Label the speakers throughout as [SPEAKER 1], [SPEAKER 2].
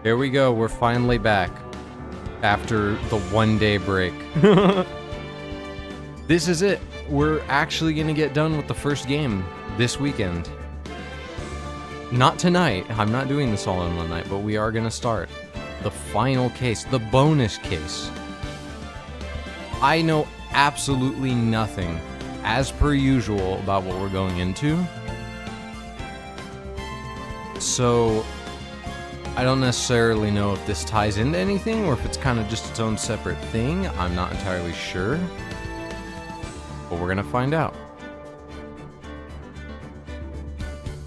[SPEAKER 1] Here we go, we're finally back. After the 1-day break. This is it. We're actually gonna get done with the first game this weekend. Not tonight, I'm not doing this all in one night, but we are gonna start. The final case, the bonus case. I know absolutely nothing, as per usual, about what we're going into. So, I don't necessarily know if this ties into anything or if it's kind of just its own separate thing. I'm not entirely sure. But we're gonna find out.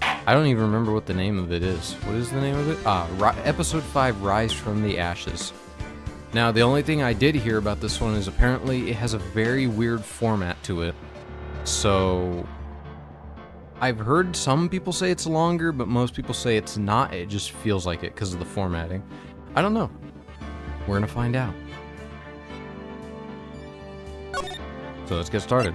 [SPEAKER 1] I don't even remember what the name of it is. What is the name of it? Episode 5, Rise from the Ashes. Now, the only thing I did hear about this one is apparently it has a very weird format to it. So, I've heard some people say it's longer, but most people say it's not. It just feels like it because of the formatting. I don't know. We're gonna find out. So let's get started.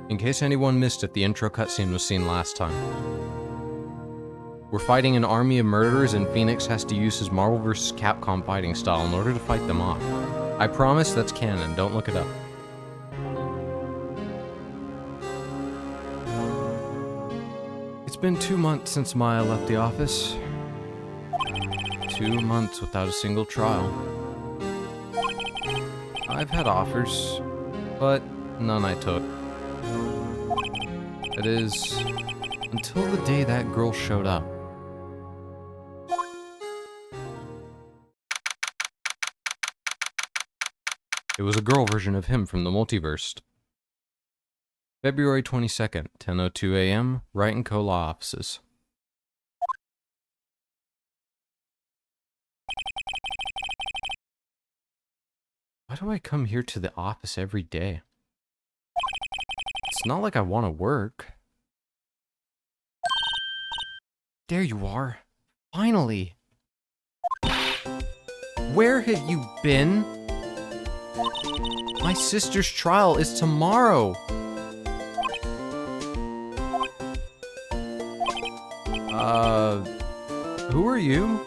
[SPEAKER 1] In case anyone missed it, the intro cutscene was seen last time. We're fighting an army of murderers and Phoenix has to use his Marvel vs. Capcom fighting style in order to fight them off. I promise that's canon, don't look it up. It's been 2 months since Maya left the office. 2 months without a single trial. I've had offers, but none I took. That is, until the day that girl showed up. It was a girl version of him from the multiverse. February 22nd, 10:02 a.m., Wright & Co. Law Offices. Why do I come here to the office every day? It's not like I want to work. There you are. Finally. Where have you been? My sister's trial is tomorrow. Who are you?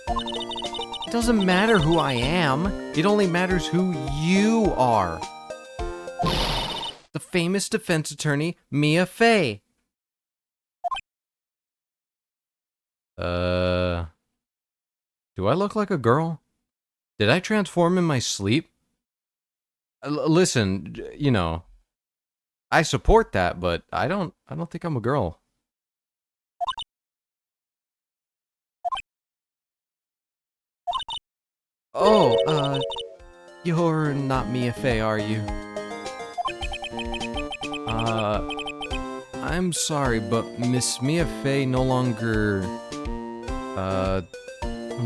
[SPEAKER 1] It doesn't matter who I am. It only matters who you are. The famous defense attorney, Mia Fey. Do I look like a girl? Did I transform in my sleep? Listen, you know, I support that, but I don't think I'm a girl. Oh, you're not Mia Fey, are you? I'm sorry, but Miss Mia Fey no longer,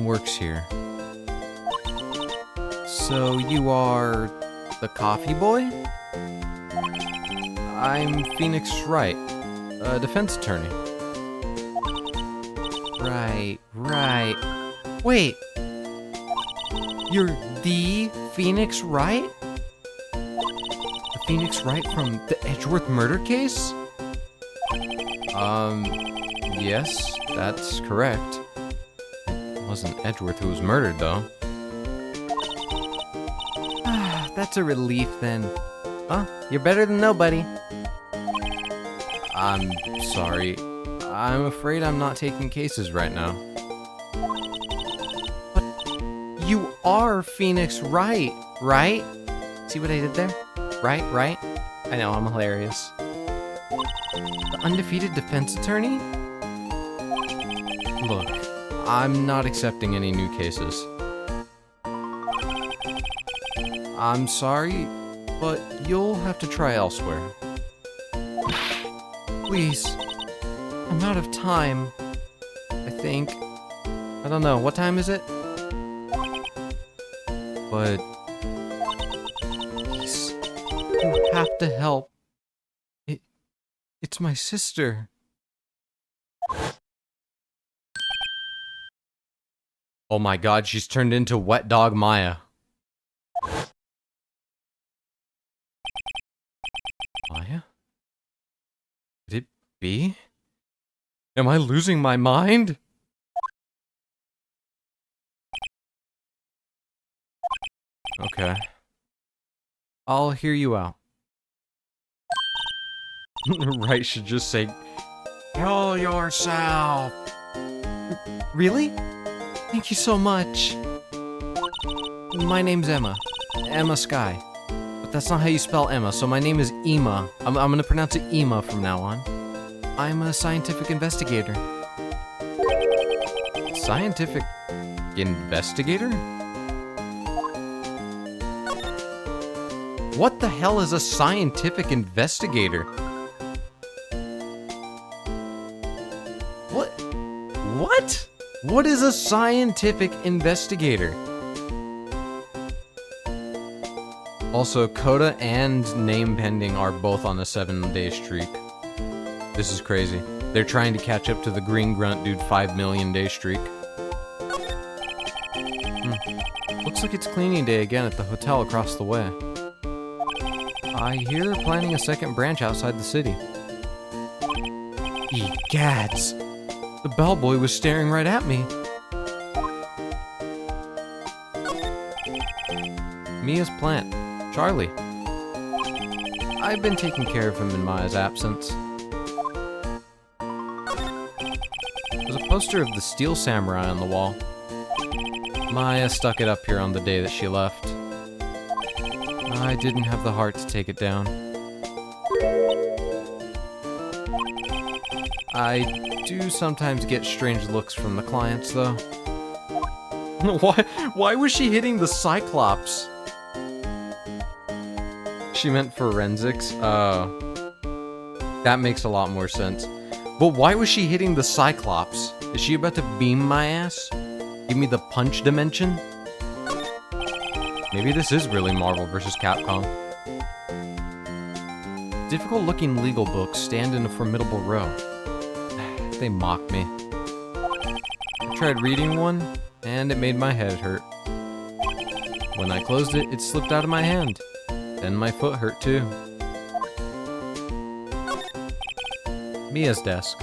[SPEAKER 1] works here. So you are the coffee boy? I'm Phoenix Wright, a defense attorney. Right. Wait! You're the Phoenix Wright? The Phoenix Wright from the Edgeworth murder case? Yes, that's correct. It wasn't Edgeworth who was murdered, though. That's a relief, then. Huh? You're better than nobody. I'm sorry. I'm afraid I'm not taking cases right now. But you are Phoenix Wright, right? See what I did there? Right? I know, I'm hilarious. The undefeated defense attorney? Look, I'm not accepting any new cases. I'm sorry, but you'll have to try elsewhere. Please. I'm out of time. I think. I don't know, what time is it? But please, you have to help. It's my sister. Oh my god, she's turned into Wet Dog Maya. Maya? be? Am I losing my mind? Okay. I'll hear you out. Wright should just say, kill yourself! Really? Thank you so much. My name's Emma. Emma Sky. But that's not how you spell Emma, so my name is Ema. I'm gonna pronounce it Ema from now on. I'm a scientific investigator. Scientific investigator? What the hell is a scientific investigator? What? What is a scientific investigator? Also, Coda and Name Pending are both on a 7-day streak. This is crazy. They're trying to catch up to the Green Grunt Dude 5 million day streak. Looks like it's cleaning day again at the hotel across the way. I hear they're planning a second branch outside the city. Egads! The bellboy was staring right at me. Mia's plant, Charlie. I've been taking care of him in Maya's absence. There's a poster of the Steel Samurai on the wall. Maya stuck it up here on the day that she left. I didn't have the heart to take it down. I do sometimes get strange looks from the clients, though. Why was she hitting the Cyclops? She meant forensics? That makes a lot more sense. But why was she hitting the Cyclops? Is she about to beam my ass? Give me the punch dimension? Maybe this is really Marvel vs. Capcom. Difficult-looking legal books stand in a formidable row. They mock me. I tried reading one, and it made my head hurt. When I closed it, it slipped out of my hand. Then my foot hurt too. Mia's desk.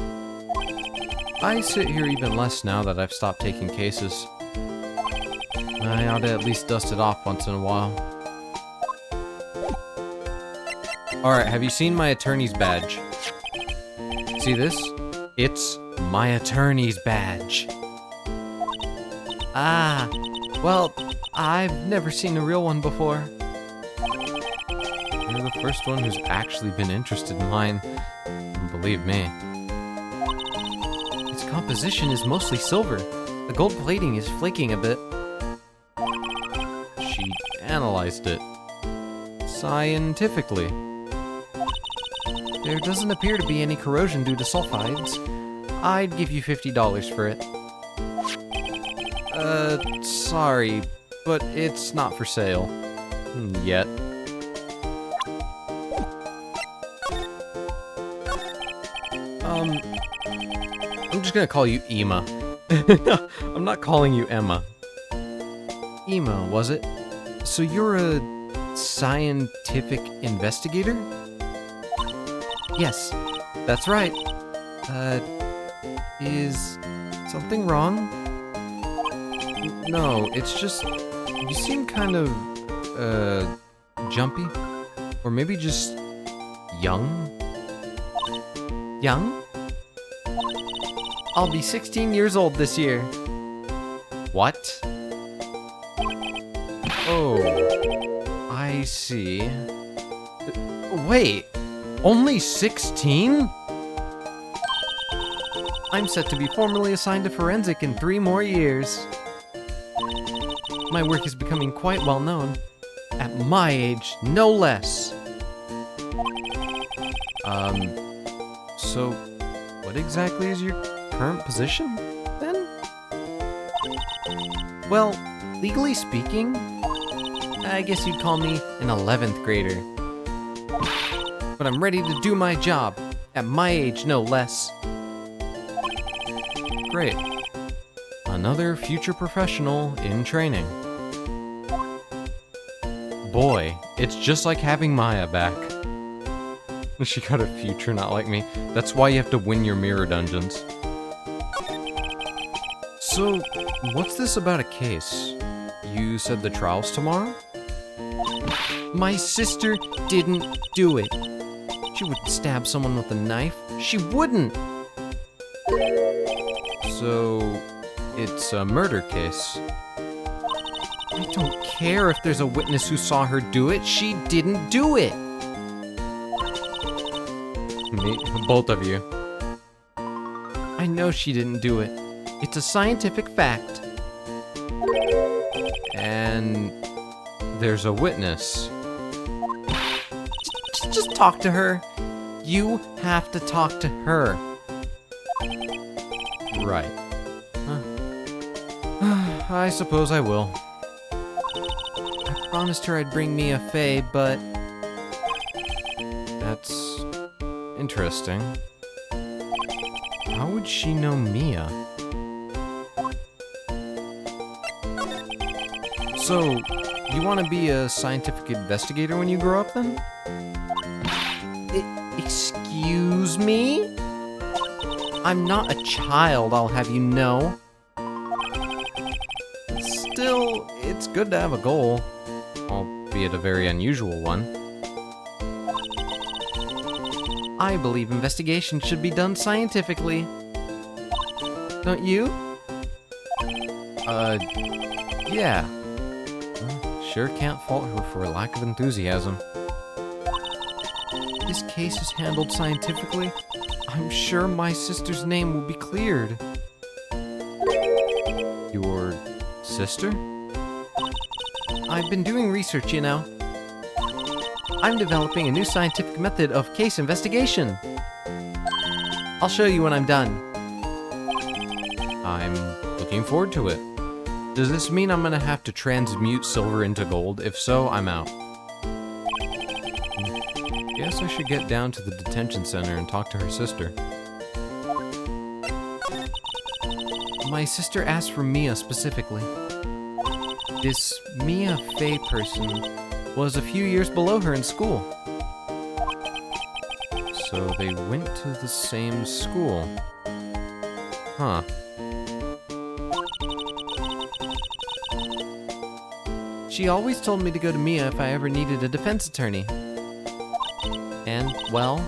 [SPEAKER 1] I sit here even less now that I've stopped taking cases. I ought to at least dust it off once in a while. Alright, have you seen my attorney's badge? See this? It's my attorney's badge. Ah, well, I've never seen a real one before. You're the first one who's actually been interested in mine. Believe me. Its composition is mostly silver. The gold plating is flaking a bit. She analyzed it. Scientifically. There doesn't appear to be any corrosion due to sulfides. I'd give you $50 for it. Sorry, but it's not for sale. Yet. I'm just gonna call you Ema. I'm not calling you Emma. Ema, was it? So you're a scientific investigator? Yes, that's right. Is something wrong? No, it's just, you seem kind of, jumpy. Or maybe just young? Young? I'll be 16 years old this year. What? Oh, I see. Wait, only 16? I'm set to be formally assigned to forensic in 3 more years. My work is becoming quite well known. At my age, no less. So, what exactly is your current position, then? Well, legally speaking, I guess you'd call me an 11th grader. But I'm ready to do my job, at my age, no less. Great. Another future professional in training. Boy, it's just like having Maya back. She got a future not like me. That's why you have to win your mirror dungeons. So, what's this about a case? You said the trial's tomorrow? My sister didn't do it. She wouldn't stab someone with a knife. She wouldn't! So, it's a murder case. I don't care if there's a witness who saw her do it. She didn't do it! Both of you. I know she didn't do it. It's a scientific fact. And there's a witness. Just talk to her. You have to talk to her. Right. I suppose I will. I promised her I'd bring Mia Fey, but... That's... interesting. How would she know Mia? So, you want to be a scientific investigator when you grow up, then? Excuse me? I'm not a child, I'll have you know. Still, it's good to have a goal, albeit a very unusual one. I believe investigation should be done scientifically. Don't you? Yeah. Sure can't fault her for a lack of enthusiasm. This case is handled scientifically. I'm sure my sister's name will be cleared. Your sister? I've been doing research, you know. I'm developing a new scientific method of case investigation. I'll show you when I'm done. I'm looking forward to it. Does this mean I'm gonna have to transmute silver into gold? If so, I'm out. Guess I should get down to the detention center and talk to her sister. My sister asked for Mia specifically. This Mia Fey person was a few years below her in school. So they went to the same school. Huh. She always told me to go to Mia if I ever needed a defense attorney. And, well,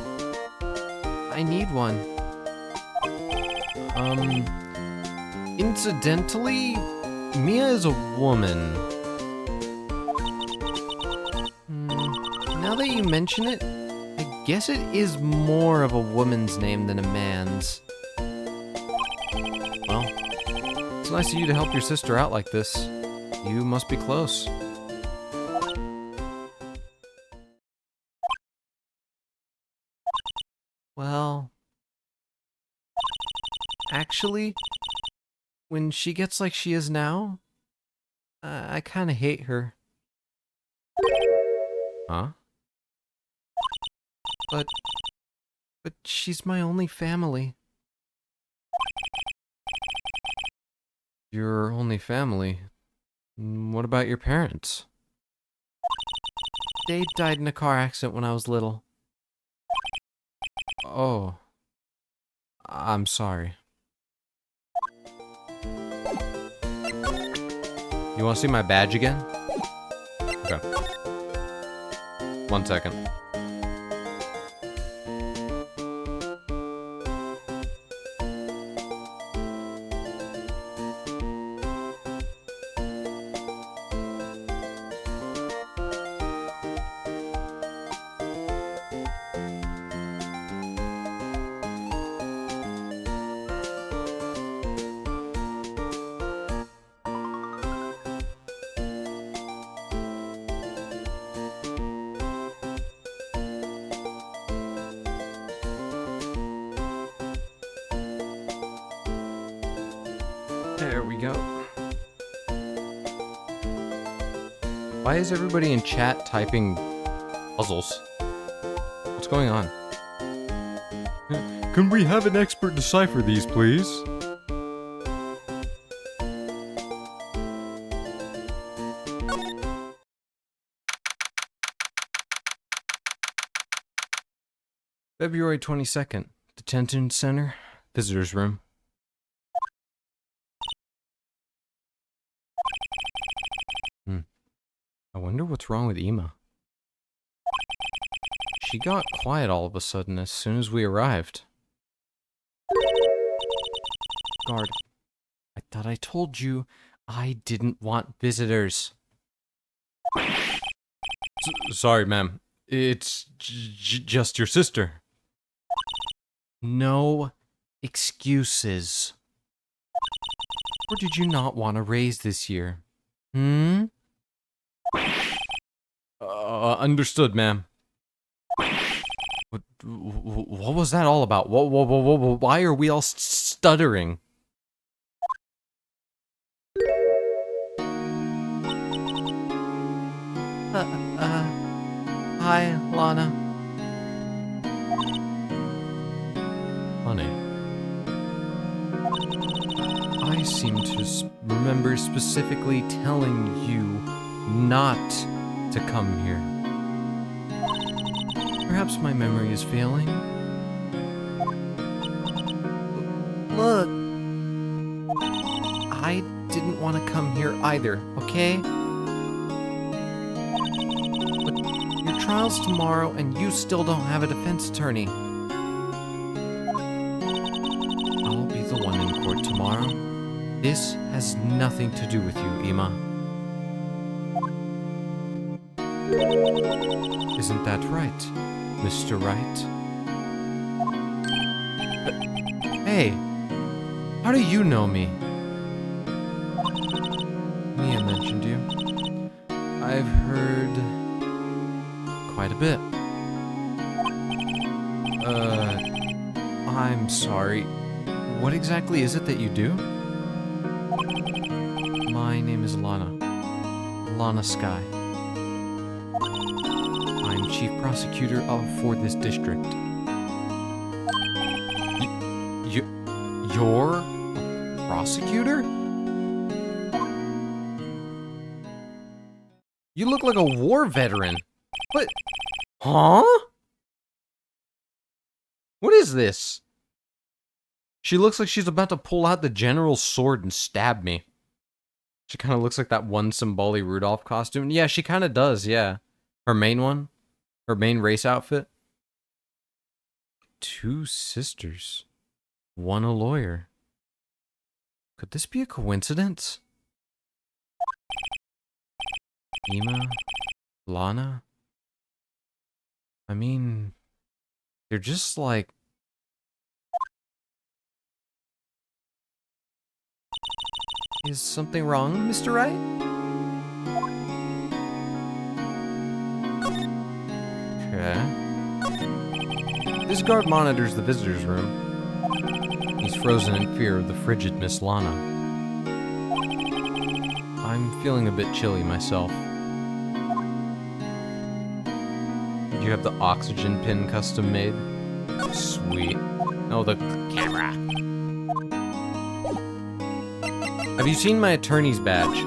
[SPEAKER 1] I need one. Incidentally, Mia is a woman. Now that you mention it, I guess it is more of a woman's name than a man's. Well, it's nice of you to help your sister out like this. You must be close. Well, actually, when she gets like she is now, I kinda hate her. Huh? But she's my only family. Your only family? What about your parents? They died in a car accident when I was little. Oh. I'm sorry. You want to see my badge again? Okay. 1 second. There we go. Why is everybody in chat typing puzzles? What's going on? Can we have an expert decipher these, please? February 22nd, Detention Center, Visitors Room. I wonder what's wrong with Emma. She got quiet all of a sudden as soon as we arrived. Guard, I thought I told you I didn't want visitors. Sorry, ma'am. It's just your sister. No excuses. Or did you not want a raise this year? Understood, ma'am. What was that all about? Why are we all stuttering? Hi, Lana. Honey. I seem to remember specifically telling you not to come here. Perhaps my memory is failing. Look, I didn't want to come here either, okay? But your trial's tomorrow and you still don't have a defense attorney. I'll be the one in court tomorrow. This has nothing to do with you, Emma. Isn't that right, Mr. Wright? Hey, how do you know me? Mia mentioned you. I've heard quite a bit. I'm sorry. What exactly is it that you do? My name is Lana. Lana Sky. I'm Chief Prosecutor for this district. You're a prosecutor? You look like a war veteran. What? Huh? What is this? She looks like she's about to pull out the general's sword and stab me. She kind of looks like that one Symboli Rudolph costume. Yeah, she kind of does, yeah. Her main one. Her main race outfit. 2 sisters. 1 a lawyer. Could this be a coincidence? Emma? Lana? I mean, they're just like... Is something wrong, Mr. Wright? Okay. This guard monitors the visitor's room. He's frozen in fear of the frigid Miss Lana. I'm feeling a bit chilly myself. You have the oxygen pin custom made? Sweet. Oh, the camera. Have you seen my attorney's badge?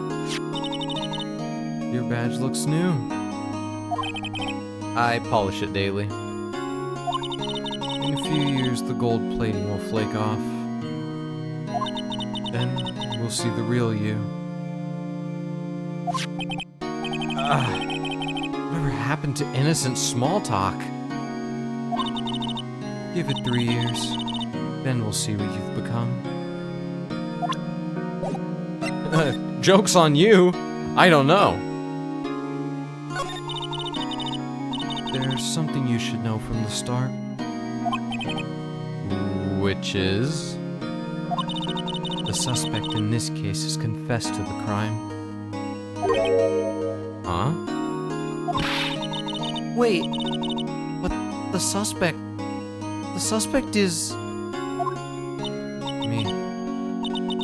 [SPEAKER 1] Your badge looks new. I polish it daily. In a few years, the gold plating will flake off. Then, we'll see the real you. Whatever happened to innocent small talk? Give it 3 years. Then we'll see what you've become. Joke's on you. I don't know. There's something you should know from the start. Which is... The suspect in this case has confessed to the crime. Huh? Wait, but the suspect is... me.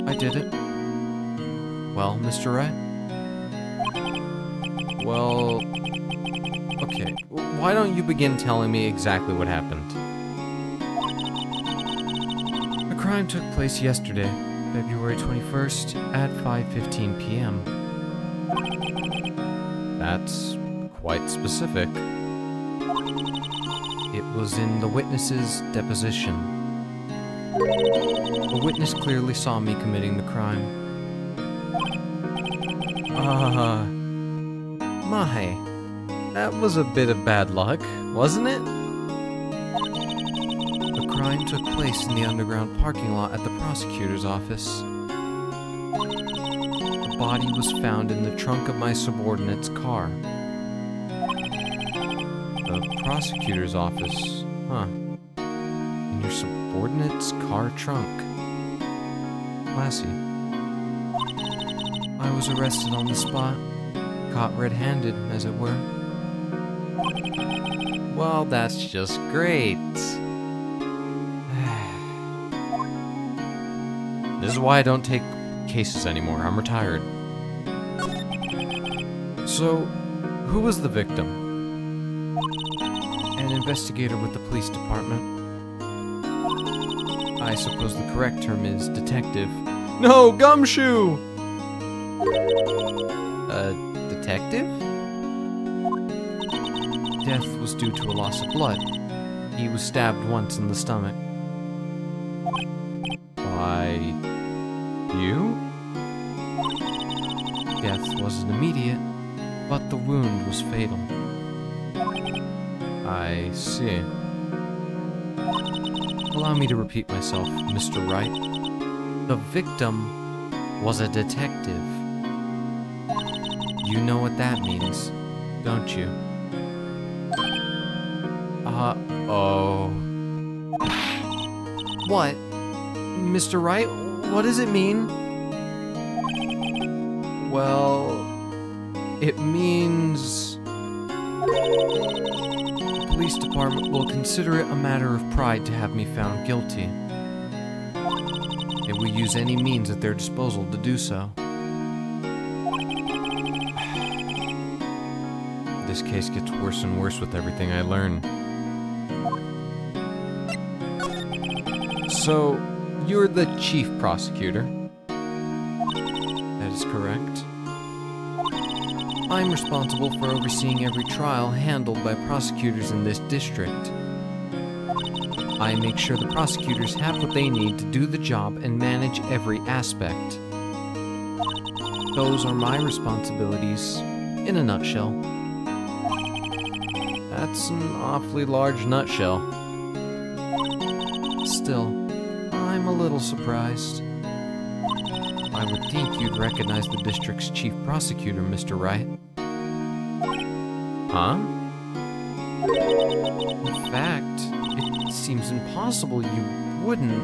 [SPEAKER 1] I did it. Well, Mr. Wright? Well... Okay, why don't you begin telling me exactly what happened? The crime took place yesterday, February 21st at 5:15 p.m. That's quite specific. It was in the witness's deposition. The witness clearly saw me committing the crime. My, that was a bit of bad luck, wasn't it? The crime took place in the underground parking lot at the prosecutor's office. The body was found in the trunk of my subordinate's car. The prosecutor's office, huh? In your subordinate's car trunk. Classy. I was arrested on the spot, caught red-handed, as it were. Well, that's just great. This is why I don't take cases anymore. I'm retired. So, who was the victim? An investigator with the police department. I suppose the correct term is detective. No, Gumshoe! A detective? Death was due to a loss of blood. He was stabbed once in the stomach. By you? Death wasn't immediate, but the wound was fatal. I see. Allow me to repeat myself, Mr. Wright. The victim was a detective. You know what that means, don't you? Uh-oh. What? Mr. Wright, what does it mean? Well, it means the police department will consider it a matter of pride to have me found guilty. It will use any means at their disposal to do so. This case gets worse and worse with everything I learn. So, you're the chief prosecutor? That is correct. I'm responsible for overseeing every trial handled by prosecutors in this district. I make sure the prosecutors have what they need to do the job and manage every aspect. Those are my responsibilities, in a nutshell. That's an awfully large nutshell. Still, I'm a little surprised. I would think you'd recognize the district's chief prosecutor, Mr. Wright. Huh? In fact, it seems impossible you wouldn't.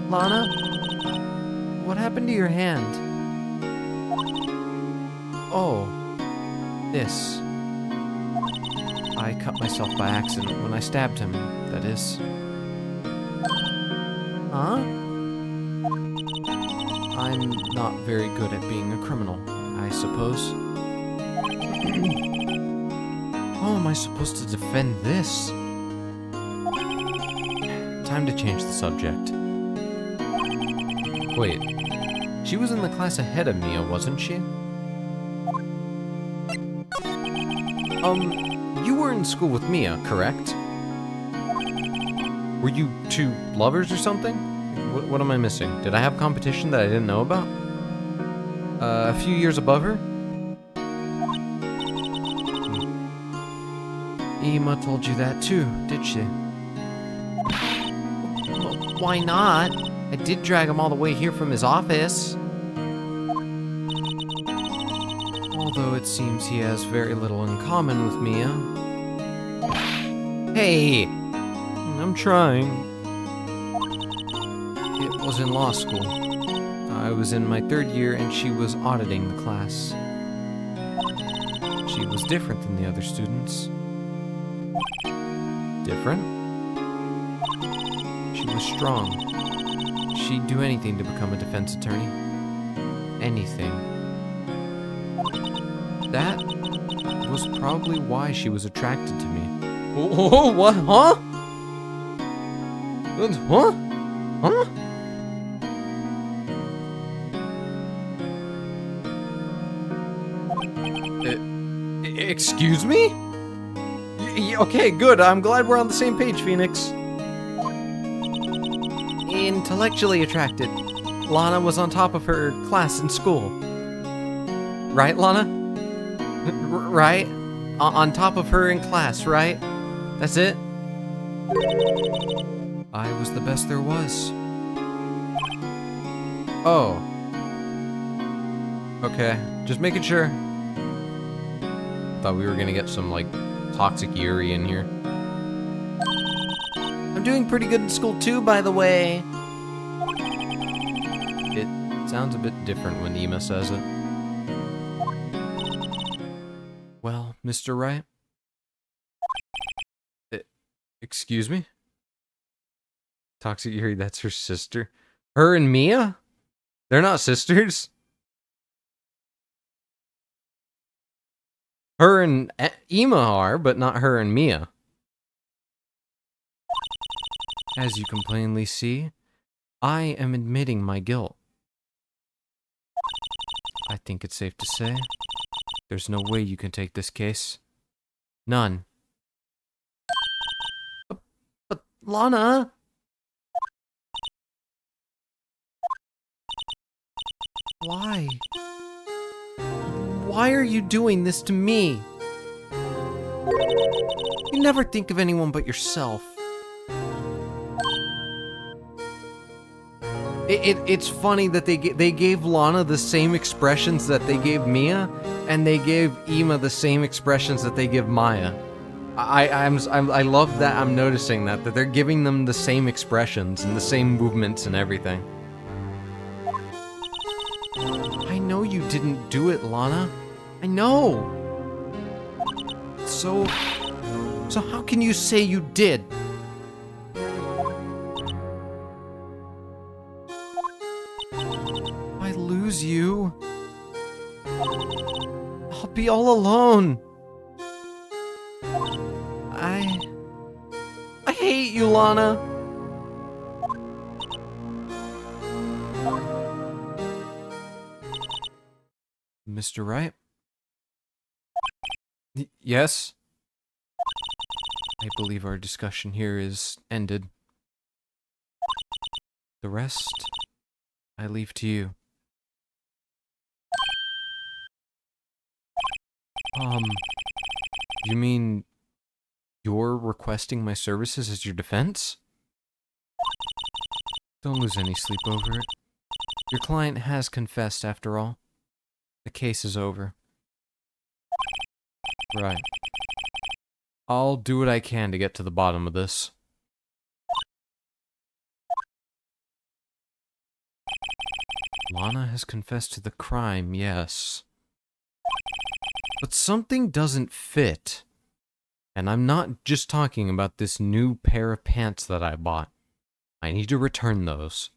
[SPEAKER 1] Lana? What happened to your hand? Oh, this. I cut myself by accident when I stabbed him, that is. Huh? I'm not very good at being a criminal, I suppose. How am I supposed to defend this? Time to change the subject. Wait, she was in the class ahead of Mia, wasn't she? You were in school with Mia, correct? Were you two lovers or something? What am I missing? Did I have competition that I didn't know about? A few years above her? Emma told you that too, did she? Well, why not? I did drag him all the way here from his office. Although it seems he has very little in common with Mia. Hey! I'm trying. It was in law school. I was in my 3rd year and she was auditing the class. She was different than the other students. Different? She was strong. She'd do anything to become a defense attorney. Anything. That was probably why she was attracted to me. Oh, what? Huh? Huh? Huh? Excuse me? Okay, good. I'm glad we're on the same page, Phoenix. Intellectually attracted. Lana was on top of her class in school. Right, Lana? Right? On top of her in class, right? That's it? I was the best there was. Oh. Okay, just making sure. Thought we were gonna get some, like, toxic Yuri in here. I'm doing pretty good in school too, by the way. It sounds a bit different when Ema says it. Well, Mr. Wright? Excuse me? Toxic Yuri, that's her sister. Her and Mia? They're not sisters? Her and Ema are, but not her and Mia. As you can plainly see, I am admitting my guilt. I think it's safe to say, there's no way you can take this case. None. But Lana... Why? Why are you doing this to me? You never think of anyone but yourself. It's funny that they gave Lana the same expressions that they gave Mia, and they gave Ema the same expressions that they give Maya. I love that. I'm noticing that they're giving them the same expressions and the same movements and everything. I know you didn't do it, Lana. I know. So how can you say you did? If I lose you, I'll be all alone. I hate you, Lana. Mr. Wright? Yes? I believe our discussion here is ended. The rest, I leave to you. You mean you're requesting my services as your defense? Don't lose any sleep over it. Your client has confessed, after all. The case is over. Right. I'll do what I can to get to the bottom of this. Lana has confessed to the crime, yes. But something doesn't fit. And I'm not just talking about this new pair of pants that I bought. I need to return those.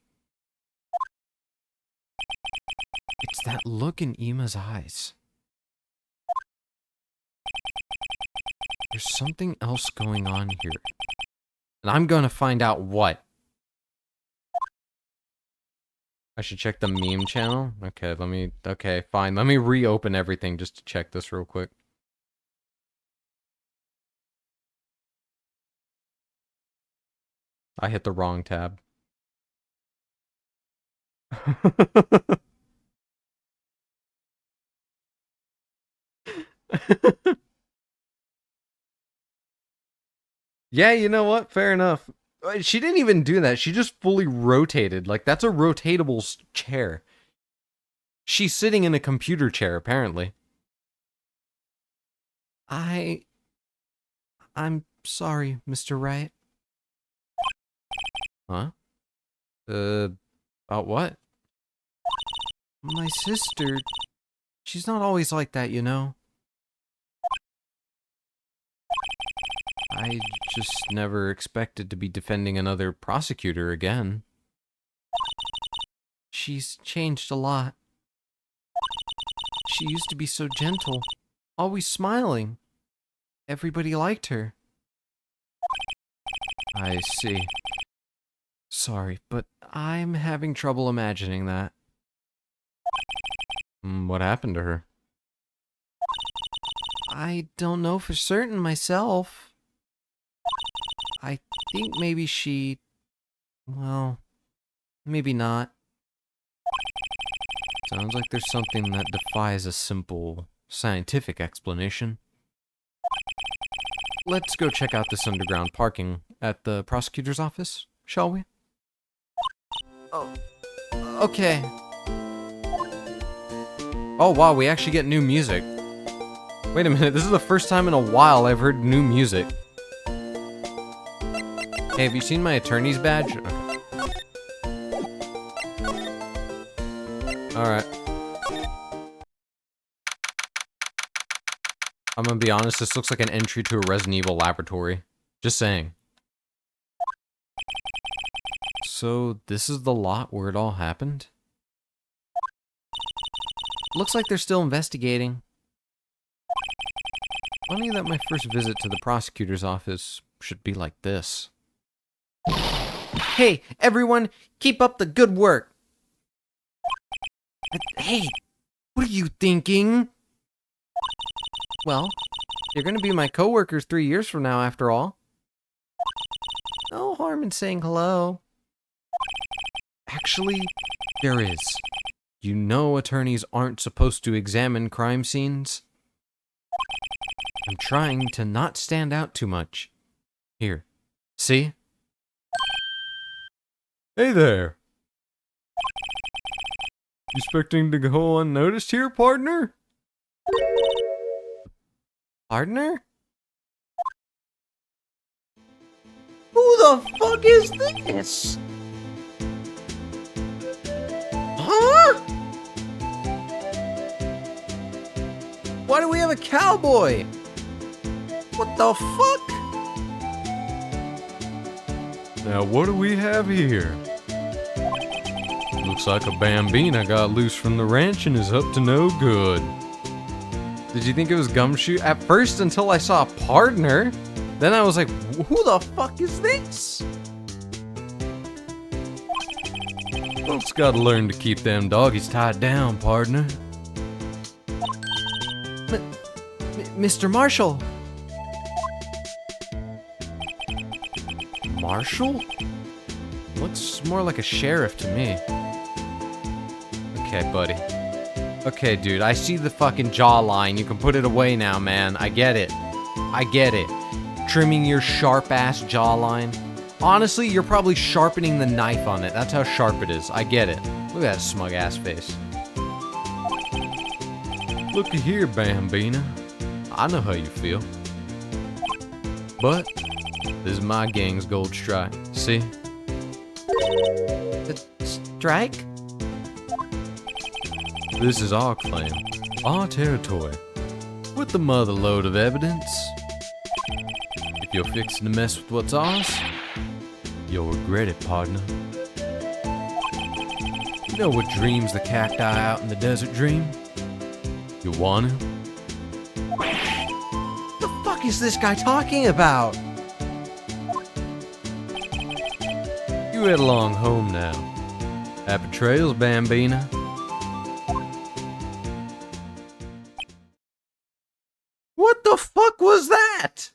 [SPEAKER 1] It's that look in Ema's eyes. There's something else going on here. And I'm gonna find out what. I should check the meme channel? Okay, fine. Let me reopen everything just to check this real quick. I hit the wrong tab. Yeah, you know what? Fair enough. She didn't even do that. She just fully rotated. Like, that's a rotatable chair. She's sitting in a computer chair, apparently. I'm sorry, Mr. Wright. Huh? About what? My sister, she's not always like that, you know? I just never expected to be defending another prosecutor again. She's changed a lot. She used to be so gentle, always smiling. Everybody liked her. I see. Sorry, but I'm having trouble imagining that. What happened to her? I don't know for certain myself. I think maybe she... Well, maybe not. Sounds like there's something that defies a simple scientific explanation. Let's go check out this underground parking at the prosecutor's office, shall we? Oh, okay. Oh wow, we actually get new music. Wait a minute, this is the first time in a while I've heard new music. Hey, have you seen my attorney's badge? Okay. Alright. I'm gonna be honest, this looks like an entry to a Resident Evil laboratory. Just saying. So, this is the lot where it all happened? Looks like they're still investigating. Funny that my first visit to the prosecutor's office should be like this. Hey, everyone, keep up the good work. Hey, what are you thinking? Well, you're gonna be my coworkers 3 years from now, after all. No harm in saying hello. Actually, there is. You know attorneys aren't supposed to examine crime scenes? I'm trying to not stand out too much. Here, see? Hey there. You expecting to go unnoticed here, partner? Partner? Who the fuck is this? Huh? Why do we have a cowboy? What the fuck? Now what do we have here? Looks like a bambina got loose from the ranch and is up to no good. Did you think it was Gumshoe? At first, until I saw a partner. Then I was like, who the fuck is this? Folks gotta learn to keep them doggies tied down, partner. Mr. Marshall. Marshall? Looks more like a sheriff to me. Okay, buddy. Okay, dude, I see the fucking jawline. You can put it away now, man. I get it. I get it. Trimming your sharp-ass jawline. Honestly, you're probably sharpening the knife on it. That's how sharp it is. I get it. Look at that smug-ass face. Looky here, Bambina. I know how you feel. But, this is my gang's gold strike. See? The strike? This is our claim, our territory, with the mother load of evidence. If you're fixing to mess with what's ours, you'll regret it, partner. You know what dreams the cacti out in the desert dream? You want to? The fuck is this guy talking about? You head along home now. Happy trails, Bambina. What the fuck was that?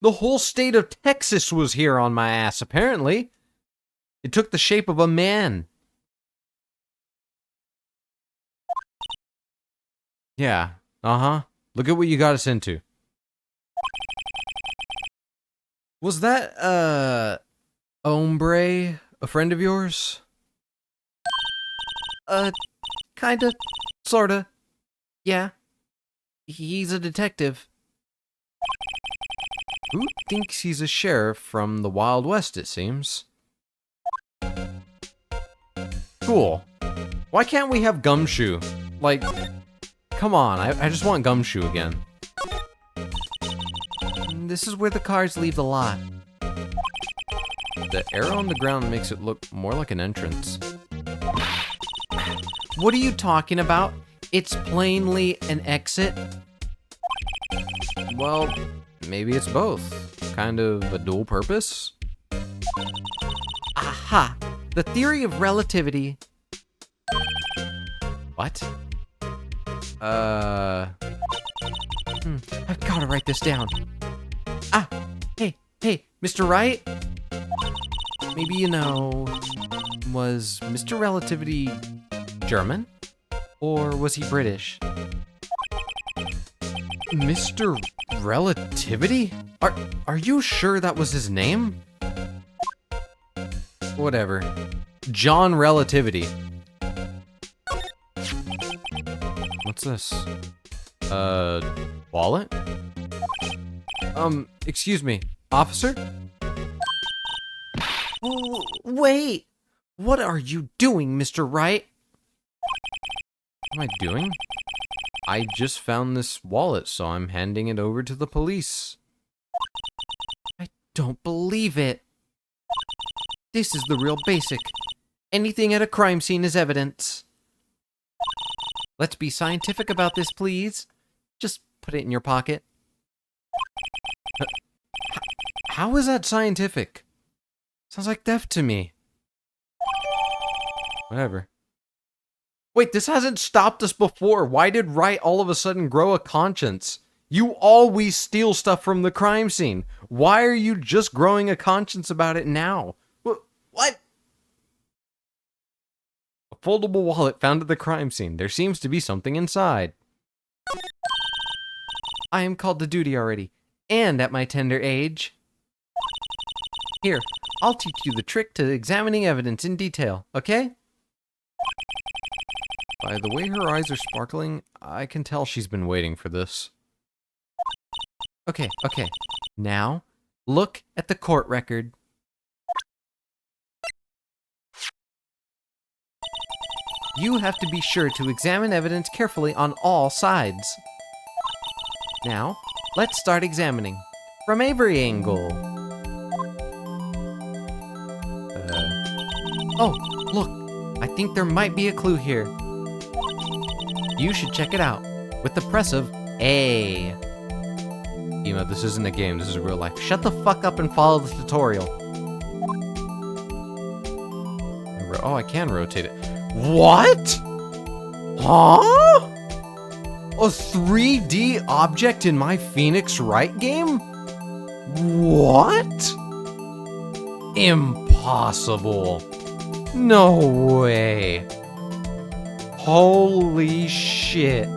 [SPEAKER 1] The whole state of Texas was here on my ass, apparently. It took the shape of a man. Yeah, uh-huh. Look at what you got us into. Was that, hombre a friend of yours? Kinda, sorta, yeah. He's a detective. Who thinks he's a sheriff from the Wild West, it seems. Cool. Why can't we have Gumshoe? Like, come on, I just want Gumshoe again. This is where the cars leave the lot. The arrow on the ground makes it look more like an entrance. What are you talking about? It's plainly an exit. Well, maybe it's both. Kind of a dual purpose. Aha! The theory of relativity. What? I've got to write this down. Ah, hey, Mr. Wright? Maybe you know, was Mr. Relativity German? Or was he British? Mr. Relativity? Are you sure that was his name? Whatever. John Relativity. What's this? Wallet? Excuse me, officer? Wait! What are you doing, Mr. Wright? What am I doing? I just found this wallet, so I'm handing it over to the police. I don't believe it. This is the real basic. Anything at a crime scene is evidence. Let's be scientific about this, please. Just put it in your pocket. How is that scientific? Sounds like theft to me. Whatever. Wait, this hasn't stopped us before. Why did Wright all of a sudden grow a conscience? You always steal stuff from the crime scene. Why are you just growing a conscience about it now? What? A foldable wallet found at the crime scene. There seems to be something inside. I am called to duty already, and at my tender age. Here, I'll teach you the trick to examining evidence in detail, okay? By the way her eyes are sparkling, I can tell she's been waiting for this. Okay. Now, look at the court record. You have to be sure to examine evidence carefully on all sides. Now, let's start examining. From every angle. Oh, look. I think there might be a clue here. You should check it out with the press of A. Emo, this isn't a game, this is real life. Shut the fuck up and follow the tutorial. Oh, I can rotate it. What? Huh? A 3D object in my Phoenix Wright game? What? Impossible. No way. Holy shit.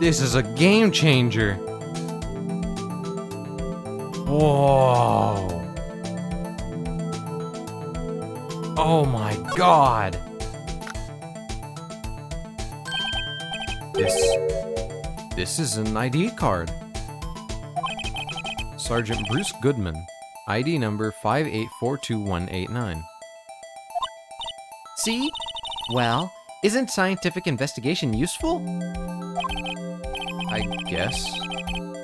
[SPEAKER 1] This is a game changer. Whoa. Oh my god. This is an ID card. Sergeant Bruce Goodman, ID number 5842189. See? Well, isn't scientific investigation useful? I guess.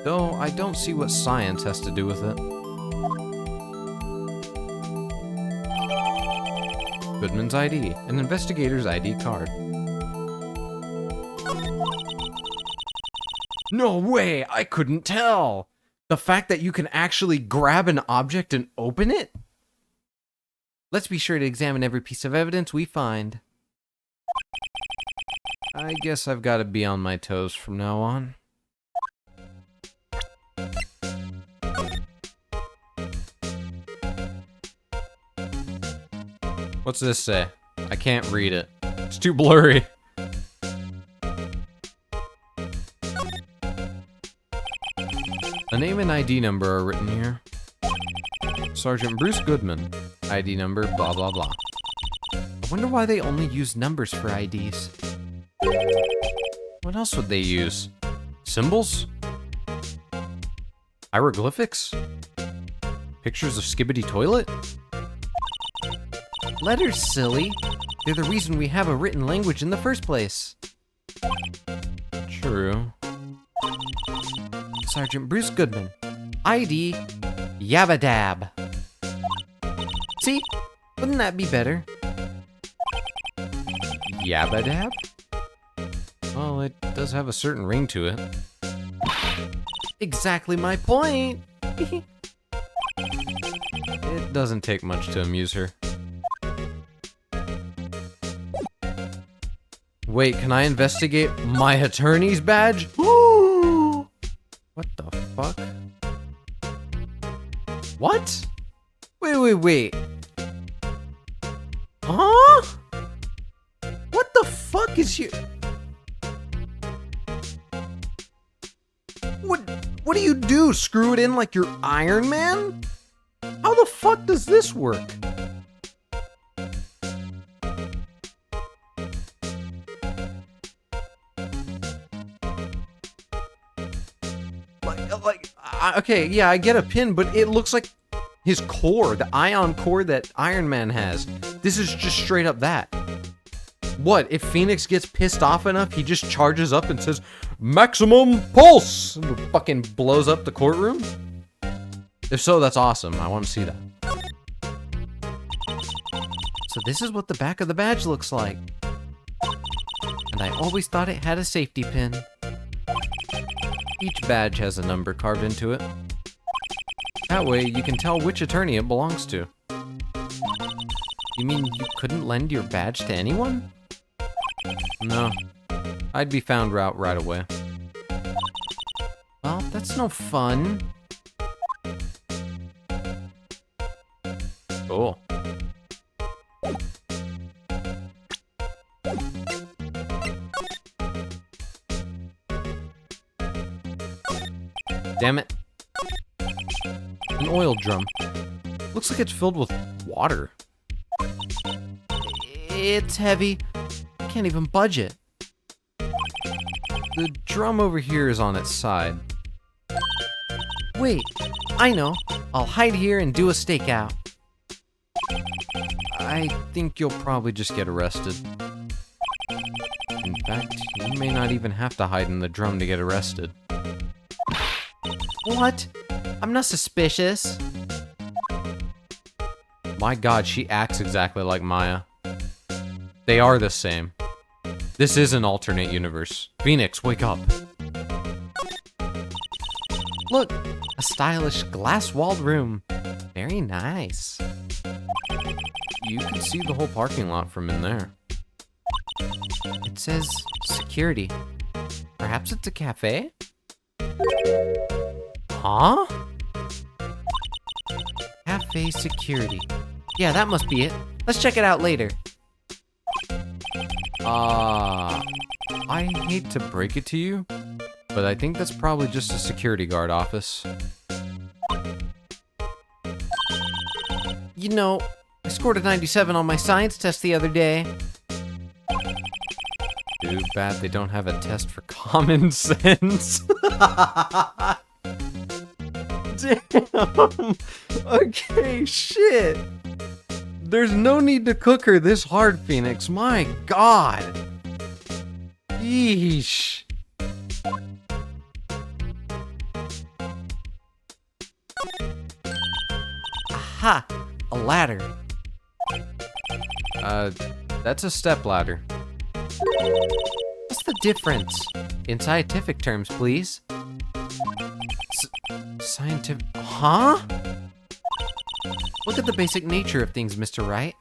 [SPEAKER 1] Though I don't see what science has to do with it. Goodman's ID, an investigator's ID card. No way! I couldn't tell! The fact that you can actually grab an object and open it? Let's be sure to examine every piece of evidence we find. I guess I've got to be on my toes from now on. What's this say? I can't read it. It's too blurry. A name and ID number are written here. Sergeant Bruce Goodman, ID number blah blah blah. I wonder why they only use numbers for IDs. What else would they use? Symbols? Hieroglyphics? Pictures of Skibbity Toilet? Letters, silly. They're the reason we have a written language in the first place. True. Sergeant Bruce Goodman, ID Yabba-Dab. See? Wouldn't that be better? Yabba-Dab? Well, it does have a certain ring to it. Exactly my point! It doesn't take much to amuse her. Wait, can I investigate my attorney's badge? fuck? What? Wait. Huh? What the fuck is you? What do you do? Screw it in like you're Iron Man? How the fuck does this work? Okay, yeah, I get a pin, but it looks like his core, the ion core that Iron Man has. This is just straight up that. What, if Phoenix gets pissed off enough, he just charges up and says, "Maximum pulse!" and fucking blows up the courtroom? If so, that's awesome. I want to see that. So this is what the back of the badge looks like. And I always thought it had a safety pin. Each badge has a number carved into it. That way, you can tell which attorney it belongs to. You mean you couldn't lend your badge to anyone? No. I'd be found out right away. Well, that's no fun. Cool. Damn it. An oil drum. Looks like it's filled with water. It's heavy. I can't even budge it. The drum over here is on its side. Wait, I know. I'll hide here and do a stakeout. I think you'll probably just get arrested. In fact, you may not even have to hide in the drum to get arrested. What? I'm not suspicious. My god, she acts exactly like Maya. They are the same. This is an alternate universe. Phoenix, wake up. Look, a stylish glass-walled room. Very nice. You can see the whole parking lot from in there. It says security. Perhaps it's a cafe? Huh? Cafe security. Yeah, that must be it. Let's check it out later. I hate to break it to you, but I think that's probably just a security guard office. You know, I scored a 97 on my science test the other day. Too bad they don't have a test for common sense. Damn. Okay, shit. There's no need to cook her this hard, Phoenix. My god. Yeesh. Aha! A ladder. That's a step ladder. What's the difference? In scientific terms, please. Scientific... Huh? Look at the basic nature of things, Mr. Wright.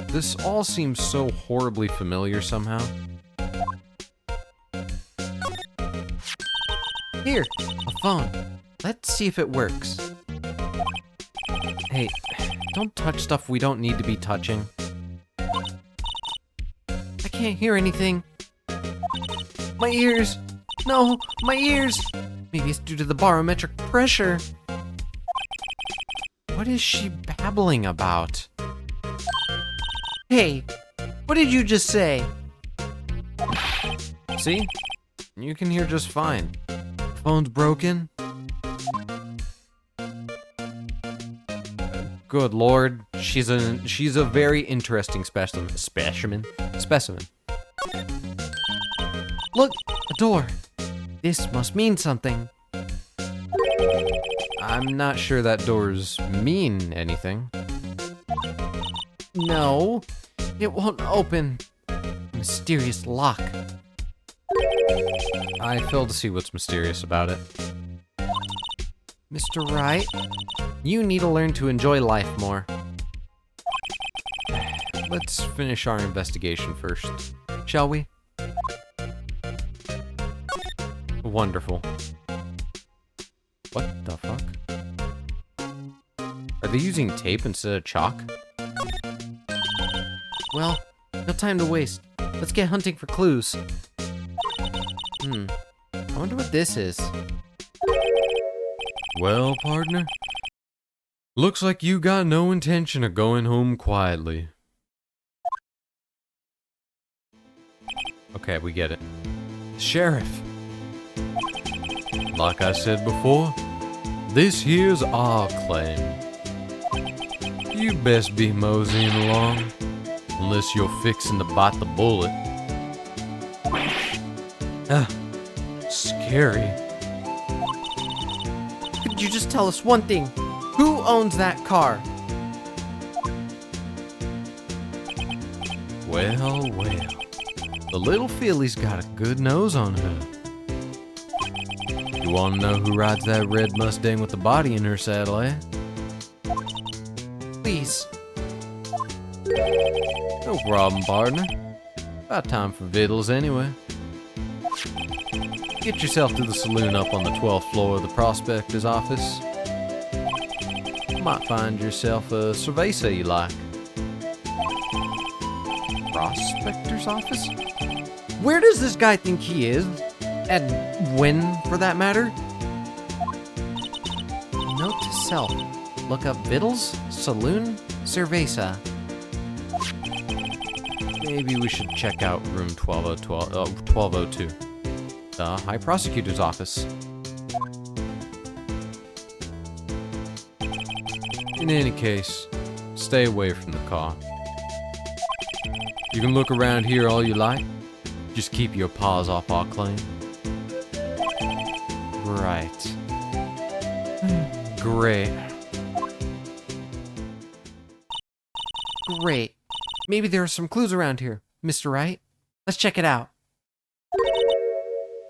[SPEAKER 1] This all seems so horribly familiar somehow. Here, a phone. Let's see if it works. Hey, don't touch stuff we don't need to be touching. I can't hear anything. My ears! No, my ears! Maybe it's due to the barometric pressure. What is she babbling about? Hey, what did you just say? See? You can hear just fine. Phone's broken. Good lord, she's a very interesting specimen. Look, a door. This must mean something. I'm not sure that doors mean anything. No, it won't open. Mysterious lock. I fail to see what's mysterious about it. Mr. Wright, you need to learn to enjoy life more. Let's finish our investigation first, shall we? Wonderful. What the fuck? Are they using tape instead of chalk? Well, no time to waste. Let's get hunting for clues. I wonder what this is. Well, partner, looks like you got no intention of going home quietly. Okay, we get it. Sheriff. Like I said before, this here's our claim. You best be moseying along, unless you're fixing to bite the bullet. Scary.
[SPEAKER 2] Could you just tell us one thing? Who owns that car?
[SPEAKER 1] Well, well. The little filly's got a good nose on her. You wanna know who rides that red Mustang with the body in her saddle, eh?
[SPEAKER 2] Please.
[SPEAKER 1] No problem, partner. About time for vittles anyway. Get yourself to the saloon up on the 12th floor of the prospector's office. You might find yourself a cerveza you like. Prospector's office?
[SPEAKER 2] Where does this guy think he is? And when, for that matter? Note to self. Look up Vittles, Saloon, Cerveza.
[SPEAKER 1] Maybe we should check out room 1202. The High Prosecutor's office. In any case, stay away from the car. You can look around here all you like. Just keep your paws off our claim. Right. Great.
[SPEAKER 2] Great. Maybe there are some clues around here, Mr. Wright. Let's check it out.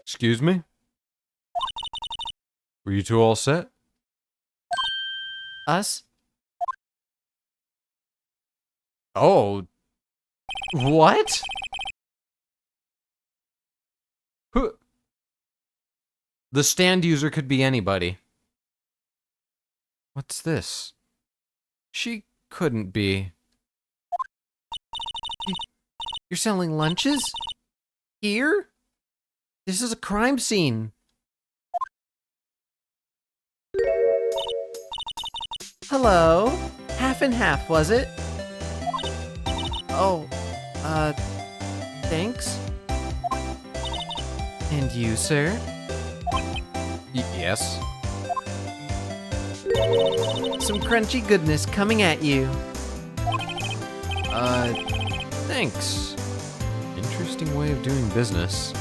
[SPEAKER 1] Excuse me? Were you two all set?
[SPEAKER 2] Us?
[SPEAKER 1] Oh. What? Who? The stand user could be anybody. What's this? She couldn't be.
[SPEAKER 2] You're selling lunches? Here? This is a crime scene. Hello? Half and half, was it? Oh, thanks. And you, sir?
[SPEAKER 1] Yes.
[SPEAKER 2] Some crunchy goodness coming at you.
[SPEAKER 1] Thanks. Interesting way of doing business.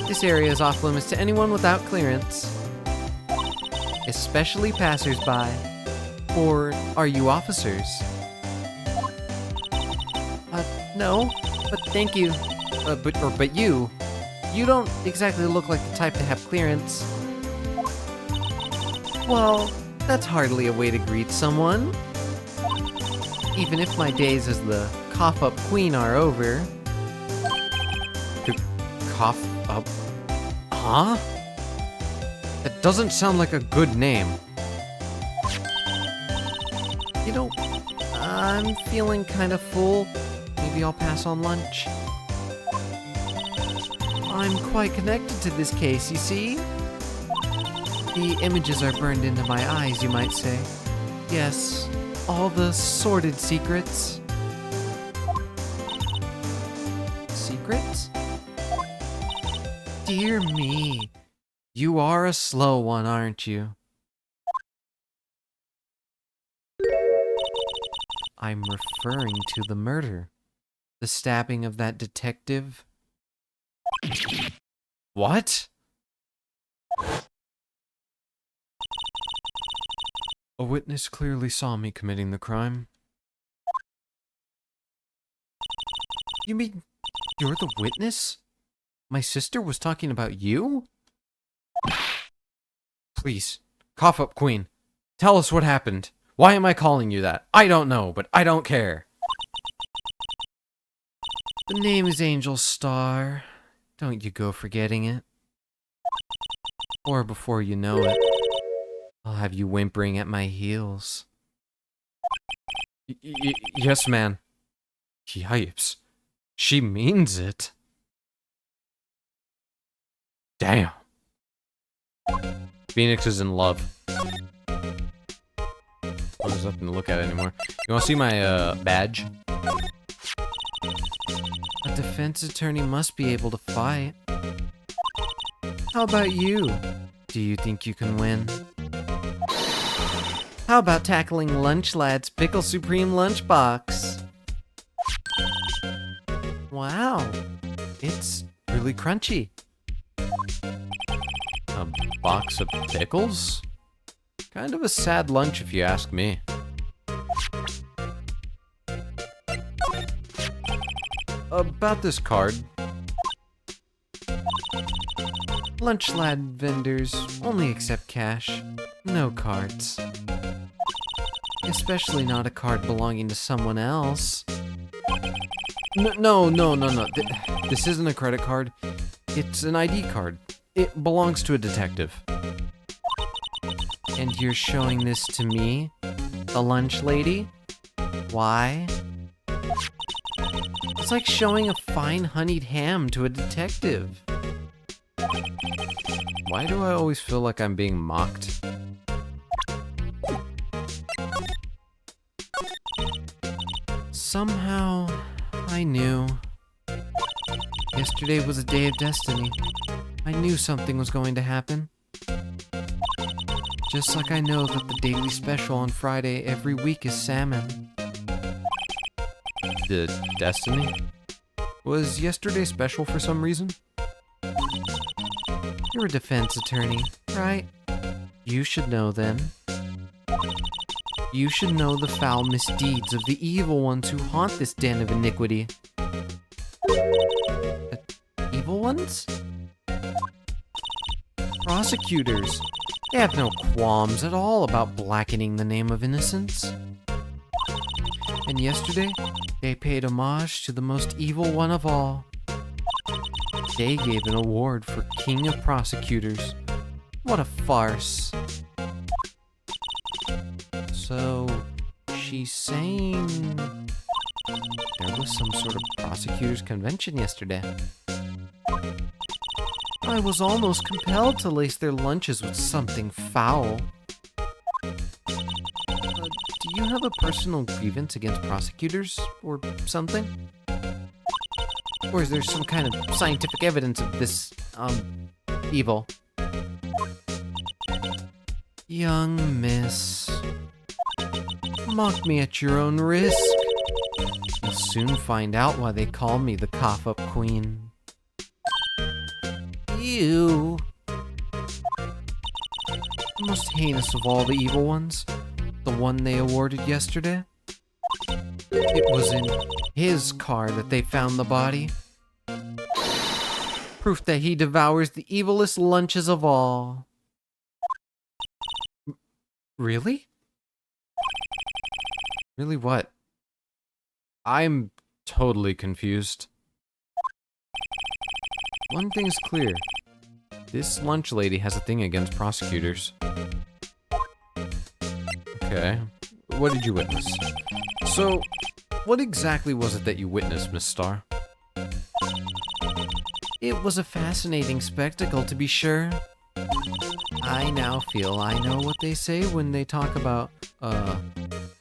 [SPEAKER 2] This area is off limits to anyone without clearance. Especially passersby. Or are you officers? No, but thank you. But you don't exactly look like the type to have clearance. Well, that's hardly a way to greet someone. Even if my days as the cough-up queen are over.
[SPEAKER 1] Cough up? Huh? That doesn't sound like a good name.
[SPEAKER 2] You know, I'm feeling kind of full. Maybe I'll pass on lunch. I'm quite connected to this case, you see? The images are burned into my eyes, you might say. Yes, all the sordid secrets. Secrets? Dear me, you are a slow one, aren't you? I'm referring to the murder. The stabbing of that detective.
[SPEAKER 1] What? A witness clearly saw me committing the crime.
[SPEAKER 2] You mean you're the witness? My sister was talking about you?
[SPEAKER 1] Please, cough up, Queen. Tell us what happened. Why am I calling you that? I don't know, but I don't care.
[SPEAKER 2] The name is Angel Star. Don't you go forgetting it. Or before you know it, I'll have you whimpering at my heels.
[SPEAKER 1] Yes, man. Yipes. She means it. Damn. Phoenix is in love. Oh, there's nothing to look at anymore. You want to see my badge?
[SPEAKER 2] A defense attorney must be able to fight. How about you? Do you think you can win? How about tackling Lunch Lad's Pickle Supreme Lunchbox? Wow, it's really crunchy.
[SPEAKER 1] A box of pickles? Kind of a sad lunch if you ask me. About this card.
[SPEAKER 2] Lunch Lad vendors only accept cash, no cards. Especially not a card belonging to someone else.
[SPEAKER 1] No. This isn't a credit card. It's an ID card. It belongs to a detective.
[SPEAKER 2] And you're showing this to me, the lunch lady? Why? It's like showing a fine honeyed ham to a detective.
[SPEAKER 1] Why do I always feel like I'm being mocked?
[SPEAKER 2] Somehow, I knew. Yesterday was a day of destiny. I knew something was going to happen. Just like I know that the daily special on Friday every week is salmon.
[SPEAKER 1] The Destiny? Was yesterday special for some reason?
[SPEAKER 2] You're a defense attorney, right? You should know then. You should know the foul misdeeds of the evil ones who haunt this den of iniquity. Evil ones? Prosecutors. They have no qualms at all about blackening the name of innocence. And yesterday, they paid homage to the most evil one of all. They gave an award for King of Prosecutors. What a farce. So, she's saying there was some sort of prosecutors convention yesterday. I was almost compelled to lace their lunches with something foul. Do you have a personal grievance against prosecutors or something? Or is there some kind of scientific evidence of this, evil? Young miss. Mock me at your own risk. You'll soon find out why they call me the cough-up queen. Ew. The most heinous of all the evil ones, the one they awarded yesterday. It was in his car that they found the body. Proof that he devours the evilest lunches of all. Really?
[SPEAKER 1] Really what? I'm totally confused. One thing's clear. This lunch lady has a thing against prosecutors. Okay. What did you witness? So, what exactly was it that you witnessed, Miss Star?
[SPEAKER 2] It was a fascinating spectacle, to be sure. I now feel I know what they say when they talk about,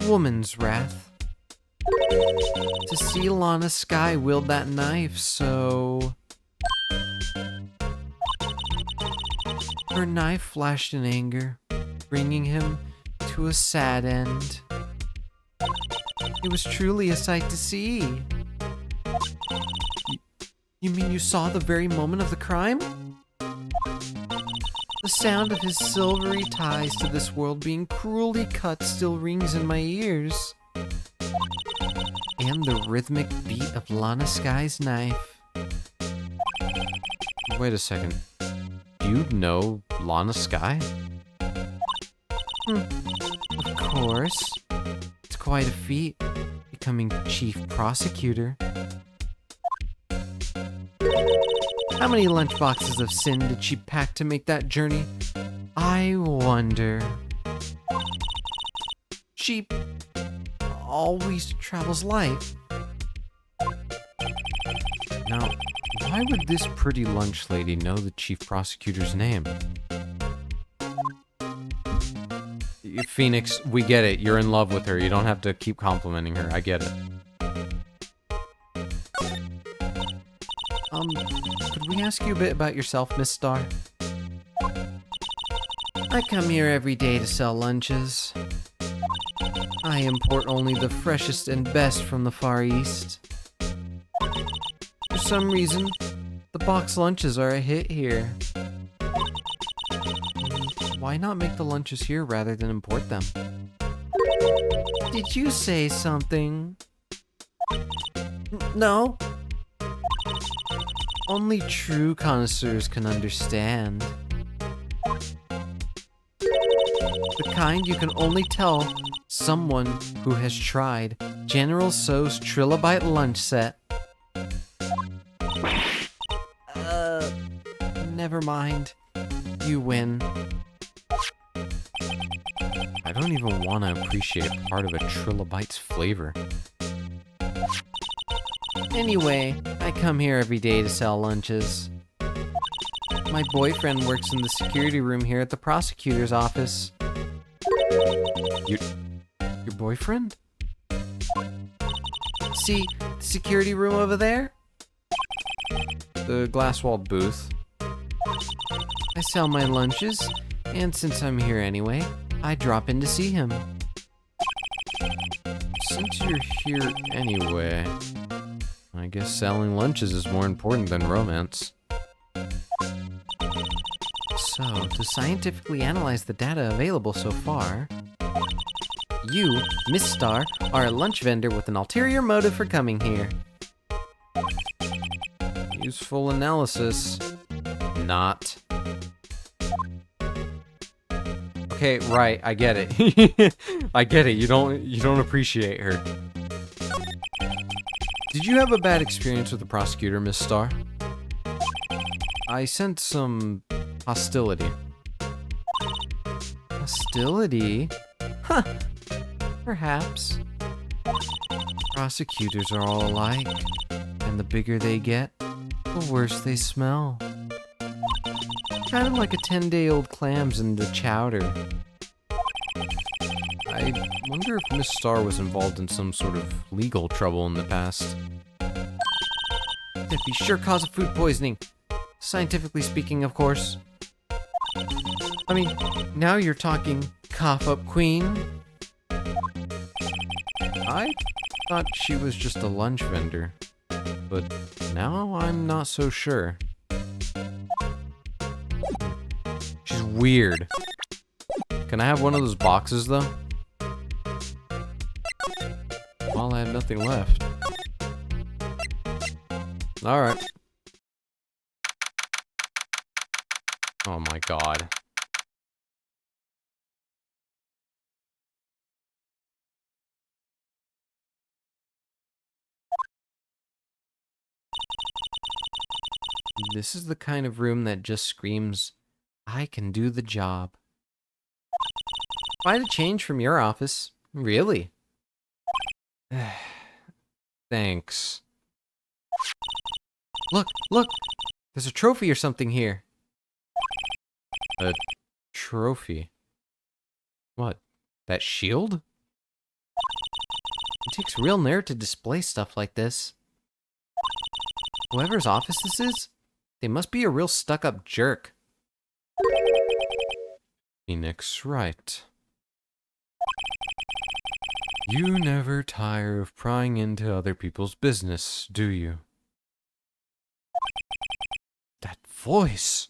[SPEAKER 2] woman's wrath. To see Lana Skye wield that knife, so... Her knife flashed in anger, bringing him to a sad end. It was truly a sight to see. You mean you saw the very moment of the crime? The sound of his silvery ties to this world being cruelly cut still rings in my ears. And the rhythmic beat of Lana Skye's knife.
[SPEAKER 1] Wait a second. Do you know Lana Skye?
[SPEAKER 2] Of course. It's quite a feat, becoming chief prosecutor. How many lunchboxes of sin did she pack to make that journey? I wonder. She always travels light. Now, why would this pretty lunch lady know the chief prosecutor's name?
[SPEAKER 1] Phoenix, we get it. You're in love with her. You don't have to keep complimenting her. I get it.
[SPEAKER 2] Could we ask you a bit about yourself, Miss Star? I come here every day to sell lunches. I import only the freshest and best from the Far East. For some reason, the box lunches are a hit here. Why not make the lunches here rather than import them? Did you say something? No. Only true connoisseurs can understand. The kind you can only tell someone who has tried General Tso's Trilobite lunch set. Never mind. You win.
[SPEAKER 1] I don't even want to appreciate part of a Trilobite's flavor.
[SPEAKER 2] Anyway, I come here every day to sell lunches. My boyfriend works in the security room here at the prosecutor's office.
[SPEAKER 1] Your boyfriend?
[SPEAKER 2] See the security room over there?
[SPEAKER 1] The glass-walled booth.
[SPEAKER 2] I sell my lunches, and since I'm here anyway, I drop in to see him.
[SPEAKER 1] Since you're here anyway, I guess selling lunches is more important than romance.
[SPEAKER 2] So, to scientifically analyze the data available so far, you, Miss Star, are a lunch vendor with an ulterior motive for coming here.
[SPEAKER 1] Useful analysis. Not. Okay, right, I get it. I get it. You don't appreciate her. Did you have a bad experience with the prosecutor, Miss Star? I sense some hostility.
[SPEAKER 2] Hostility? Huh. Perhaps. Prosecutors are all alike, and the bigger they get, the worse they smell. Kind of like a 10-day-old clams in the chowder.
[SPEAKER 1] I wonder if Miss Star was involved in some sort of legal trouble in the past.
[SPEAKER 2] That'd be sure cause of food poisoning. Scientifically speaking, of course. I mean, now you're talking cough-up queen.
[SPEAKER 1] I thought she was just a lunch vendor, but now I'm not so sure. She's weird. Can I have one of those boxes, though? Well, I have nothing left. Alright. Oh my god.
[SPEAKER 2] This is the kind of room that just screams, I can do the job. Quite a change from your office. Really?
[SPEAKER 1] Thanks.
[SPEAKER 2] Look! There's a trophy or something here.
[SPEAKER 1] A trophy? What? That shield?
[SPEAKER 2] It takes real nerve to display stuff like this. Whoever's office this is, they must be a real stuck-up jerk.
[SPEAKER 1] Phoenix Wright. You never tire of prying into other people's business, do you? That voice!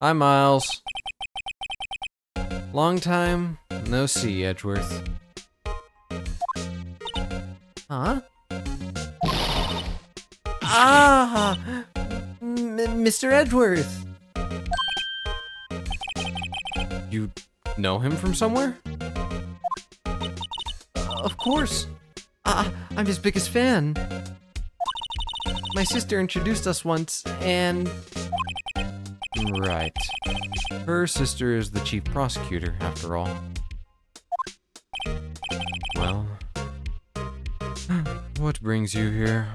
[SPEAKER 1] Hi, Miles. Long time no see, Edgeworth.
[SPEAKER 2] Huh? Ah! Mr. Edgeworth!
[SPEAKER 1] You know him from somewhere?
[SPEAKER 2] Of course. I'm his biggest fan. My sister introduced us once, and...
[SPEAKER 1] Right. Her sister is the chief prosecutor, after all. Well, what brings you here?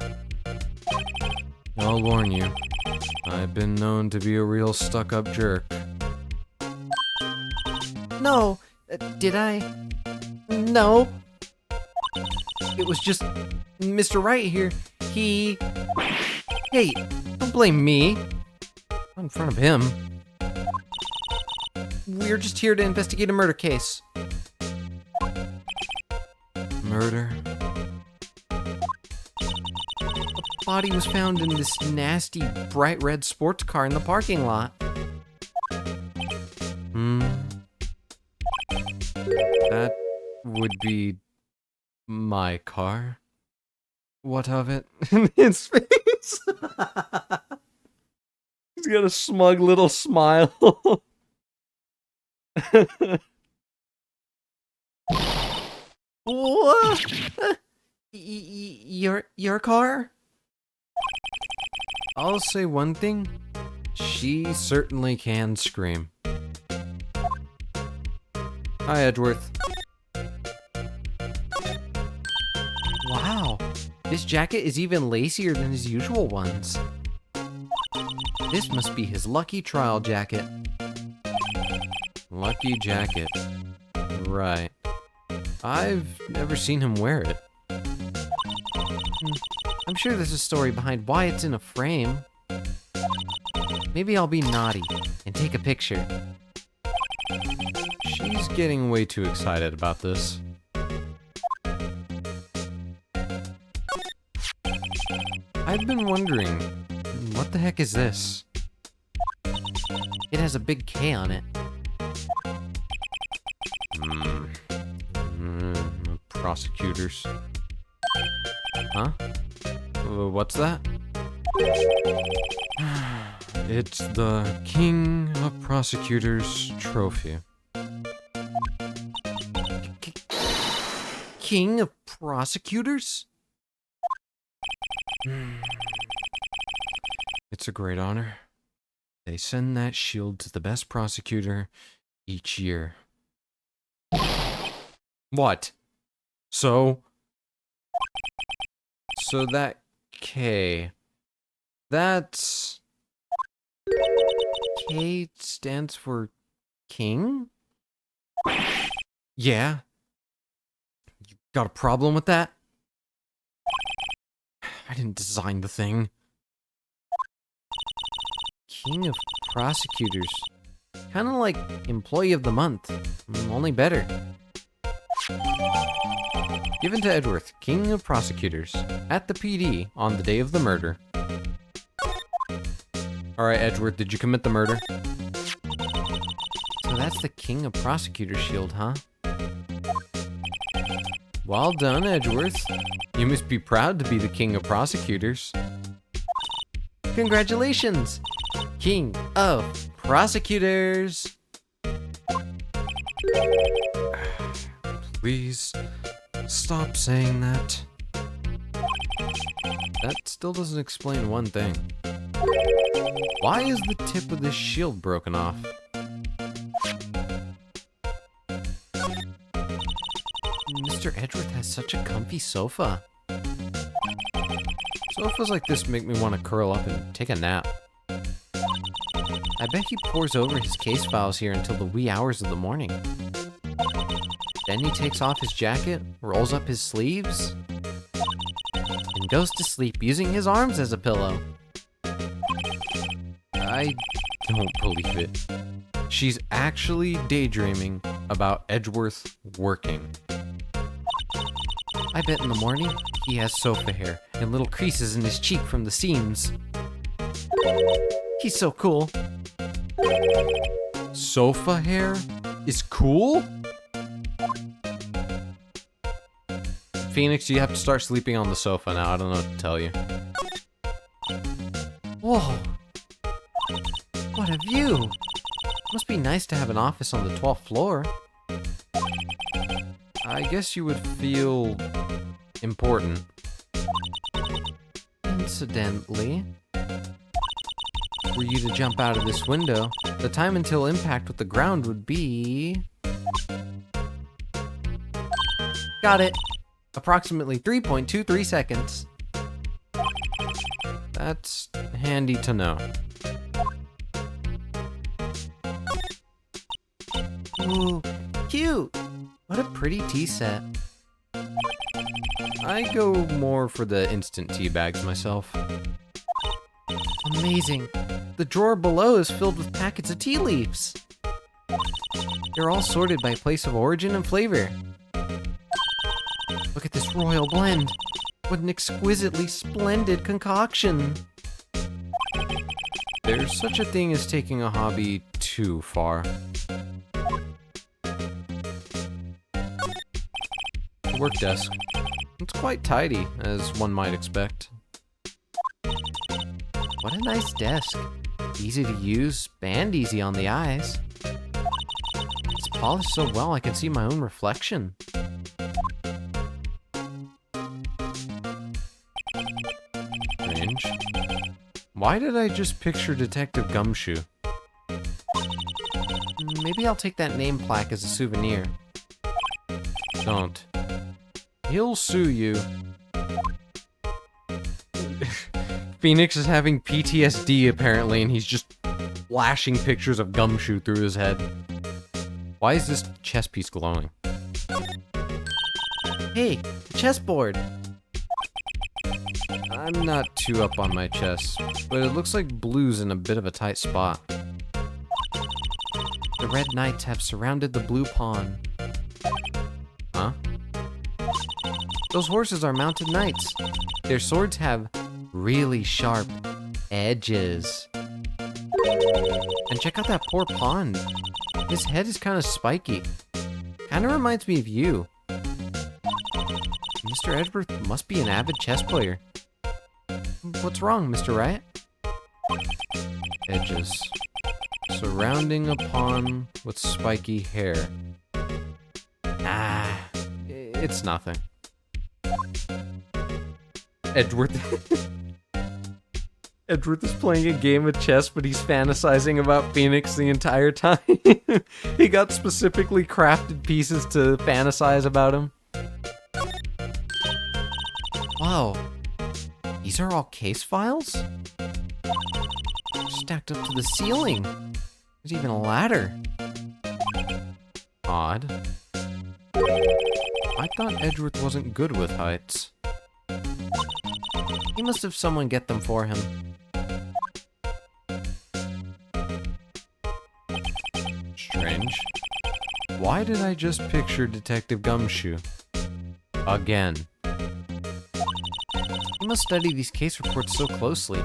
[SPEAKER 1] I'll warn you, I've been known to be a real stuck-up jerk.
[SPEAKER 2] No, did I? No. It was just Mr. Wright here. He... Hey, don't blame me.
[SPEAKER 1] Not in front of him.
[SPEAKER 2] We're just here to investigate a murder case.
[SPEAKER 1] Murder?
[SPEAKER 2] A body was found in this nasty, bright red sports car in the parking lot.
[SPEAKER 1] That would be my car. What of it?
[SPEAKER 2] His face. He's got a smug little smile. What? Your car?
[SPEAKER 1] I'll say one thing. She certainly can scream. Hi, Edgeworth.
[SPEAKER 2] Wow, this jacket is even lacier than his usual ones. This must be his lucky trial jacket.
[SPEAKER 1] Lucky jacket. Right. I've never seen him wear it.
[SPEAKER 2] I'm sure there's a story behind why it's in a frame. Maybe I'll be naughty and take a picture.
[SPEAKER 1] She's getting way too excited about this. I've been wondering, what the heck is this?
[SPEAKER 2] It has a big K on it.
[SPEAKER 1] Prosecutors. Huh? What's that? It's the King of Prosecutors trophy.
[SPEAKER 2] King of Prosecutors?
[SPEAKER 1] It's a great honor. They send that shield to the best prosecutor each year. What? So that K, that's...
[SPEAKER 2] K stands for king?
[SPEAKER 1] Yeah. You got a problem with that? I didn't design the thing.
[SPEAKER 2] King of Prosecutors. Kind of like Employee of the Month, only better.
[SPEAKER 1] Given to Edgeworth, King of Prosecutors, at the PD on the day of the murder. Alright, Edgeworth, did you commit the murder?
[SPEAKER 2] So that's the King of Prosecutors shield, huh?
[SPEAKER 1] Well done, Edgeworth. You must be proud to be the King of Prosecutors.
[SPEAKER 2] Congratulations! King of Prosecutors!
[SPEAKER 1] Please, stop saying that. That still doesn't explain one thing. Why is the tip of this shield broken off?
[SPEAKER 2] Mr. Edgeworth has such a comfy sofa.
[SPEAKER 1] Sofas like this make me want to curl up and take a nap.
[SPEAKER 2] I bet he pores over his case files here until the wee hours of the morning. Then he takes off his jacket, rolls up his sleeves, and goes to sleep using his arms as a pillow.
[SPEAKER 1] I don't believe it. She's actually daydreaming about Edgeworth working.
[SPEAKER 2] I bet in the morning he has sofa hair and little creases in his cheek from the seams. He's so cool.
[SPEAKER 1] Sofa hair is cool? Phoenix, you have to start sleeping on the sofa now. I don't know what to tell you.
[SPEAKER 2] Whoa. What a view. Must be nice to have an office on the 12th floor.
[SPEAKER 1] I guess you would feel important.
[SPEAKER 2] And Incidentally, were you to jump out of this window, the time until impact with the ground would be... Got it! Approximately 3.23 seconds.
[SPEAKER 1] That's handy to know.
[SPEAKER 2] Ooh, cute! What a pretty tea set.
[SPEAKER 1] I go more for the instant tea bags myself.
[SPEAKER 2] Amazing. The drawer below is filled with packets of tea leaves. They're all sorted by place of origin and flavor. Look at this royal blend. What an exquisitely splendid concoction.
[SPEAKER 1] There's such a thing as taking a hobby too far. The work desk. It's quite tidy, as one might expect.
[SPEAKER 2] What a nice desk. Easy to use and easy on the eyes. It's polished so well I can see my own reflection.
[SPEAKER 1] Strange. Why did I just picture Detective Gumshoe?
[SPEAKER 2] Maybe I'll take that name plaque as a souvenir.
[SPEAKER 1] Don't. He'll sue you. Phoenix is having PTSD apparently, and he's just flashing pictures of Gumshoe through his head. Why is this chess piece glowing?
[SPEAKER 2] Hey, chessboard.
[SPEAKER 1] I'm not too up on my chess, but it looks like blue's in a bit of a tight spot.
[SPEAKER 2] The red knights have surrounded the blue pawn.
[SPEAKER 1] Huh?
[SPEAKER 2] Those horses are mounted knights. Their swords have really sharp edges. And check out that poor pawn. His head is kind of spiky. Kind of reminds me of you. Mr. Edgeworth must be an avid chess player. What's wrong, Mr. Wright?
[SPEAKER 1] Edges. Surrounding a pawn with spiky hair. Ah, it's nothing. Edgeworth. Edgeworth is playing a game of chess, but he's fantasizing about Phoenix the entire time. He got specifically crafted pieces to fantasize about him.
[SPEAKER 2] Wow. These are all case files? Stacked up to the ceiling. There's even a ladder.
[SPEAKER 1] Odd. I thought Edgeworth wasn't good with heights.
[SPEAKER 2] He must have someone get them for him.
[SPEAKER 1] Strange. Why did I just picture Detective Gumshoe? Again.
[SPEAKER 2] He must study these case reports so closely.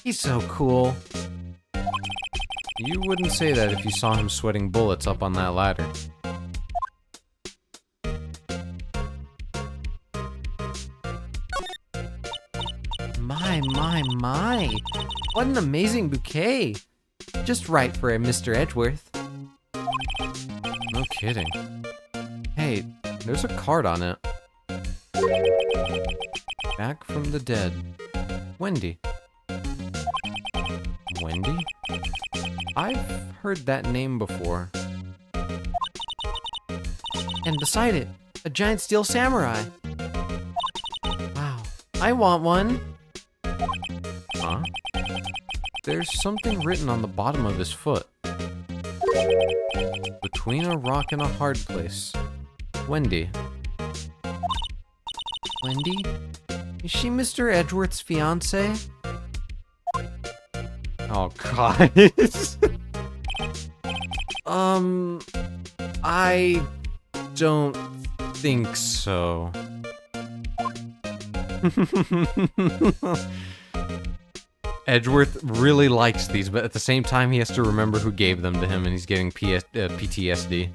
[SPEAKER 2] He's so cool.
[SPEAKER 1] You wouldn't say that if you saw him sweating bullets up on that ladder.
[SPEAKER 2] My. What an amazing bouquet. Just right for a Mr. Edgeworth.
[SPEAKER 1] No kidding. Hey, there's a card on it. Back from the dead. Wendy. Wendy? I've heard that name before.
[SPEAKER 2] And beside it, a giant steel samurai. Wow, I want one.
[SPEAKER 1] Huh? There's something written on the bottom of his foot. Between a rock and a hard place. Wendy.
[SPEAKER 2] Wendy? Is she Mr. Edgeworth's fiance?
[SPEAKER 1] Oh, God. I don't think so. Edgeworth really likes these, but at the same time, he has to remember who gave them to him, and he's getting PTSD.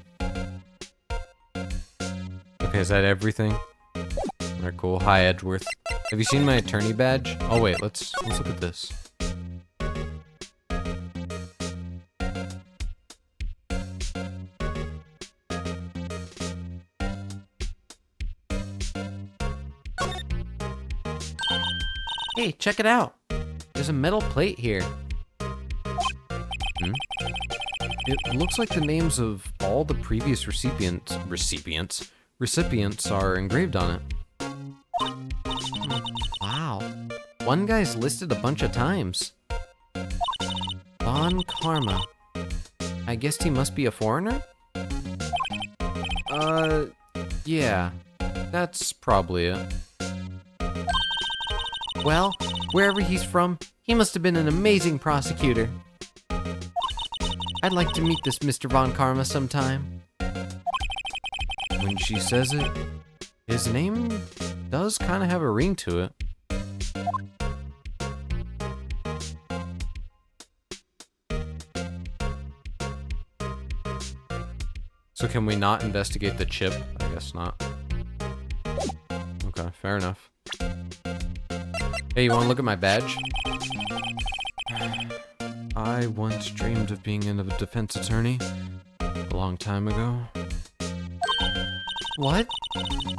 [SPEAKER 1] Okay, is that everything? Alright, cool. Hi, Edgeworth. Have you seen my attorney badge? Oh, wait, let's look at this.
[SPEAKER 2] Hey, check it out. There's a metal plate here.
[SPEAKER 1] It looks like the names of all the previous recipients are engraved on it.
[SPEAKER 2] Wow. One guy's listed a bunch of times. Von Karma. I guess he must be a foreigner?
[SPEAKER 1] Yeah. That's probably it.
[SPEAKER 2] Well, wherever he's from, he must have been an amazing prosecutor. I'd like to meet this Mr. Von Karma sometime.
[SPEAKER 1] When she says it, his name does kind of have a ring to it. So can we not investigate the chip? I guess not. Okay, fair enough. Hey, you want to look at my badge? I once dreamed of being a defense attorney a long time ago.
[SPEAKER 2] What?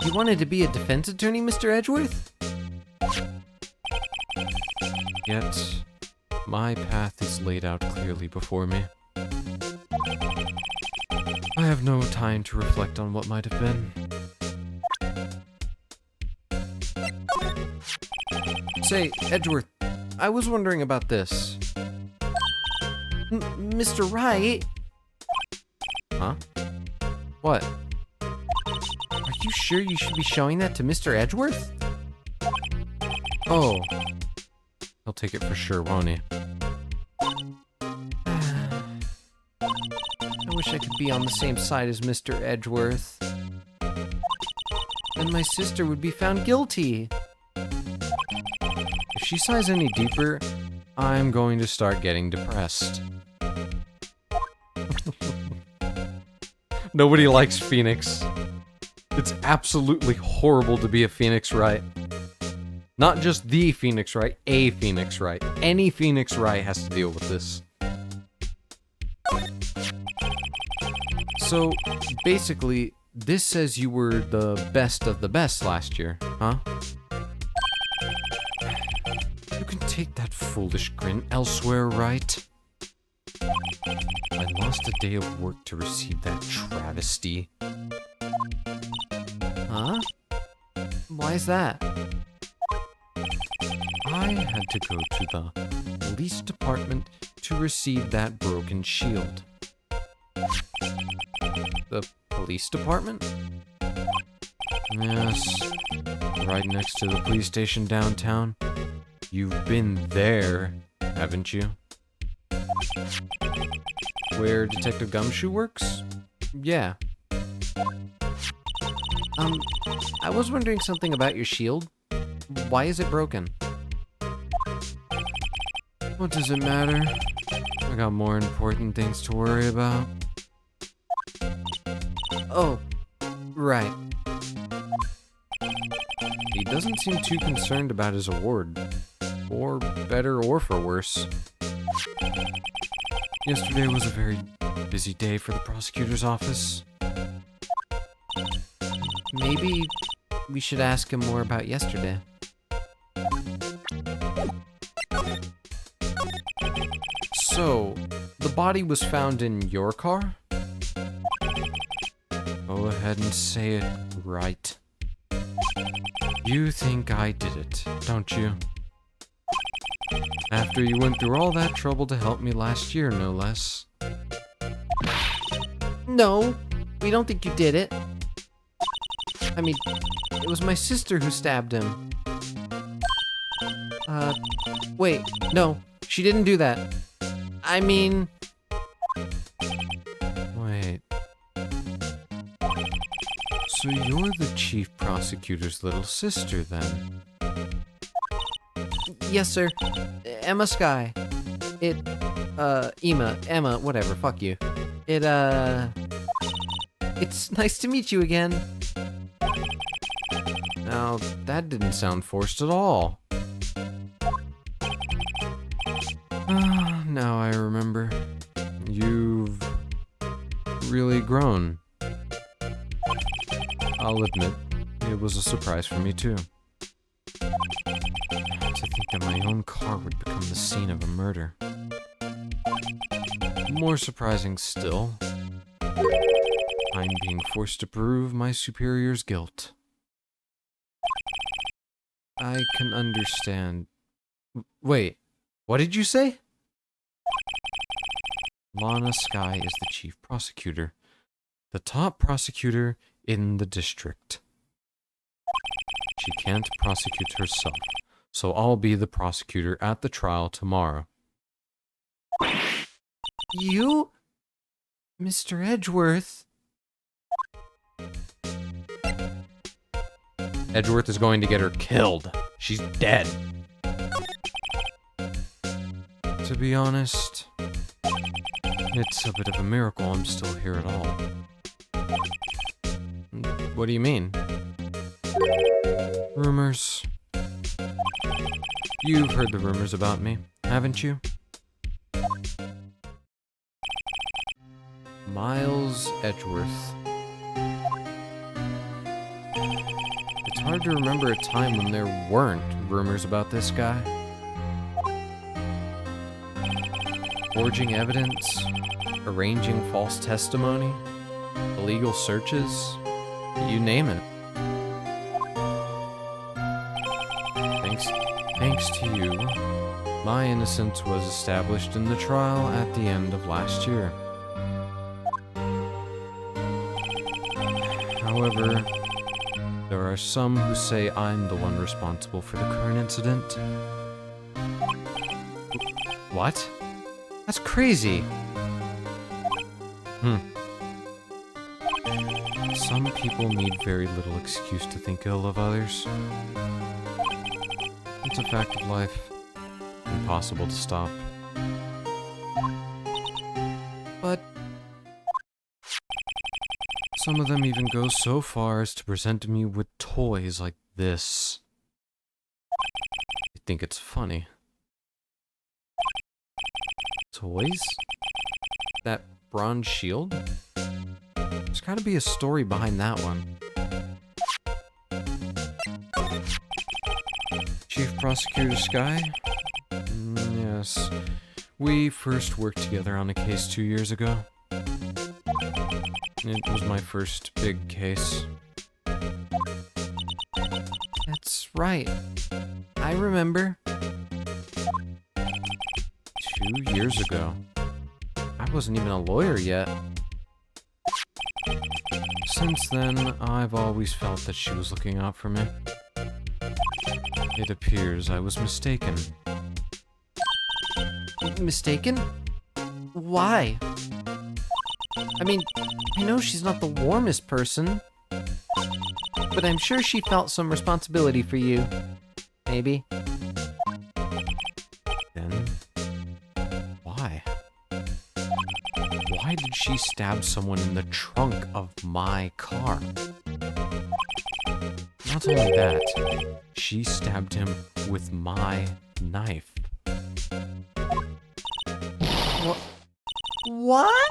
[SPEAKER 2] You wanted to be a defense attorney, Mr. Edgeworth?
[SPEAKER 1] Yet, my path is laid out clearly before me. I have no time to reflect on what might have been. Say, Edgeworth, I was wondering about this.
[SPEAKER 2] Mr. Wright?
[SPEAKER 1] Huh? What?
[SPEAKER 2] Are you sure you should be showing that to Mr. Edgeworth?
[SPEAKER 1] Oh. He'll take it for sure, won't he?
[SPEAKER 2] I wish I could be on the same side as Mr. Edgeworth. Then my sister would be found guilty.
[SPEAKER 1] If she sighs any deeper, I'm going to start getting depressed. Nobody likes Phoenix. It's absolutely horrible to be a Phoenix Wright. Not just the Phoenix Wright, a Phoenix Wright. Any Phoenix Wright has to deal with this. So, basically, this says you were the best of the best last year, huh? You can take that foolish grin elsewhere, right? I lost a day of work to receive that travesty.
[SPEAKER 2] Huh? Why is that?
[SPEAKER 1] I had to go to the police department to receive that broken shield. The police department? Yes, right next to the police station downtown. You've been there, haven't you? Where Detective Gumshoe works? Yeah.
[SPEAKER 2] I was wondering something about your shield. Why is it broken?
[SPEAKER 1] What does it matter? I got more important things to worry about.
[SPEAKER 2] Oh, right.
[SPEAKER 1] He doesn't seem too concerned about his award. For better or for worse. Yesterday was a very busy day for the prosecutor's office.
[SPEAKER 2] Maybe we should ask him more about yesterday.
[SPEAKER 1] So, the body was found in your car? Go ahead and say it right. You think I did it, don't you? After you went through all that trouble to help me last year, no less.
[SPEAKER 2] No, we don't think you did it. I mean, it was my sister who stabbed him. Wait, no, she didn't do that. I mean...
[SPEAKER 1] Wait. So you're the chief prosecutor's little sister, then?
[SPEAKER 2] Yes, sir. Emma Sky. Emma, whatever, fuck you. It's nice to meet you again.
[SPEAKER 1] Now, that didn't sound forced at all. Now I remember. You've really grown. I'll admit, it was a surprise for me too. To think that my own car would become the scene of a murder. More surprising still, I'm being forced to prove my superior's guilt. I can understand. Wait, what did you say? Lana Sky is the chief prosecutor, the top prosecutor in the district. She can't prosecute herself, so I'll be the prosecutor at the trial tomorrow.
[SPEAKER 2] You? Mr. Edgeworth?
[SPEAKER 1] Edgeworth is going to get her killed. She's dead. To be honest, it's a bit of a miracle I'm still here at all. What do you mean? Rumors. You've heard the rumors about me, haven't you? Miles Edgeworth. It's hard to remember a time when there weren't rumors about this guy. Forging evidence, arranging false testimony, illegal searches, you name it. Thanks to you, my innocence was established in the trial at the end of last year. However, there are some who say I'm the one responsible for the current incident. What? That's crazy. Some people need very little excuse to think ill of others. It's a fact of life. Impossible to stop. But some of them even go so far as to present me with toys like this. I think it's funny. Toys? That bronze shield? There's gotta be a story behind that one. Chief Prosecutor Sky? Yes. We first worked together on a case 2 years ago. It was my first big case.
[SPEAKER 2] That's right. I remember.
[SPEAKER 1] 2 years ago. I wasn't even a lawyer yet. Since then, I've always felt that she was looking out for me. It appears I was mistaken.
[SPEAKER 2] Mistaken? Why? I mean, I know she's not the warmest person, but I'm sure she felt some responsibility for you. Maybe.
[SPEAKER 1] Then, why? Why did she stab someone in the trunk of my car? Not only that, she stabbed him with my knife.
[SPEAKER 2] What?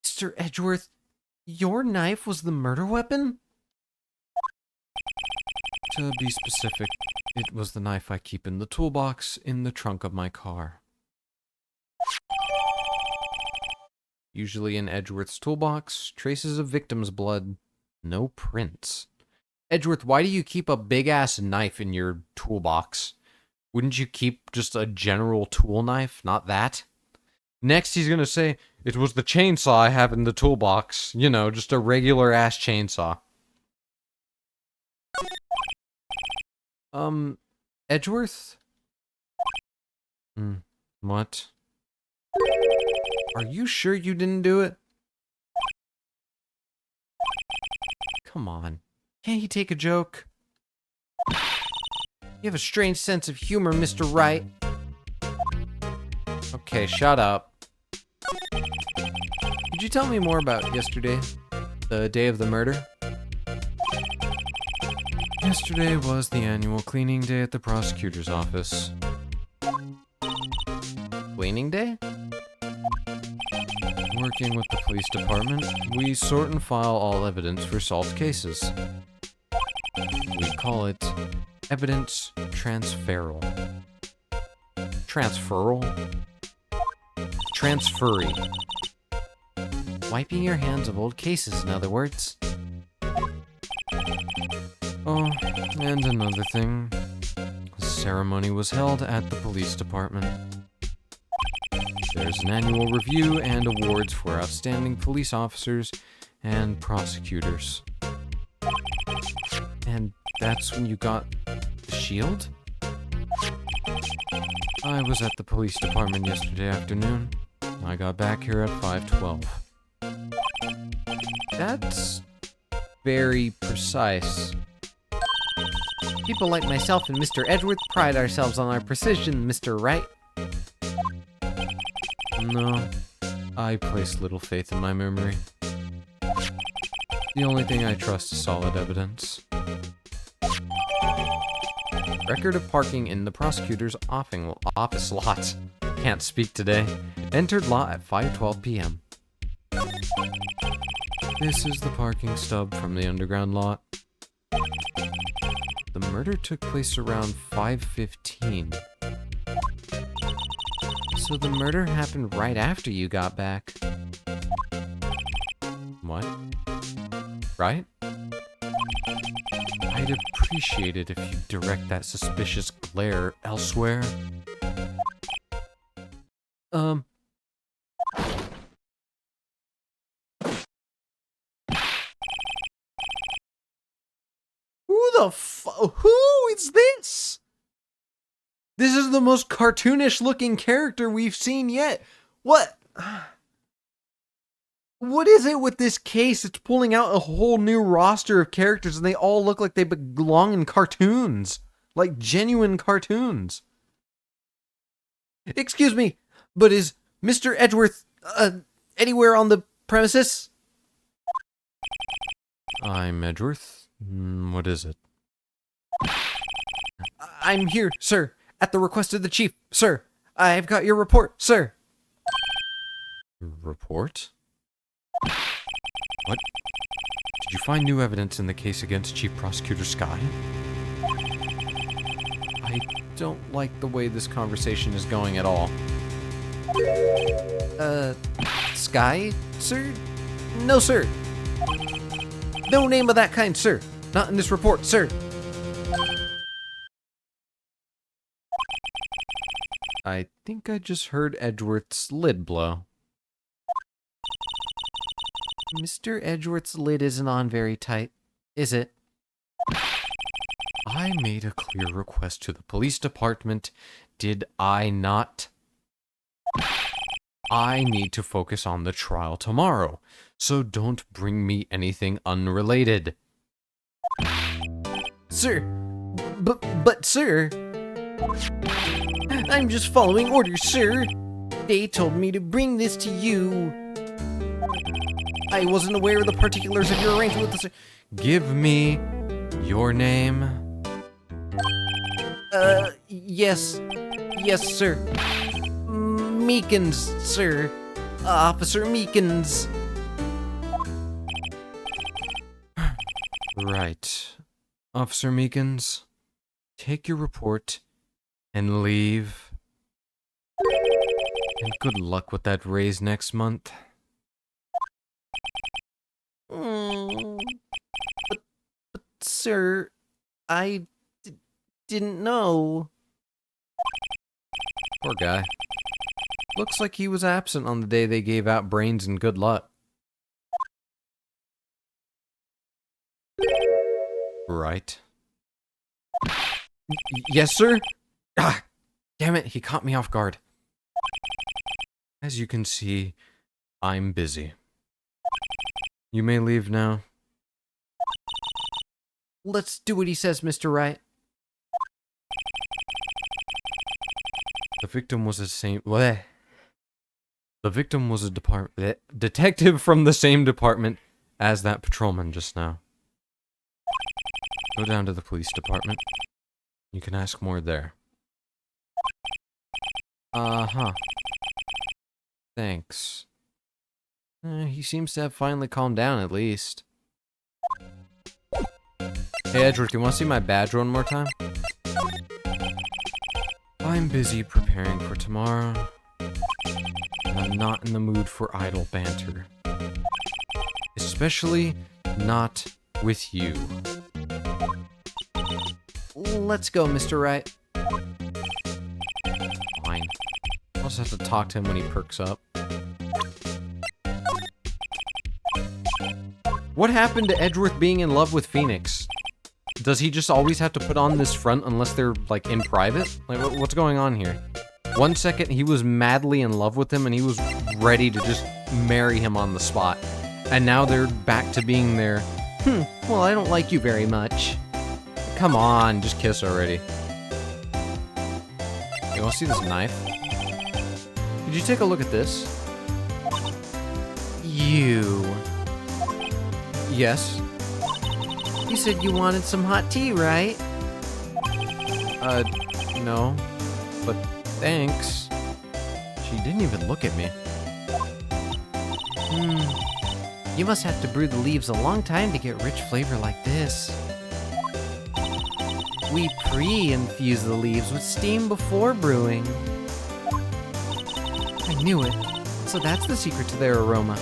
[SPEAKER 2] Mr. Edgeworth, your knife was the murder weapon?
[SPEAKER 1] To be specific, it was the knife I keep in the toolbox in the trunk of my car. Usually in Edgeworth's toolbox, traces of victim's blood, no prints. Edgeworth, why do you keep a big-ass knife in your toolbox? Wouldn't you keep just a general tool knife, not that? Next, he's gonna say, it was the chainsaw I have in the toolbox. You know, just a regular-ass chainsaw. Edgeworth? What? Are you sure you didn't do it? Come on. Can't he take a joke?
[SPEAKER 2] You have a strange sense of humor, Mr. Wright.
[SPEAKER 1] Okay, shut up.
[SPEAKER 2] Could you tell me more about yesterday? The day of the murder?
[SPEAKER 1] Yesterday was the annual cleaning day at the prosecutor's office.
[SPEAKER 2] Cleaning day?
[SPEAKER 1] Working with the police department, we sort and file all evidence for solved cases. We call it Evidence transferal. Transferal? Transferry.
[SPEAKER 2] Wiping your hands of old cases, in other words.
[SPEAKER 1] Oh, and another thing. The ceremony was held at the police department. There's an annual review and awards for outstanding police officers and prosecutors.
[SPEAKER 2] And that's when you got the shield?
[SPEAKER 1] I was at the police department yesterday afternoon. I got back here at 5:12.
[SPEAKER 2] That's very precise. People like myself and Mr. Edgeworth pride ourselves on our precision, Mr. Wright.
[SPEAKER 1] No, I place little faith in my memory. The only thing I trust is solid evidence. Record of parking in the prosecutor's office lot. Can't speak today. Entered lot at 5:12 p.m. This is the parking stub from the underground lot. The murder took place around 5:15.
[SPEAKER 2] So the murder happened right after you got back.
[SPEAKER 1] What? Right? I'd appreciate it if you direct that suspicious glare elsewhere.
[SPEAKER 2] Who is this? This is the most cartoonish looking character we've seen yet. What is it with this case? It's pulling out a whole new roster of characters and they all look like they belong in cartoons. Like genuine cartoons. Excuse me, but is Mr. Edgeworth anywhere on the premises?
[SPEAKER 1] I'm Edgeworth. What is it?
[SPEAKER 2] I'm here, sir, at the request of the chief. Sir, I've got your report, sir.
[SPEAKER 1] Report? What? Did you find new evidence in the case against Chief Prosecutor Sky?
[SPEAKER 2] I don't like the way this conversation is going at all. Sky, sir? No, sir. No name of that kind, sir. Not in this report, sir.
[SPEAKER 1] I think I just heard Edgeworth's lid blow.
[SPEAKER 2] Mr. Edgeworth's lid isn't on very tight, is it?
[SPEAKER 1] I made a clear request to the police department, did I not? I need to focus on the trial tomorrow, so don't bring me anything unrelated.
[SPEAKER 2] Sir, but sir, I'm just following orders, sir. They told me to bring this to you. I wasn't aware of the particulars of your arrangement with the sir.
[SPEAKER 1] Give me your name.
[SPEAKER 2] Yes, sir. Meekins, sir. Officer Meekins.
[SPEAKER 1] Right. Officer Meekins, take your report and leave. And good luck with that raise next month.
[SPEAKER 2] But sir, I didn't know.
[SPEAKER 1] Poor guy. Looks like he was absent on the day they gave out brains and good luck. Right.
[SPEAKER 2] Yes, sir?
[SPEAKER 1] Ah, damn it, he caught me off guard. As you can see, I'm busy. You may leave now.
[SPEAKER 2] Let's do what he says, Mr. Wright.
[SPEAKER 1] The victim was The victim was a detective from the same department as that patrolman just now. Go down to the police department. You can ask more there. Uh-huh. Thanks. He seems to have finally calmed down at least. Hey, Edgeworth, you want to see my badge one more time? I'm busy preparing for tomorrow, and I'm not in the mood for idle banter. Especially not with you.
[SPEAKER 2] Let's go, Mr. Wright.
[SPEAKER 1] Fine. I'll also have to talk to him when he perks up. What happened to Edgeworth being in love with Phoenix? Does he just always have to put on this front unless they're, like, in private? Like, what's going on here? 1 second, he was madly in love with him, and he was ready to just marry him on the spot. And now they're back to being there.
[SPEAKER 2] Well, I don't like you very much.
[SPEAKER 1] Come on, just kiss already. You wanna see this knife? Did you take a look at this?
[SPEAKER 2] You.
[SPEAKER 1] Yes.
[SPEAKER 2] You said you wanted some hot tea, right?
[SPEAKER 1] No. But thanks. She didn't even look at me.
[SPEAKER 2] You must have to brew the leaves a long time to get rich flavor like this. We pre-infuse the leaves with steam before brewing. I knew it. So that's the secret to their aroma.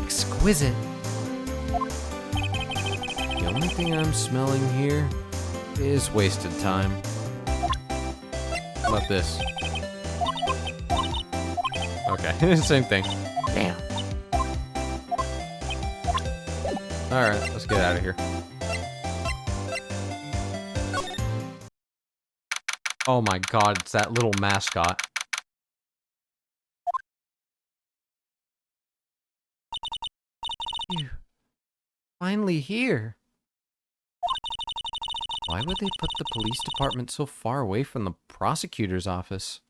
[SPEAKER 2] Exquisite.
[SPEAKER 1] The only thing I'm smelling here is wasted time. How about this? Okay, same thing.
[SPEAKER 2] Damn.
[SPEAKER 1] Alright, let's get out of here. Oh my god, it's that little mascot.
[SPEAKER 2] Phew. Finally here.
[SPEAKER 1] Why would they put the police department so far away from the prosecutor's office?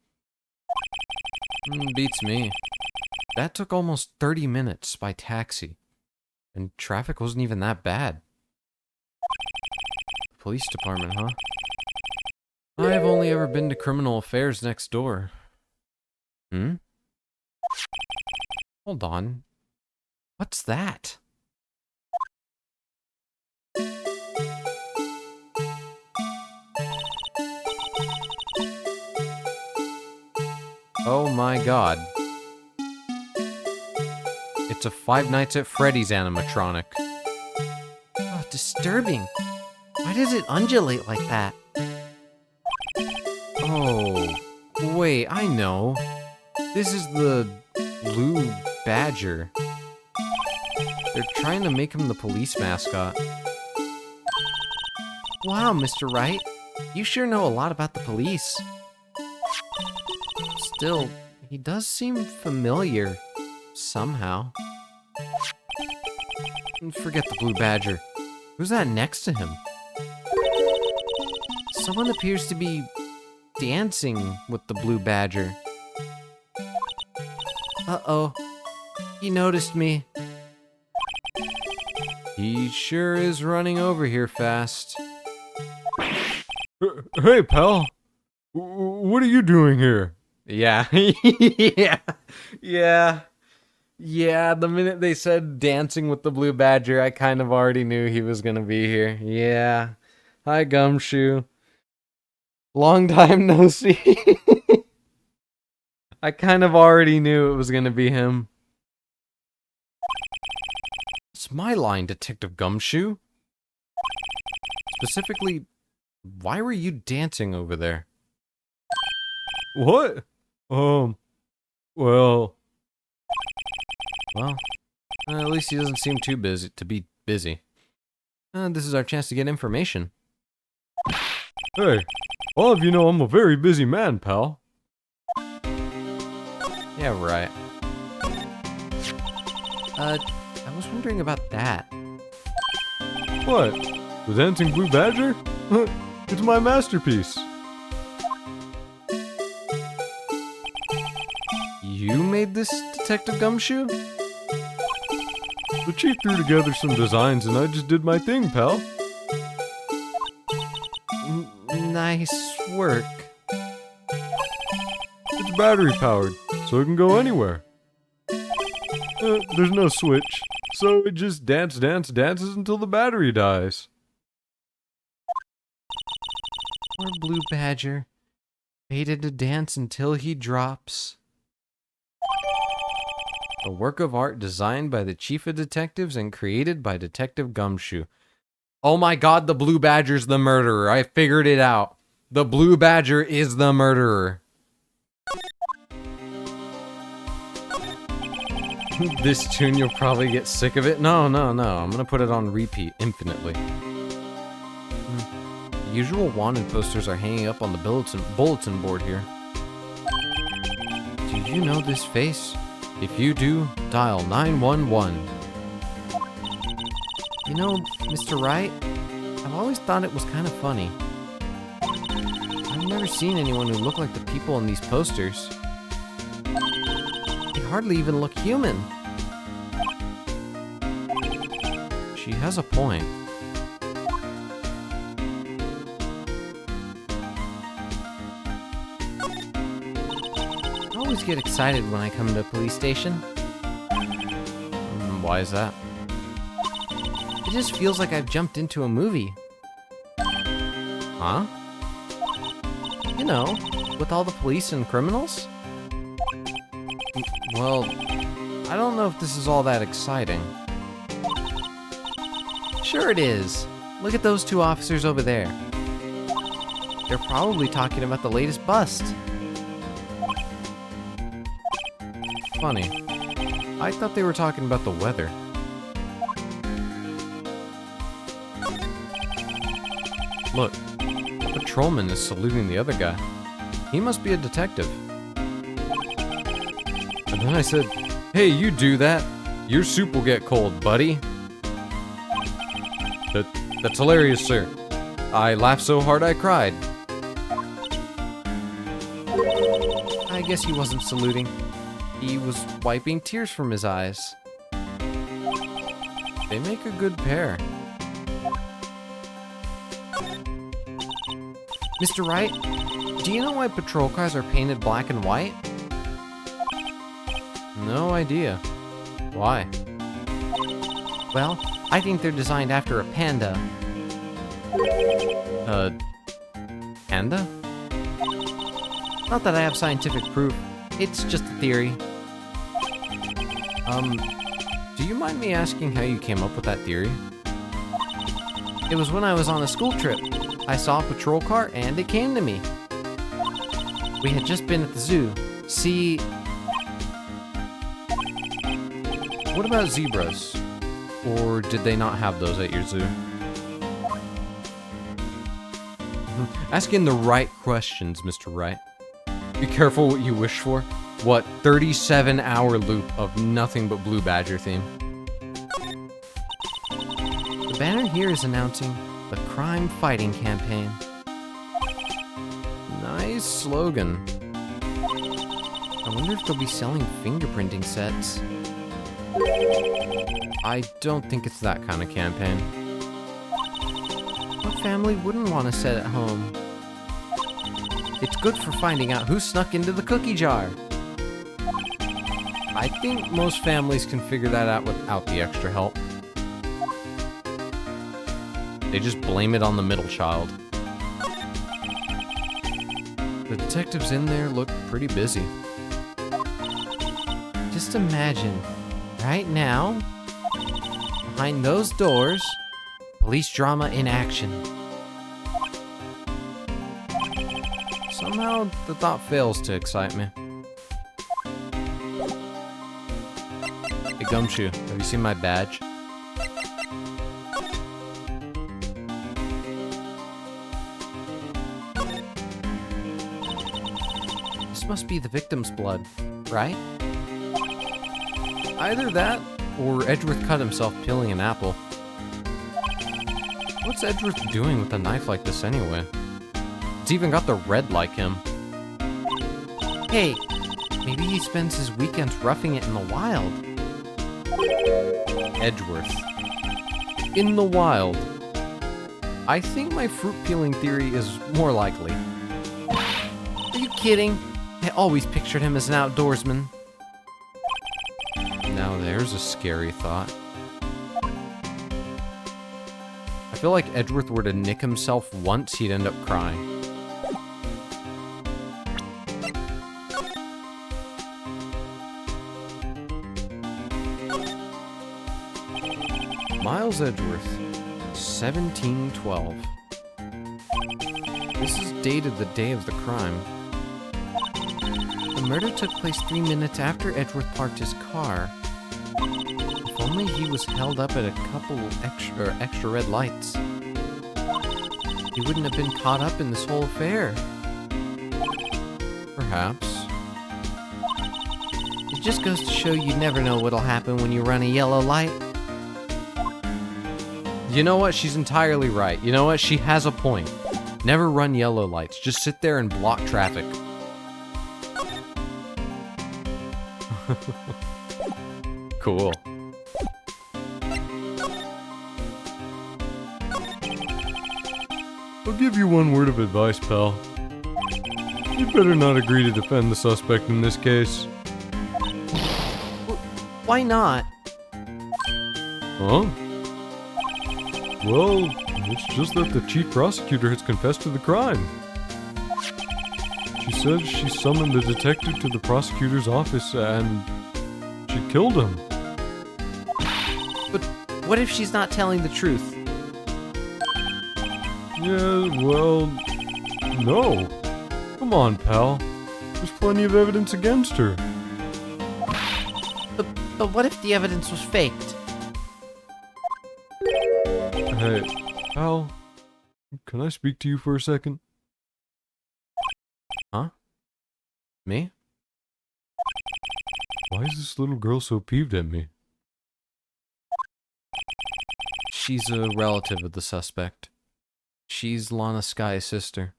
[SPEAKER 1] Beats me. That took almost 30 minutes by taxi. And traffic wasn't even that bad. Police department, huh? I've only ever been to criminal affairs next door. Hold on. What's that? Oh my god. It's a Five Nights at Freddy's animatronic.
[SPEAKER 2] Oh, disturbing. Why does it undulate like that?
[SPEAKER 1] Oh, wait, I know. This is the Blue Badger. They're trying to make him the police mascot.
[SPEAKER 2] Wow, Mr. Wright. You sure know a lot about the police. Still, he does seem familiar. Somehow.
[SPEAKER 1] Forget the Blue Badger. Who's that next to him?
[SPEAKER 2] Someone appears to be dancing with the Blue Badger. Uh-oh. He noticed me.
[SPEAKER 1] He sure is running over here fast. Hey, pal. What are you doing here? Yeah. Yeah, the minute they said dancing with the Blue Badger, I kind of already knew he was gonna be here. Yeah. Hi, Gumshoe. Long time no see. I kind of already knew it was gonna be him. It's my line, Detective Gumshoe. Specifically, why were you dancing over there? What? Well, at least he doesn't seem too busy to be busy. This is our chance to get information. Hey, all of you know I'm a very busy man, pal. Yeah, right.
[SPEAKER 2] I was wondering about that.
[SPEAKER 1] What? The Dancing Blue Badger? It's my masterpiece. You made this, Detective Gumshoe? The chief threw together some designs and I just did my thing, pal.
[SPEAKER 2] Nice work.
[SPEAKER 1] It's battery powered, so it can go anywhere. There's no switch, so it just dances until the battery dies.
[SPEAKER 2] Poor Blue Badger. fated to dance until he drops.
[SPEAKER 1] A work of art designed by the chief of detectives and created by Detective Gumshoe. Oh my god, the Blue Badger's the murderer. I figured it out. The Blue Badger is the murderer. This tune, you'll probably get sick of it. No. I'm gonna put it on repeat infinitely. The usual wanted posters are hanging up on the bulletin board here.
[SPEAKER 2] Do you know this face?
[SPEAKER 1] If you do, dial 911.
[SPEAKER 2] You know, Mr. Wright, I've always thought it was kind of funny. I've never seen anyone who looked like the people in these posters. They hardly even look human.
[SPEAKER 1] She has a point.
[SPEAKER 2] I always get excited when I come to a police station.
[SPEAKER 1] Why is that?
[SPEAKER 2] It just feels like I've jumped into a movie.
[SPEAKER 1] Huh?
[SPEAKER 2] You know, with all the police and criminals.
[SPEAKER 1] Well, I don't know if this is all that exciting.
[SPEAKER 2] Sure it is. Look at those two officers over there. They're probably talking about the latest bust.
[SPEAKER 1] Funny. I thought they were talking about the weather. Look, the patrolman is saluting the other guy. He must be a detective. And then I said, "Hey, you do that. Your soup will get cold, buddy." That's hilarious, sir. I laughed so hard I cried.
[SPEAKER 2] I guess he wasn't saluting. He was wiping tears from his eyes.
[SPEAKER 1] They make a good pair.
[SPEAKER 2] Mr. Wright, do you know why patrol cars are painted black and white?
[SPEAKER 1] No idea. Why?
[SPEAKER 2] Well, I think they're designed after a panda.
[SPEAKER 1] Panda?
[SPEAKER 2] Not that I have scientific proof. It's just a theory.
[SPEAKER 1] Do you mind me asking how you came up with that theory?
[SPEAKER 2] It was when I was on a school trip. I saw a patrol car and it came to me. We had just been at the zoo. See...
[SPEAKER 1] What about zebras? Or did they not have those at your zoo? Asking the right questions, Mr. Wright. Be careful what you wish for. What, 37-hour loop of nothing but Blue Badger theme?
[SPEAKER 2] The banner here is announcing the crime fighting campaign.
[SPEAKER 1] Nice slogan.
[SPEAKER 2] I wonder if they'll be selling fingerprinting sets.
[SPEAKER 1] I don't think it's that kind of campaign.
[SPEAKER 2] What family wouldn't want a set at home? It's good for finding out who snuck into the cookie jar.
[SPEAKER 1] I think most families can figure that out without the extra help. They just blame it on the middle child. The detectives in there look pretty busy.
[SPEAKER 2] Just imagine, right now, behind those doors, police drama in action.
[SPEAKER 1] Somehow, the thought fails to excite me. Hey Gumshoe, have you seen my badge?
[SPEAKER 2] This must be the victim's blood, right?
[SPEAKER 1] Either that, or Edgeworth cut himself peeling an apple. What's Edgeworth doing with a knife like this anyway? It's even got the red like him.
[SPEAKER 2] Hey, maybe he spends his weekends roughing it in the wild.
[SPEAKER 1] Edgeworth. In the wild. I think my fruit peeling theory is more likely.
[SPEAKER 2] Are you kidding? I always pictured him as an outdoorsman.
[SPEAKER 1] Now there's a scary thought. I feel like Edgeworth were to nick himself once, he'd end up crying. Miles Edgeworth, 1712. This is dated the day of the crime.
[SPEAKER 2] The murder took place 3 minutes after Edgeworth parked his car. If only he was held up at a couple extra red lights, he wouldn't have been caught up in this whole affair.
[SPEAKER 1] Perhaps.
[SPEAKER 2] It just goes to show you never know what'll happen when you run a yellow light.
[SPEAKER 1] You know what? She's entirely right. You know what? She has a point. Never run yellow lights. Just sit there and block traffic. Cool.
[SPEAKER 3] I'll give you one word of advice, pal. You'd better not agree to defend the suspect in this case.
[SPEAKER 2] Why not?
[SPEAKER 3] Huh? Well, it's just that the chief prosecutor has confessed to the crime. She says she summoned the detective to the prosecutor's office and she killed him.
[SPEAKER 2] But what if she's not telling the truth?
[SPEAKER 3] Yeah, well, no. Come on, pal. There's plenty of evidence against her.
[SPEAKER 2] But what if the evidence was faked?
[SPEAKER 3] Hey, pal, can I speak to you for a second?
[SPEAKER 1] Huh? Me?
[SPEAKER 3] Why is this little girl so peeved at me?
[SPEAKER 1] She's a relative of the suspect. She's Lana Sky's sister.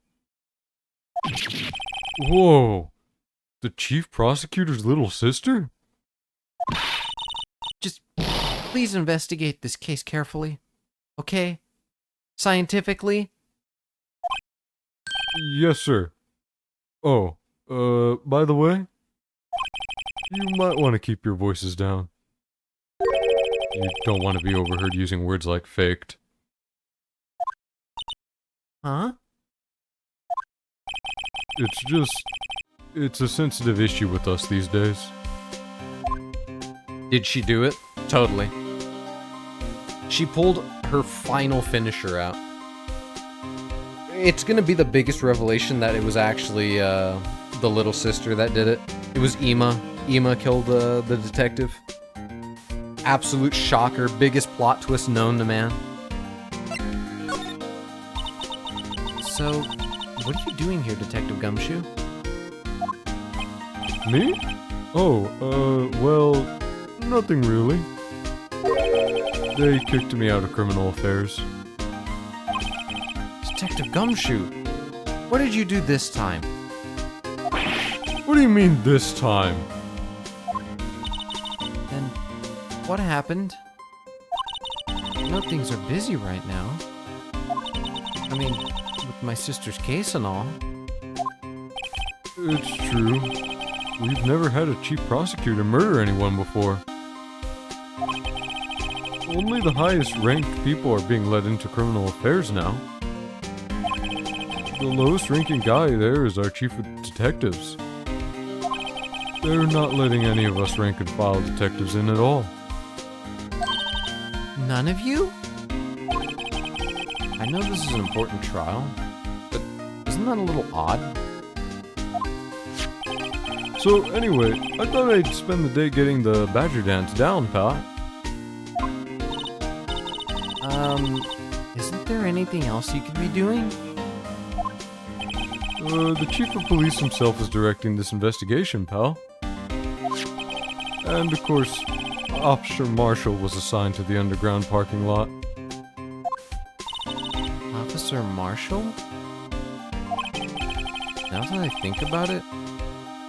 [SPEAKER 3] Whoa! The chief prosecutor's little sister?
[SPEAKER 2] Just please investigate this case carefully. Okay? Scientifically?
[SPEAKER 3] Yes, sir. Oh, by the way, you might want to keep your voices down. You don't want to be overheard using words like faked.
[SPEAKER 2] Huh?
[SPEAKER 3] It's a sensitive issue with us these days.
[SPEAKER 1] Did she do it? Totally. She pulled her final finisher out. It's gonna be the biggest revelation that it was actually the little sister that did it. It was Ema. Ema killed the detective. Absolute shocker. Biggest plot twist known to man.
[SPEAKER 2] So, what are you doing here, Detective Gumshoe?
[SPEAKER 3] Me? Oh, well, nothing really. They kicked me out of criminal affairs.
[SPEAKER 2] Detective Gumshoe, what did you do this time?
[SPEAKER 3] What do you mean this time?
[SPEAKER 2] And what happened? I know things are busy right now. I mean, with my sister's case and all.
[SPEAKER 3] It's true. We've never had a chief prosecutor murder anyone before. Only the highest ranked people are being let into criminal affairs now. The lowest ranking guy there is our chief of detectives. They're not letting any of us rank and file detectives in at all.
[SPEAKER 2] None of you?
[SPEAKER 1] I know this is an important trial, but isn't that a little odd?
[SPEAKER 3] So anyway, I thought I'd spend the day getting the badger dance down, pal.
[SPEAKER 2] Isn't there anything else you could be doing?
[SPEAKER 3] The chief of police himself is directing this investigation, pal. And of course, Officer Marshall was assigned to the underground parking lot.
[SPEAKER 2] Officer Marshall?
[SPEAKER 1] Now that I think about it,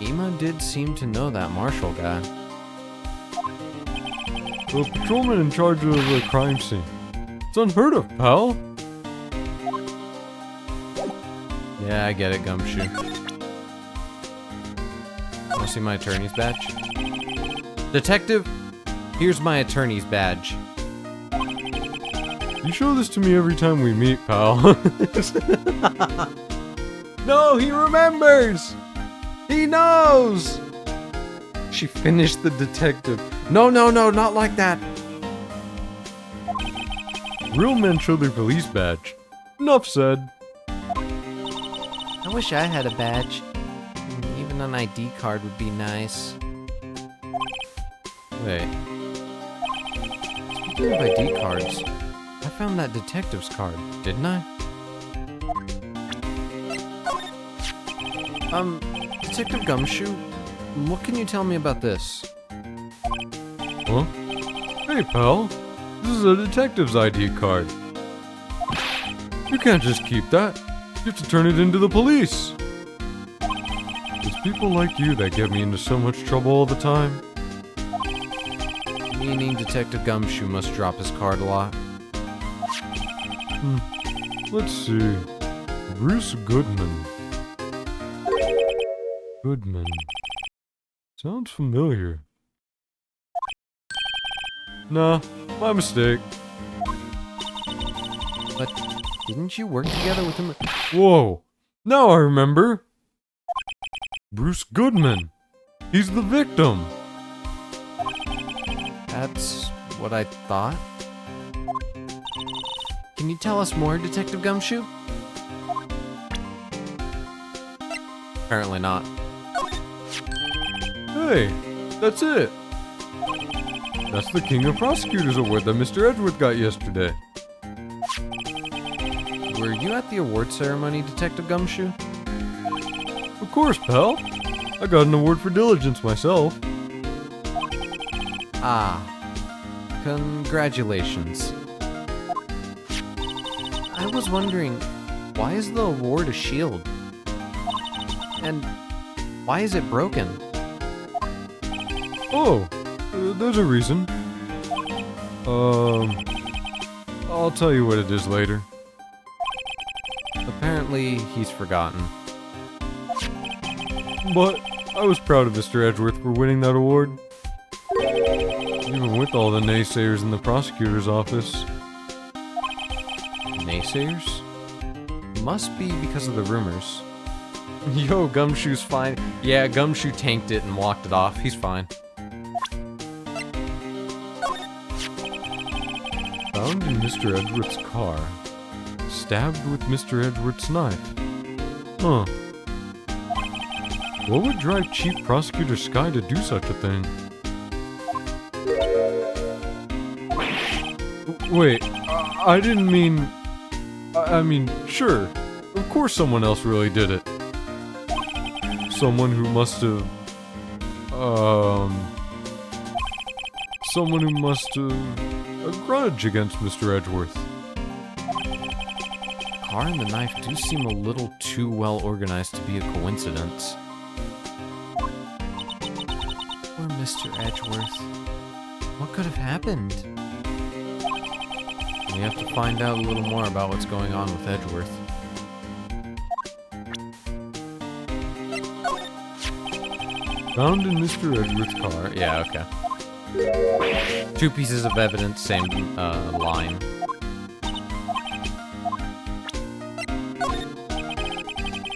[SPEAKER 1] Ema did seem to know that Marshall guy.
[SPEAKER 3] The patrolman in charge of the crime scene. It's unheard of, pal.
[SPEAKER 1] Yeah, I get it, Gumshoe. Want to see my attorney's badge? Detective, here's my attorney's badge.
[SPEAKER 3] You show this to me every time we meet, pal.
[SPEAKER 1] No, he remembers! He knows! She finished the detective. No, not like that.
[SPEAKER 3] Real men show their police badge. Enough said.
[SPEAKER 2] I wish I had a badge. Even an ID card would be nice.
[SPEAKER 1] Wait.
[SPEAKER 2] Speaking of ID cards, I found that detective's card, didn't I? Detective Gumshoe, what can you tell me about this?
[SPEAKER 3] Huh? Hey, pal. This is a detective's ID card. You can't just keep that. You have to turn it into the police. It's people like you that get me into so much trouble all the time.
[SPEAKER 2] Meaning Detective Gumshoe must drop his card a lot.
[SPEAKER 3] Let's see. Bruce Goodman. Goodman. Sounds familiar. Nah, my mistake.
[SPEAKER 2] But didn't you work together with him?
[SPEAKER 3] Whoa! Now I remember! Bruce Goodman! He's the victim!
[SPEAKER 2] That's what I thought. Can you tell us more, Detective Gumshoe? Apparently not.
[SPEAKER 3] Hey, that's it! That's the King of Prosecutors Award that Mr. Edgeworth got yesterday.
[SPEAKER 2] Were you at the award ceremony, Detective Gumshoe?
[SPEAKER 3] Of course, pal. I got an award for diligence myself.
[SPEAKER 2] Ah. Congratulations. I was wondering, why is the award a shield? And why is it broken?
[SPEAKER 3] Oh, there's a reason. I'll tell you what it is later.
[SPEAKER 2] Apparently, he's forgotten.
[SPEAKER 3] But I was proud of Mr. Edgeworth for winning that award. Even with all the naysayers in the prosecutor's office.
[SPEAKER 2] Naysayers? Must be because of the rumors.
[SPEAKER 1] Yo, Gumshoe's fine. Yeah, Gumshoe tanked it and walked it off. He's fine.
[SPEAKER 3] Found in Mr. Edgeworth's car. Stabbed with Mr. Edgeworth's knife. Huh. What would drive Chief Prosecutor Sky to do such a thing? Wait, I didn't mean... I mean, sure. Of course someone else really did it. Someone who must have... Someone who must have... a grudge against Mr. Edgeworth.
[SPEAKER 2] The car and the knife do seem a little too well organized to be a coincidence. Poor Mr. Edgeworth. What could have happened?
[SPEAKER 1] We have to find out a little more about what's going on with Edgeworth.
[SPEAKER 3] Found in Mr. Edgeworth's car.
[SPEAKER 1] Yeah, okay. Two pieces of evidence, same line.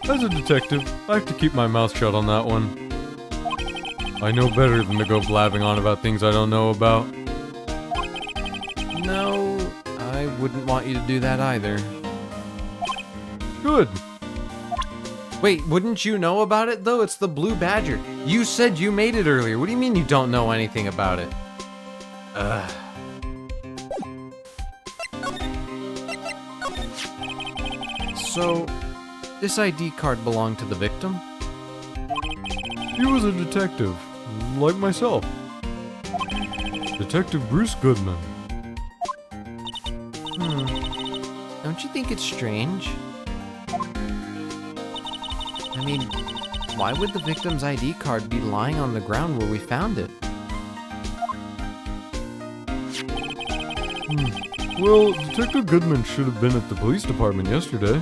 [SPEAKER 3] As a detective, I have to keep my mouth shut on that one. I know better than to go blabbing on about things I don't know about.
[SPEAKER 2] No, I wouldn't want you to do that either.
[SPEAKER 3] Good.
[SPEAKER 1] Wait, wouldn't you know about it though? It's the Blue Badger. You said you made it earlier. What do you mean you don't know anything about it? Ugh.
[SPEAKER 2] So, this ID card belonged to the victim?
[SPEAKER 3] He was a detective, like myself. Detective Bruce Goodman.
[SPEAKER 2] Don't you think it's strange? I mean, why would the victim's ID card be lying on the ground where we found it?
[SPEAKER 3] Well, Detective Goodman should have been at the police department yesterday.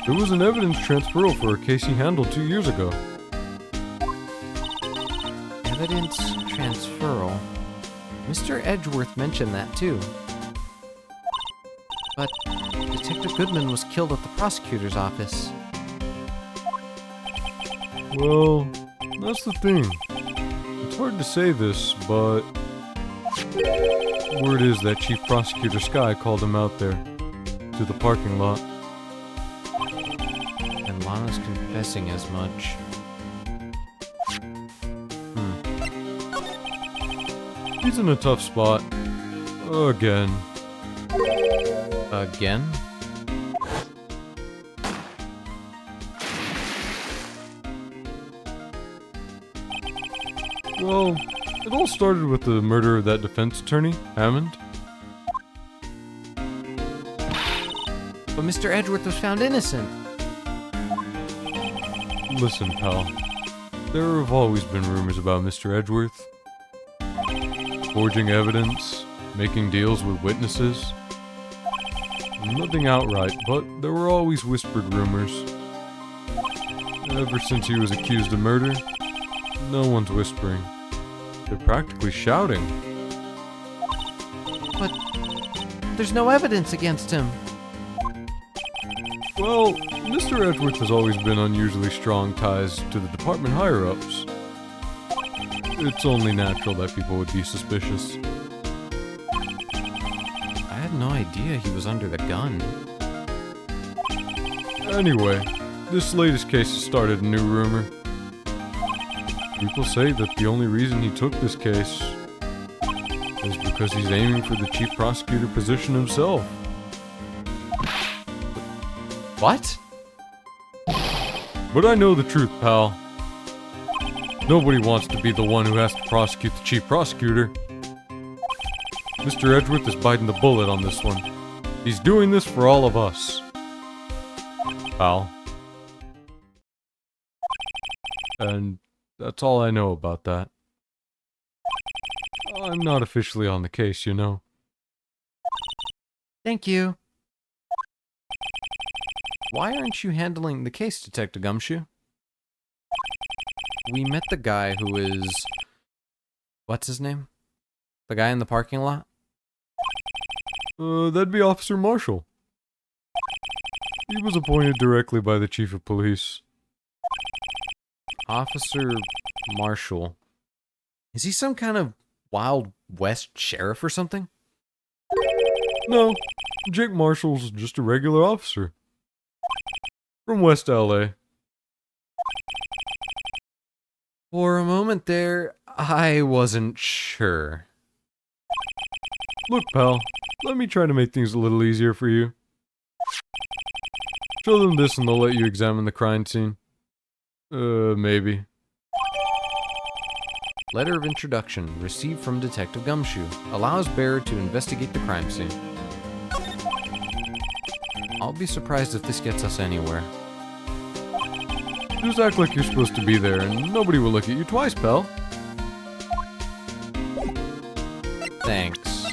[SPEAKER 3] There was an evidence transferal for a case he handled 2 years ago.
[SPEAKER 2] Evidence transferal. Mr. Edgeworth mentioned that too. But Detective Goodman was killed at the prosecutor's office.
[SPEAKER 3] Well, that's the thing. It's hard to say this, but Word is that Chief Prosecutor Sky called him out there, to the parking lot.
[SPEAKER 2] And Lana's confessing as much.
[SPEAKER 3] He's in a tough spot. Again.
[SPEAKER 2] Again?
[SPEAKER 3] Well, it all started with the murder of that defense attorney, Hammond.
[SPEAKER 2] But Mr. Edgeworth was found innocent.
[SPEAKER 3] Listen, pal. There have always been rumors about Mr. Edgeworth. Forging evidence, making deals with witnesses. Nothing outright, but there were always whispered rumors. Ever since he was accused of murder, no one's whispering. They're practically shouting.
[SPEAKER 2] But there's no evidence against him.
[SPEAKER 3] Well, Mr. Edgeworth has always been unusually strong ties to the department higher-ups. It's only natural that people would be suspicious.
[SPEAKER 2] I had no idea he was under the gun.
[SPEAKER 3] Anyway, this latest case has started a new rumor. People say that the only reason he took this case is because he's aiming for the chief prosecutor position himself.
[SPEAKER 2] What?
[SPEAKER 3] But I know the truth, pal. Nobody wants to be the one who has to prosecute the chief prosecutor. Mr. Edgeworth is biting the bullet on this one. He's doing this for all of us. Pal. And that's all I know about that. I'm not officially on the case, you know.
[SPEAKER 2] Thank you. Why aren't you handling the case, Detective Gumshoe? We met the guy who is... What's his name? The guy in the parking lot?
[SPEAKER 3] That'd be Officer Marshall. He was appointed directly by the Chief of Police.
[SPEAKER 2] Officer Marshall. Is he some kind of Wild West sheriff or something?
[SPEAKER 3] No, Jake Marshall's just a regular officer. From West LA.
[SPEAKER 2] For a moment there, I wasn't sure.
[SPEAKER 3] Look, pal, let me try to make things a little easier for you. Show them this and they'll let you examine the crime scene. Maybe.
[SPEAKER 2] Letter of introduction received from Detective Gumshoe allows bearer to investigate the crime scene. I'll be surprised if this gets us anywhere.
[SPEAKER 3] Just act like you're supposed to be there and nobody will look at you twice, pal.
[SPEAKER 2] Thanks.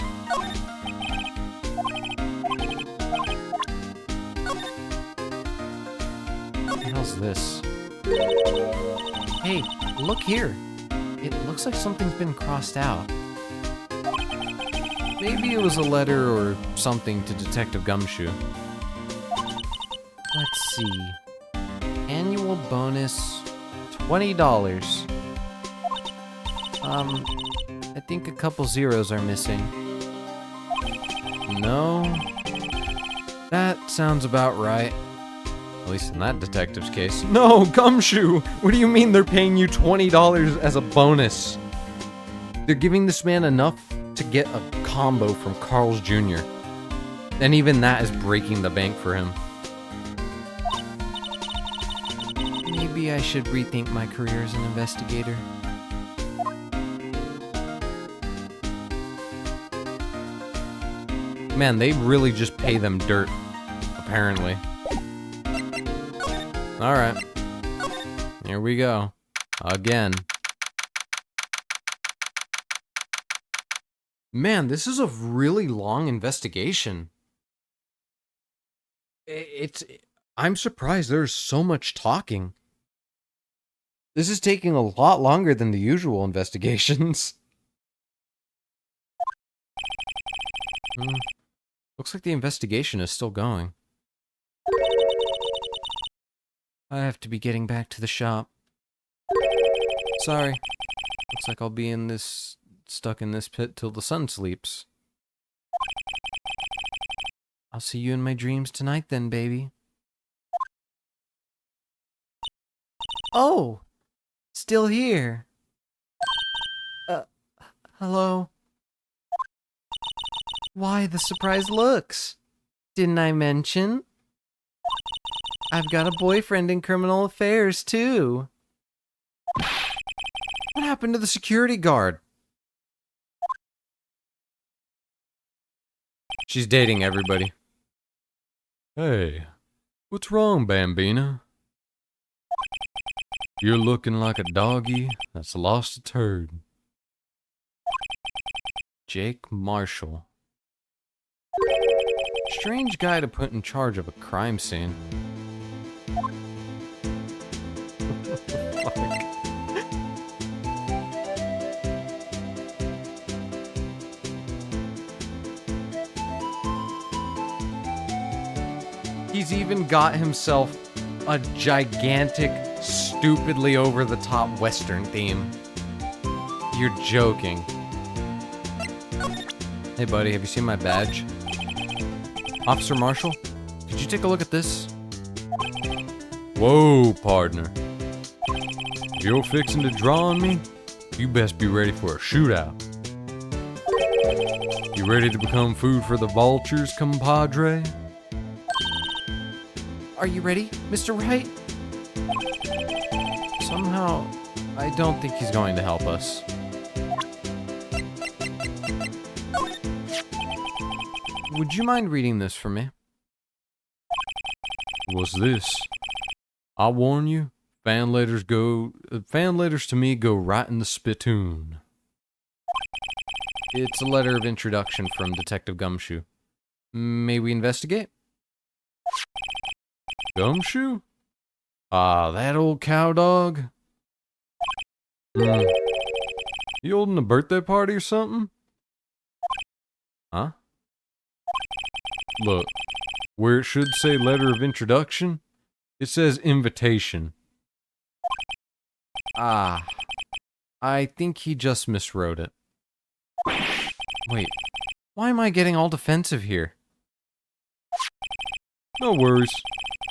[SPEAKER 2] What the hell's this? Hey, look here. It looks like something's been crossed out. Maybe it was a letter or something to Detective Gumshoe. Let's see. Annual bonus, $20. I think a couple zeros are missing. No. That sounds about right. At least in that detective's case. No, Gumshoe! What do you mean they're paying you $20 as a bonus? They're giving this man enough to get a combo from Carl's Jr. And even that is breaking the bank for him. Maybe I should rethink my career as an investigator. Man, they really just pay them dirt, apparently. Alright. Here we go. Again. Man, this is a really long investigation. I'm surprised there's so much talking. This is taking a lot longer than the usual investigations. Looks like the investigation is still going. I have to be getting back to the shop. Sorry. Looks like I'll be stuck in this pit till the sun sleeps. I'll see you in my dreams tonight then, baby. Oh! Still here. Hello? Why the surprised looks? Didn't I mention? I've got a boyfriend in criminal affairs, too. What happened to the security guard?
[SPEAKER 1] She's dating everybody.
[SPEAKER 3] Hey, what's wrong, Bambina? You're looking like a doggy that's lost its herd.
[SPEAKER 1] Jake Marshall. Strange guy to put in charge of a crime scene. He's even got himself a gigantic, stupidly over-the-top Western theme. You're joking. Hey buddy, have you seen my badge? Officer Marshall, could you take a look at this?
[SPEAKER 3] Whoa, partner. You're fixing to draw on me? You best be ready for a shootout. You ready to become food for the vultures, compadre?
[SPEAKER 2] Are you ready, Mr. Wright?
[SPEAKER 1] Somehow, I don't think he's going to help us. Would you mind reading this for me?
[SPEAKER 3] What's this? I warn you, fan letters to me go right in the spittoon.
[SPEAKER 1] It's a letter of introduction from Detective Gumshoe. May we investigate?
[SPEAKER 3] Gumshoe? Ah, that old cow dog? You holding a birthday party or something?
[SPEAKER 1] Huh?
[SPEAKER 3] Look, where it should say letter of introduction, it says invitation.
[SPEAKER 1] Ah, I think he just miswrote it. Wait, why am I getting all defensive here?
[SPEAKER 3] No worries.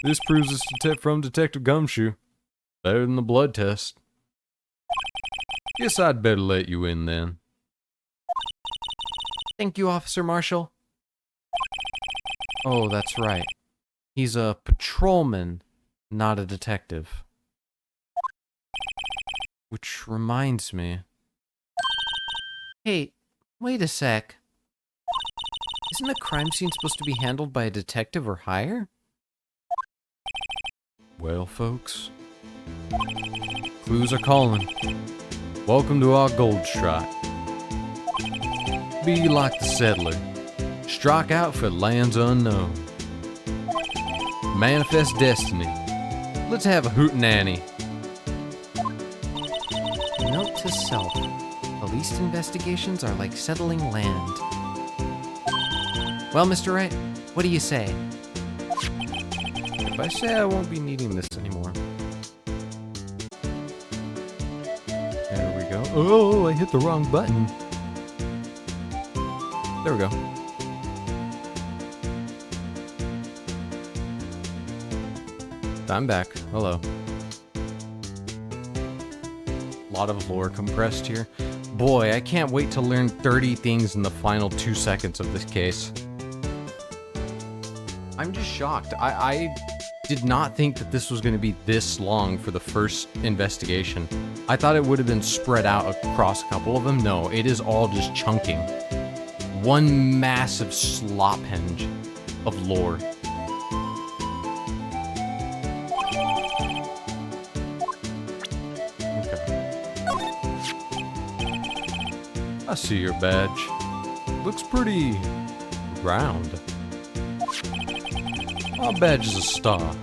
[SPEAKER 3] This proves it's from Detective Gumshoe. Better than the blood test. Guess I'd better let you in then.
[SPEAKER 2] Thank you, Officer Marshall.
[SPEAKER 1] Oh, that's right. He's a patrolman, not a detective. Which reminds me.
[SPEAKER 2] Hey, wait a sec.
[SPEAKER 1] Isn't a crime scene supposed to be handled by a detective or higher?
[SPEAKER 3] Well, folks, clues are calling. Welcome to our gold strike. Be like the settler. Strike out for lands unknown. Manifest destiny. Let's have a hootenanny.
[SPEAKER 2] Note to self. Police investigations are like settling land. Well, Mr. Wright, what do you say?
[SPEAKER 1] If I say I won't be needing this anymore. There we go.
[SPEAKER 3] Oh, I hit the wrong button.
[SPEAKER 1] There we go. I'm back. Hello. Lot of lore compressed here. Boy, I can't wait to learn 30 things in the final 2 seconds of this case. I'm just shocked. I did not think that this was going to be this long for the first investigation. I thought it would have been spread out across a couple of them. No, it is all just chunking. One massive slop henge of lore.
[SPEAKER 3] I see your badge. Looks pretty round. Our badge is a star.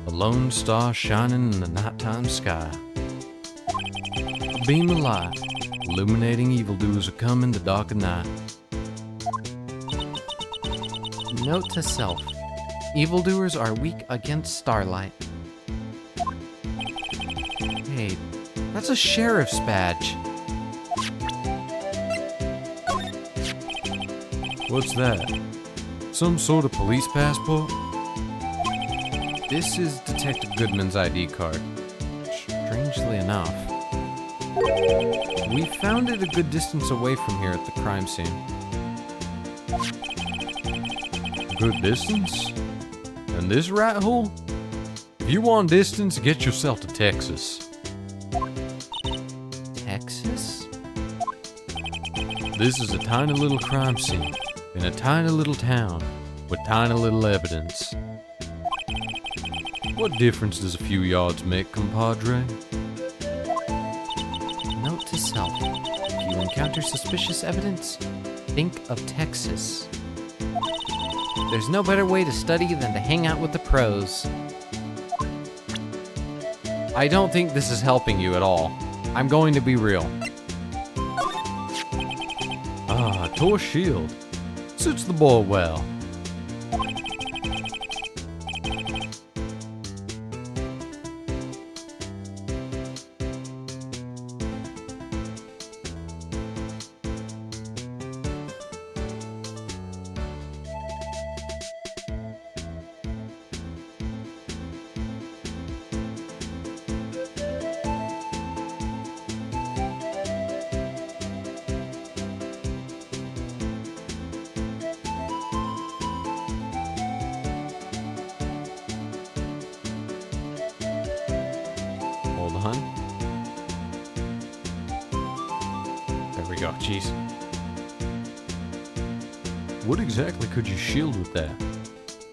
[SPEAKER 3] A lone star shining in the nighttime sky. A beam of light, illuminating evildoers who come in the dark of night.
[SPEAKER 2] Note to self. Evildoers are weak against starlight. Hey, that's a sheriff's badge.
[SPEAKER 3] What's that? some sort of police passport?
[SPEAKER 1] This is Detective Goodman's ID card. Strangely enough, we found it a good distance away from here at the crime scene.
[SPEAKER 3] Good distance? And this rat hole? If you want distance, get yourself to Texas.
[SPEAKER 2] Texas?
[SPEAKER 3] This is a tiny little crime scene in a tiny little town with tiny little evidence. What difference does a few yards make, compadre?
[SPEAKER 2] Note to self. If you encounter suspicious evidence, think of Texas. There's no better way to study than to hang out with the pros.
[SPEAKER 1] I don't think this is helping you at all. I'm going to be real.
[SPEAKER 3] Ah, a tour shield. Suits the boy well.
[SPEAKER 1] Hold on. There we go. Jeez.
[SPEAKER 3] What exactly could you shield with that?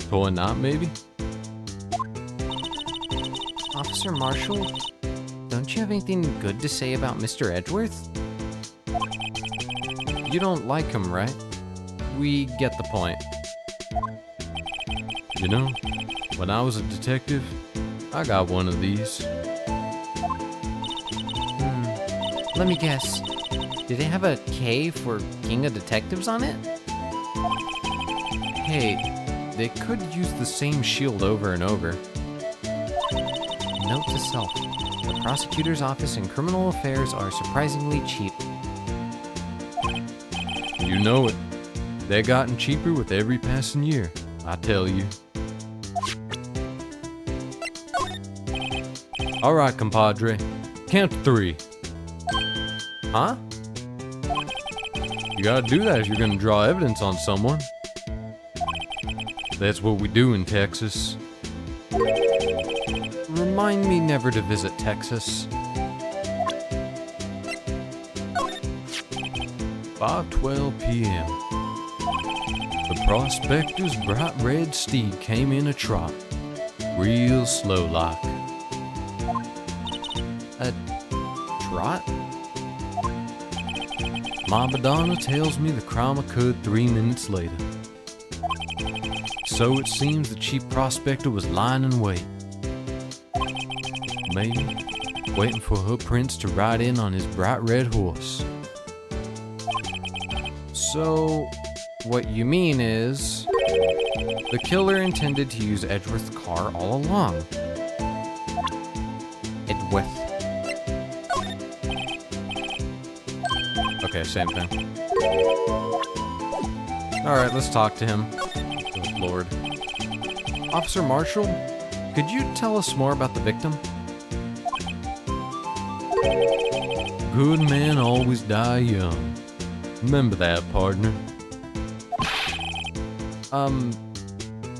[SPEAKER 3] Toy knot, maybe?
[SPEAKER 2] Officer Marshall, don't you have anything good to say about Mr. Edgeworth?
[SPEAKER 1] You don't like him, right? We get the point.
[SPEAKER 3] You know, when I was a detective, I got one of these.
[SPEAKER 2] Let me guess. Did it have a K for King of Detectives on it?
[SPEAKER 1] Hey, they could use the same shield over and over.
[SPEAKER 2] Note to self. The prosecutor's office in criminal affairs are surprisingly cheap.
[SPEAKER 3] You know it. They're gotten cheaper with every passing year, I tell you. All right, compadre. Count to 3.
[SPEAKER 1] Huh?
[SPEAKER 3] You gotta do that if you're gonna draw evidence on someone. That's what we do in Texas.
[SPEAKER 1] Remind me never to visit Texas.
[SPEAKER 3] 5:12 p.m. The prospector's bright red steed came in a trot, real slow like.
[SPEAKER 2] A trot?
[SPEAKER 3] My Madonna tells me the crime occurred 3 minutes later. So it seems the cheap prospector was lying in wait. Maybe waiting for her prince to ride in on his bright red horse.
[SPEAKER 1] So, what you mean is, the killer intended to use Edgeworth's car all along.
[SPEAKER 2] Edgeworth.
[SPEAKER 1] Okay, same thing. Alright, let's talk to him. Good Lord. Officer Marshall, could you tell us more about the victim?
[SPEAKER 3] Good men always die young. Remember that, partner.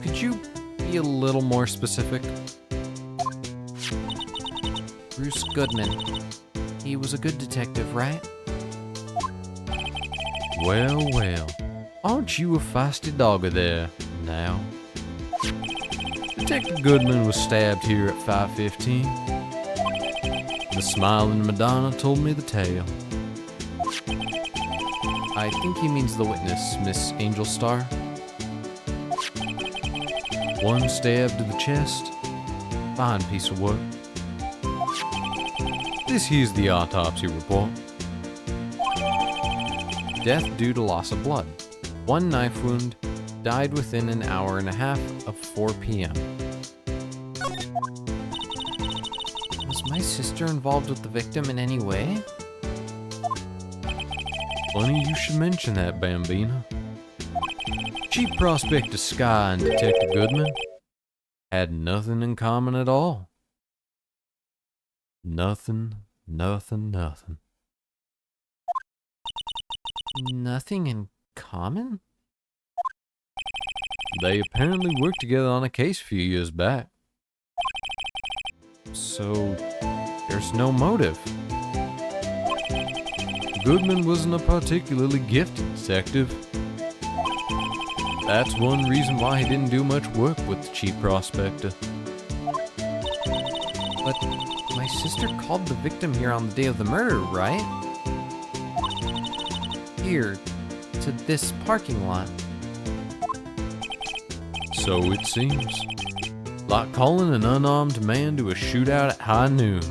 [SPEAKER 1] Could you be a little more specific?
[SPEAKER 2] Bruce Goodman. He was a good detective, right?
[SPEAKER 3] Well, well. Aren't you a feisty dogger there, now? Detective Goodman was stabbed here at 5:15. The smiling Madonna told me the tale.
[SPEAKER 1] I think he means the witness, Miss Angel Star.
[SPEAKER 3] One stab to the chest. Fine piece of work. This here's the autopsy report.
[SPEAKER 1] Death due to loss of blood. 1 knife wound. Died within an hour and a half of 4 p.m.
[SPEAKER 2] Was my sister involved with the victim in any way?
[SPEAKER 3] Funny you should mention that, Bambina.
[SPEAKER 1] Chief Prospector Sky and Detective Goodman had nothing in common at all. Nothing, nothing, nothing.
[SPEAKER 2] Nothing in common?
[SPEAKER 1] They apparently worked together on a case a few years back.
[SPEAKER 2] So, there's no motive.
[SPEAKER 1] Goodman wasn't a particularly gifted detective. That's one reason why he didn't do much work with the Chief Prospector.
[SPEAKER 2] But my sister called the victim here on the day of the murder, right? Here, to this parking lot.
[SPEAKER 1] So it seems. Like calling an unarmed man to a shootout at high noon.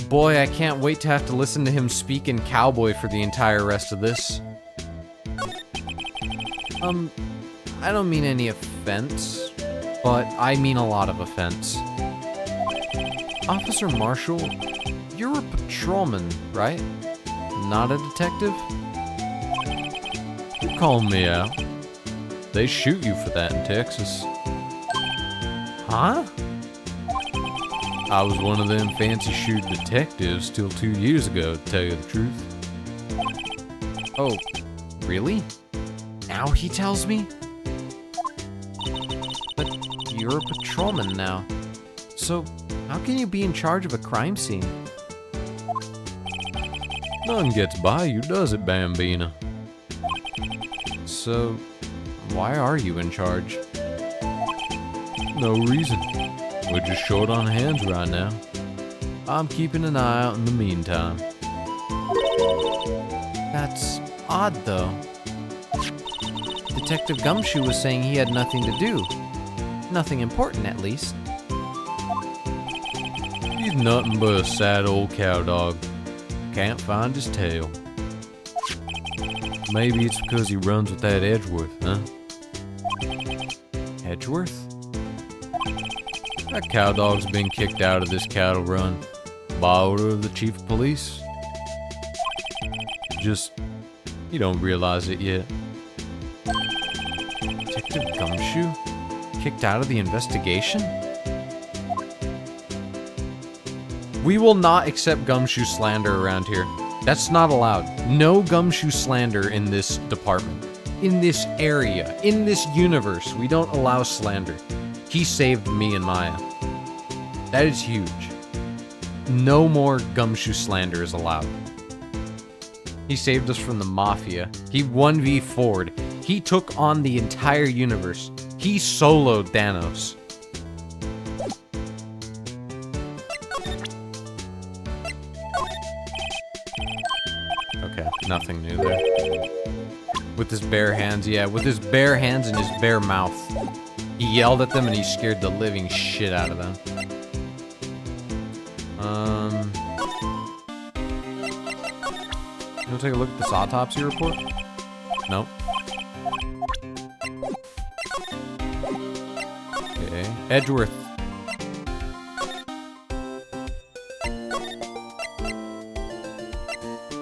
[SPEAKER 2] Boy, I can't wait to have to listen to him speak in cowboy for the entire rest of this. I don't mean any offense, but I mean a lot of offense. Officer Marshall, you're a patrolman, right? Not a detective?
[SPEAKER 1] You calling me out? They shoot you for that in Texas.
[SPEAKER 2] Huh?
[SPEAKER 1] I was one of them fancy shoot detectives till 2 years ago, to tell you the truth.
[SPEAKER 2] Oh, really? Now he tells me? But you're a patrolman now. So, how can you be in charge of a crime scene?
[SPEAKER 1] None gets by you, does it, Bambina?
[SPEAKER 2] So, why are you in charge?
[SPEAKER 1] No reason. We're just short on hands right now. I'm keeping an eye out in the meantime.
[SPEAKER 2] That's odd, though. Detective Gumshoe was saying he had nothing to do. Nothing important, at least.
[SPEAKER 1] He's nothing but a sad old cow dog. Can't find his tail. Maybe it's because he runs with that Edgeworth, huh?
[SPEAKER 2] Edgeworth?
[SPEAKER 1] That cow dog's been kicked out of this cattle run by order of the chief of police. Just, you don't realize it yet.
[SPEAKER 2] Detective Gumshoe? Kicked out of the investigation? We will not accept Gumshoe slander around here. That's not allowed. No Gumshoe slander in this department. In this area. In this universe. We don't allow slander. He saved me and Maya. That is huge. No more Gumshoe slander is allowed. He saved us from the Mafia. He 1v4'd. He took on the entire universe. He soloed Thanos. Okay, nothing new there. With his bare hands, yeah, with his bare hands and his bare mouth. He yelled at them and he scared the living shit out of them. You wanna take a look at this autopsy report? Nope. Okay, Edgeworth.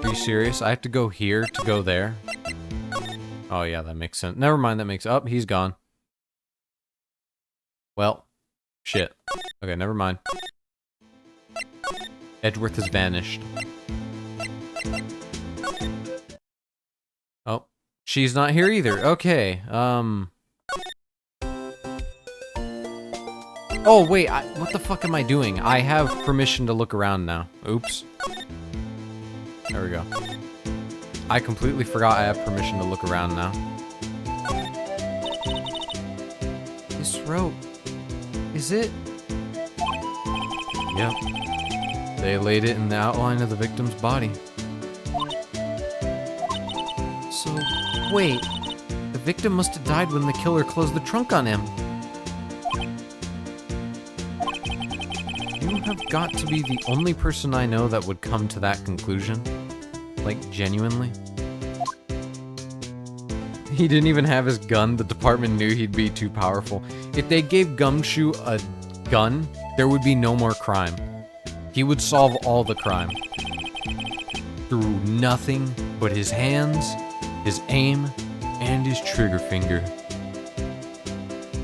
[SPEAKER 2] Are you serious? I have to go here to go there? Oh yeah, that makes sense. Never mind, that makes... Oh, he's gone. Well, shit. Okay, never mind. Edgeworth has vanished. Oh, she's not here either. Okay, Oh, wait, what the fuck am I doing? I have permission to look around now. Oops. There we go. I completely forgot I have permission to look around now. This rope... Is it?
[SPEAKER 1] Yep. They laid it in the outline of the victim's body.
[SPEAKER 2] So, wait. The victim must have died when the killer closed the trunk on him. You have got to be the only person I know that would come to that conclusion. Like, genuinely. He didn't even have his gun. The department knew he'd be too powerful. If they gave Gumshoe a gun, there would be no more crime. He would solve all the crime. Through nothing
[SPEAKER 1] but his hands, his aim, and his trigger finger.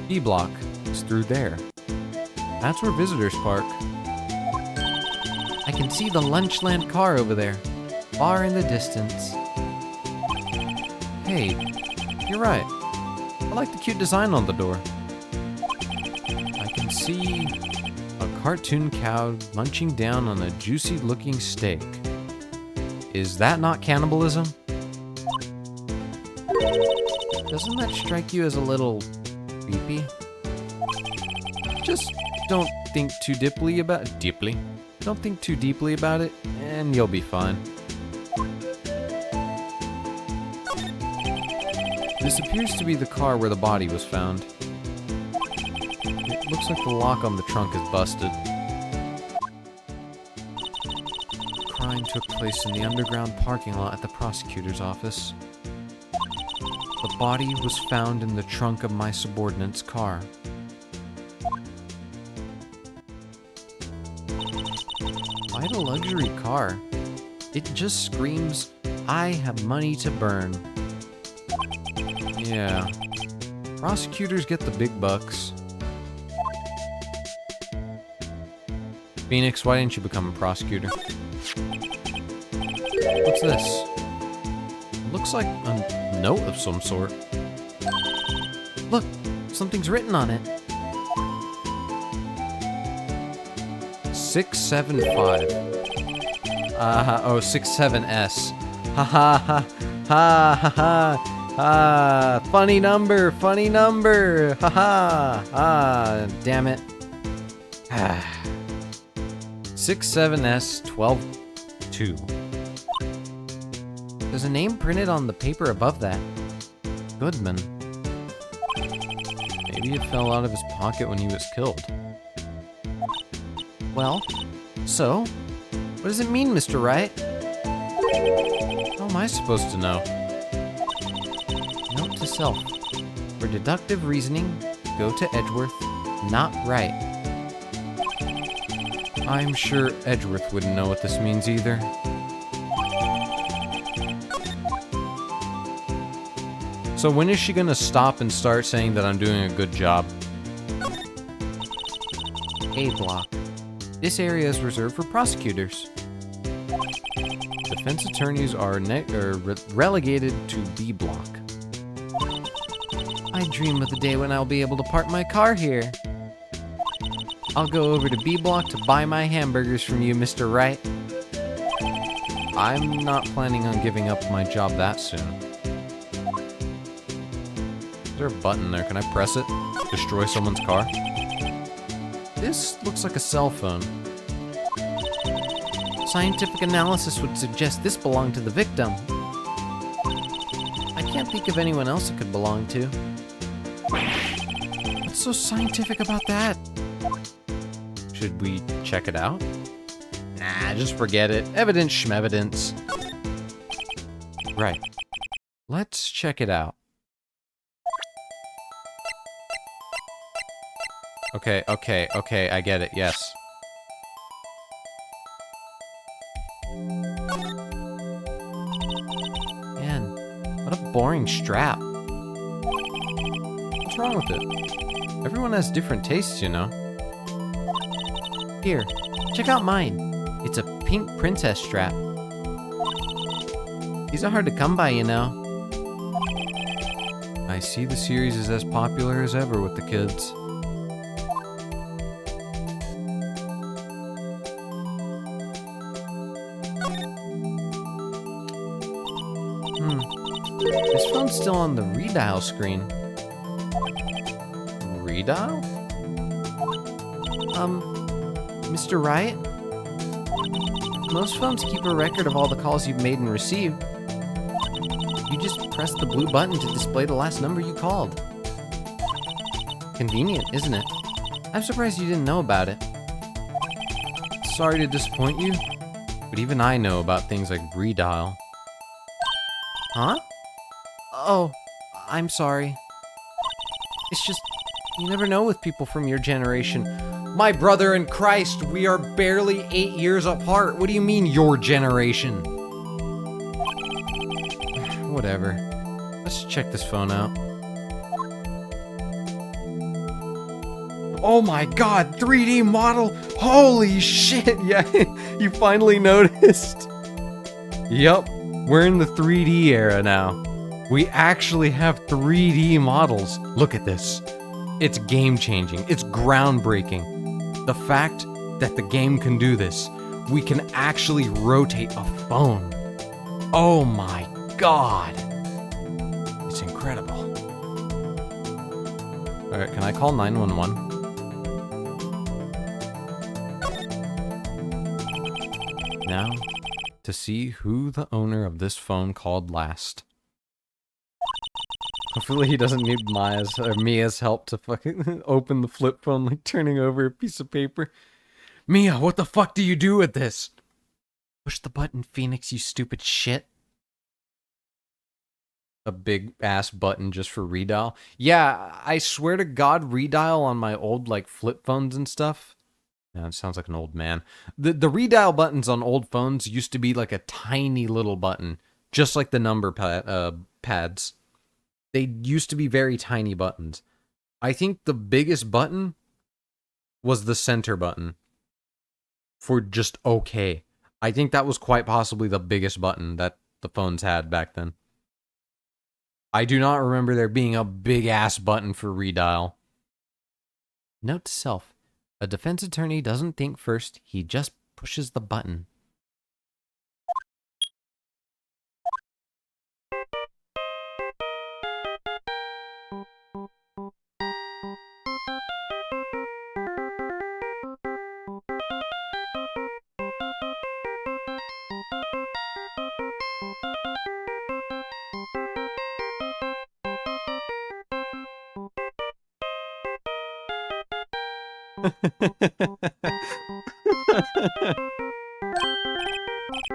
[SPEAKER 1] B block is through there. That's where visitors park.
[SPEAKER 2] I can see the Lunchland car over there, far in the distance.
[SPEAKER 1] Hey, you're right. I like the cute design on the door. I can see a cartoon cow munching down on a juicy-looking steak. Is that not cannibalism?
[SPEAKER 2] Doesn't that strike you as a little creepy?
[SPEAKER 1] Just don't think too deeply about it. Don't think too deeply about it, and you'll be fine. This appears to be the car where the body was found. It looks like the lock on the trunk is busted. The crime took place in the underground parking lot at the prosecutor's office. The body was found in the trunk of my subordinate's car. Quite a luxury car. It just screams, I have money to burn. Yeah. Prosecutors get the big bucks. Phoenix, why didn't you become a prosecutor? What's this? Looks like a note of some sort.
[SPEAKER 2] Look, something's written on it.
[SPEAKER 1] 675. 67S. Ha ha ha ha ha ha. Ah, funny number, funny number. Ha ha. Ah, damn it. 67S 122.
[SPEAKER 2] There's a name printed on the paper above that.
[SPEAKER 1] Goodman. Maybe it fell out of his pocket when he was killed.
[SPEAKER 2] Well, so, what does it mean, Mr. Wright?
[SPEAKER 1] How am I supposed to know?
[SPEAKER 2] Note to self. For deductive reasoning, go to Edgeworth, not Wright.
[SPEAKER 1] I'm sure Edgeworth wouldn't know what this means either. So when is she gonna stop and start saying that I'm doing a good job?
[SPEAKER 2] A block. This area is reserved for prosecutors.
[SPEAKER 1] Defense attorneys are relegated to B block.
[SPEAKER 2] I dream of the day when I'll be able to park my car here. I'll go over to B block to buy my hamburgers from you, Mr. Wright.
[SPEAKER 1] I'm not planning on giving up my job that soon. Is there a button there? Can I press it? Destroy someone's car? This looks like a cell phone.
[SPEAKER 2] Scientific analysis would suggest this belonged to the victim. I can't think of anyone else it could belong to.
[SPEAKER 1] What's so scientific about that? Should we check it out? Nah, just forget it. Evidence schmevidence. Right. Let's check it out. Okay, I get it, yes.
[SPEAKER 2] Man, what a boring strap.
[SPEAKER 1] What's wrong with it? Everyone has different tastes, you know.
[SPEAKER 2] Here, check out mine. It's a pink princess strap. These are hard to come by, you know.
[SPEAKER 1] I see the series is as popular as ever with the kids. This phone's still on the redial screen. Redial?
[SPEAKER 2] Mr. Wright? Most phones keep a record of all the calls you've made and received. You just press the blue button to display the last number you called. Convenient, isn't it? I'm surprised you didn't know about it.
[SPEAKER 1] Sorry to disappoint you, but even I know about things like redial.
[SPEAKER 2] Huh? Oh, I'm sorry. It's just, you never know with people from your generation.
[SPEAKER 1] My brother in Christ, we are barely 8 years apart. What do you mean, your generation? whatever. Let's check this phone out. Oh my god, 3D model! Holy shit, yeah, you finally noticed. Yup, we're in the 3D era now. We actually have 3D models. Look at this. It's game-changing. It's groundbreaking. The fact that the game can do this, we can actually rotate a phone. Oh my god. It's incredible. Alright, can I call 911? Now, to see who the owner of this phone called last. Hopefully he doesn't need Mia's help to fucking open the flip phone like turning over a piece of paper. Mia, what the fuck do you do with this? Push the button, Phoenix, you stupid shit. A big ass button just for redial. Yeah, I swear to God, redial on my old like flip phones and stuff. Yeah, it sounds like an old man. The redial buttons on old phones used to be like a tiny little button, just like the number pads. They used to be very tiny buttons. I think the biggest button was the center button for just okay. I think that was quite possibly the biggest button that the phones had back then. I do not remember there being a big ass button for redial. Note to self. A defense attorney doesn't think first, he just pushes the button.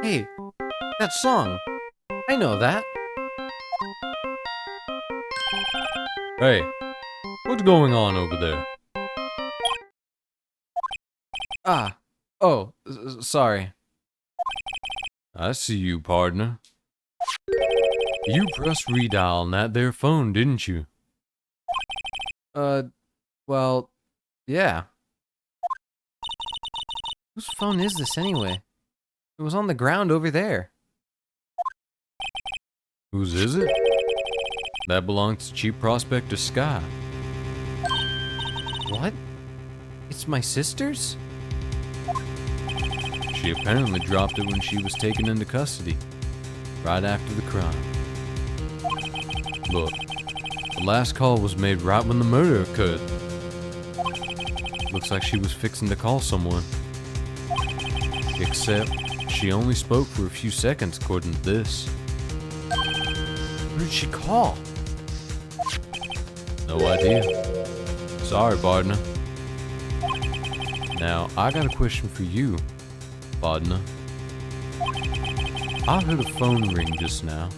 [SPEAKER 1] Hey, that song. I know that.
[SPEAKER 3] Hey, what's going on over there?
[SPEAKER 1] Ah, oh, sorry.
[SPEAKER 3] I see you, partner. You pressed redial on that there phone, didn't you?
[SPEAKER 1] Well, yeah. Whose phone is this anyway? It was on the ground over there.
[SPEAKER 3] Whose is it? That belongs to Chief Prospector Sky.
[SPEAKER 1] What? It's my sister's?
[SPEAKER 3] She apparently dropped it when she was taken into custody, right after the crime. Look, the last call was made right when the murder occurred. Looks like she was fixing to call someone. Except, she only spoke for a few seconds according to this.
[SPEAKER 1] Who did she call?
[SPEAKER 3] No idea. Sorry, partner. Now, I got a question for you, partner. I heard a phone ring just now.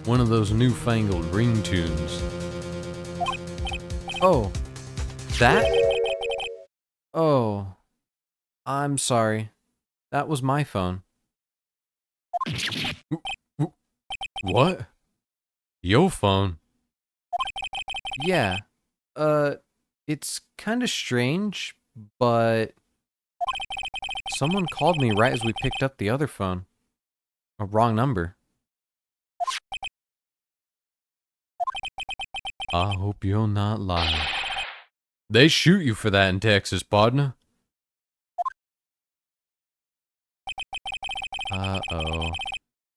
[SPEAKER 3] One of those newfangled ringtones.
[SPEAKER 1] Oh, that? Oh, I'm sorry. That was my phone.
[SPEAKER 3] What? Your phone?
[SPEAKER 1] Yeah. It's kind of strange, but someone called me right as we picked up the other phone. A wrong number.
[SPEAKER 3] I hope you're not lying. They shoot you for that in Texas, partner.
[SPEAKER 1] Uh-oh.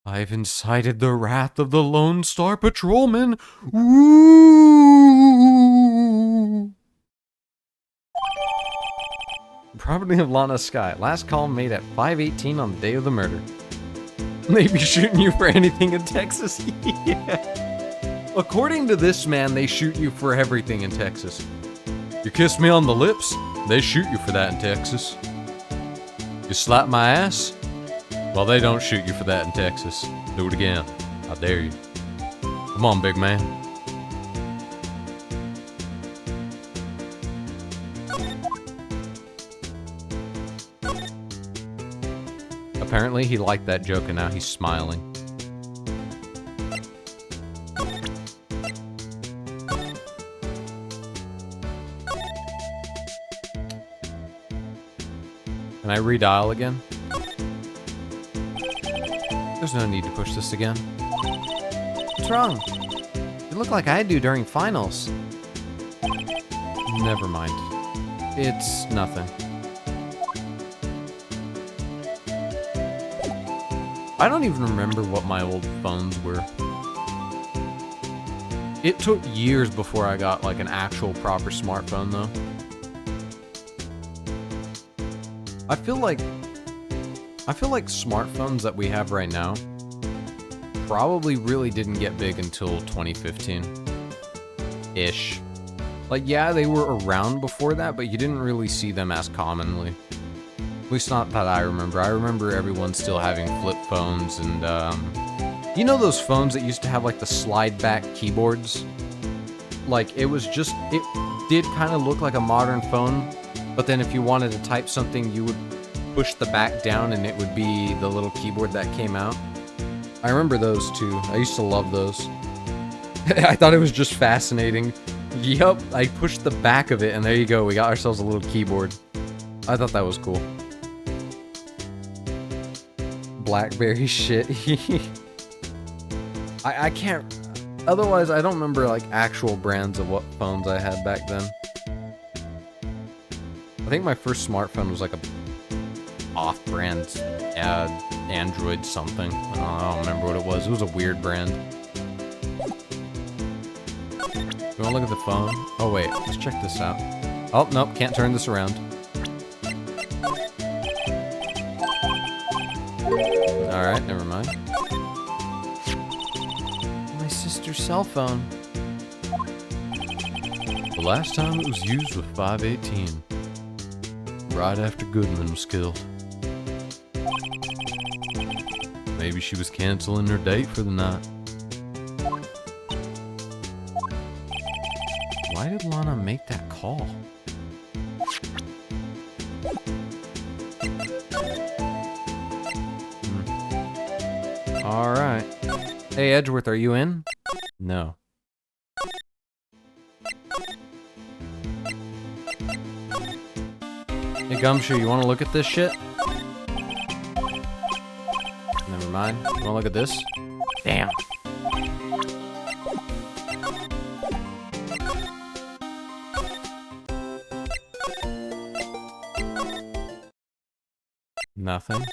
[SPEAKER 1] I've incited the wrath of the Lone Star Patrolman. Woo! Property of Lana Sky. Last call made at 5:18 on the day of the murder. They be shooting you for anything in Texas? Yeah. According to this man, they shoot you for everything in Texas.
[SPEAKER 3] You kiss me on the lips, they shoot you for that in Texas. You slap my ass, well, they don't shoot you for that in Texas. Do it again. I dare you. Come on, big man.
[SPEAKER 1] Apparently he liked that joke and now he's smiling. Can I redial again? There's no need to push this again.
[SPEAKER 2] What's wrong? You look like I do during finals.
[SPEAKER 1] Never mind. It's nothing. I don't even remember what my old phones were. It took years before I got like an actual proper smartphone though. I feel like smartphones that we have right now probably really didn't get big until 2015-ish. Like, yeah, they were around before that, but you didn't really see them as commonly. At least not that I remember. I remember everyone still having flip phones and, you know those phones that used to have, like, the slide-back keyboards? Like, it did kind of look like a modern phone, but then if you wanted to type something, you would push the back down and it would be the little keyboard that came out. I remember those too. I used to love those. I thought it was just fascinating. Yup, I pushed the back of it and there you go, we got ourselves a little keyboard. I thought that was cool. BlackBerry shit. I can't... Otherwise, I don't remember, like, actual brands of what phones I had back then. I think my first smartphone was, like, a off-brand Android something. I don't remember what it was. It was a weird brand. You wanna look at the phone? Oh, wait. Let's check this out. Oh, nope. Can't turn this around. Alright, never mind.
[SPEAKER 2] My sister's cell phone.
[SPEAKER 3] The last time it was used was 518. Right after Goodman was killed. Maybe she was canceling her date for the night.
[SPEAKER 2] Why did Lana make that call?
[SPEAKER 1] Alright. Hey, Edgeworth, are you in? No. Hey, Gumshoe, you wanna look at this shit? Never mind. You wanna look at this? Damn. Nothing.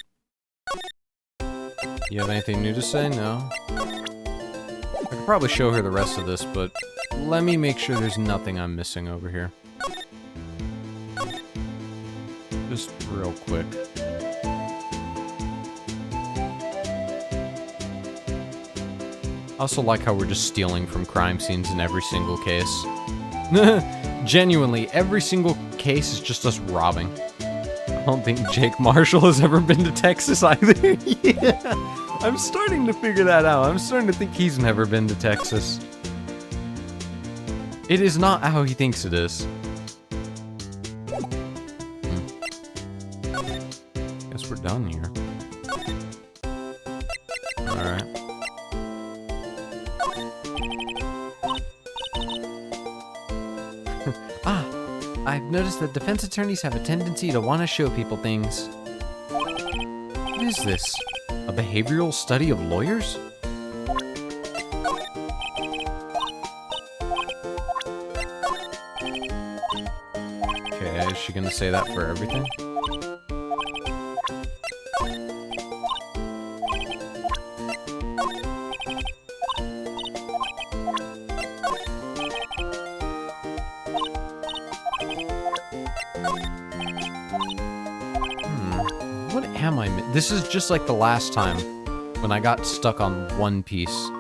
[SPEAKER 1] You have anything new to say? No. I could probably show her the rest of this, but let me make sure there's nothing I'm missing over here. Just real quick. I also like how we're just stealing from crime scenes in every single case. Genuinely, every single case is just us robbing. I don't think Jake Marshall has ever been to Texas either. Yeah, I'm starting to figure that out. I'm starting to think he's never been to Texas. It is not how he thinks it is. Guess we're done here. Alright.
[SPEAKER 2] I've noticed that defense attorneys have a tendency to want to show people things.
[SPEAKER 1] What is this? A behavioral study of lawyers? Okay, is she gonna say that for everything? What am I? This is just like the last time when I got stuck on One Piece.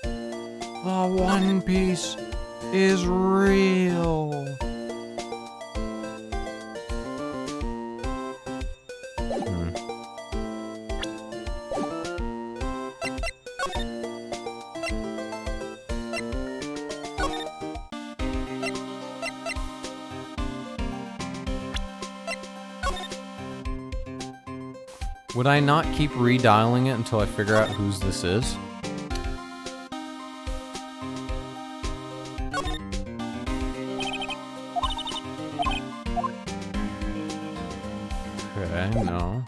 [SPEAKER 1] The One Piece is real. Would I not keep redialing it until I figure out whose this is? Okay, no.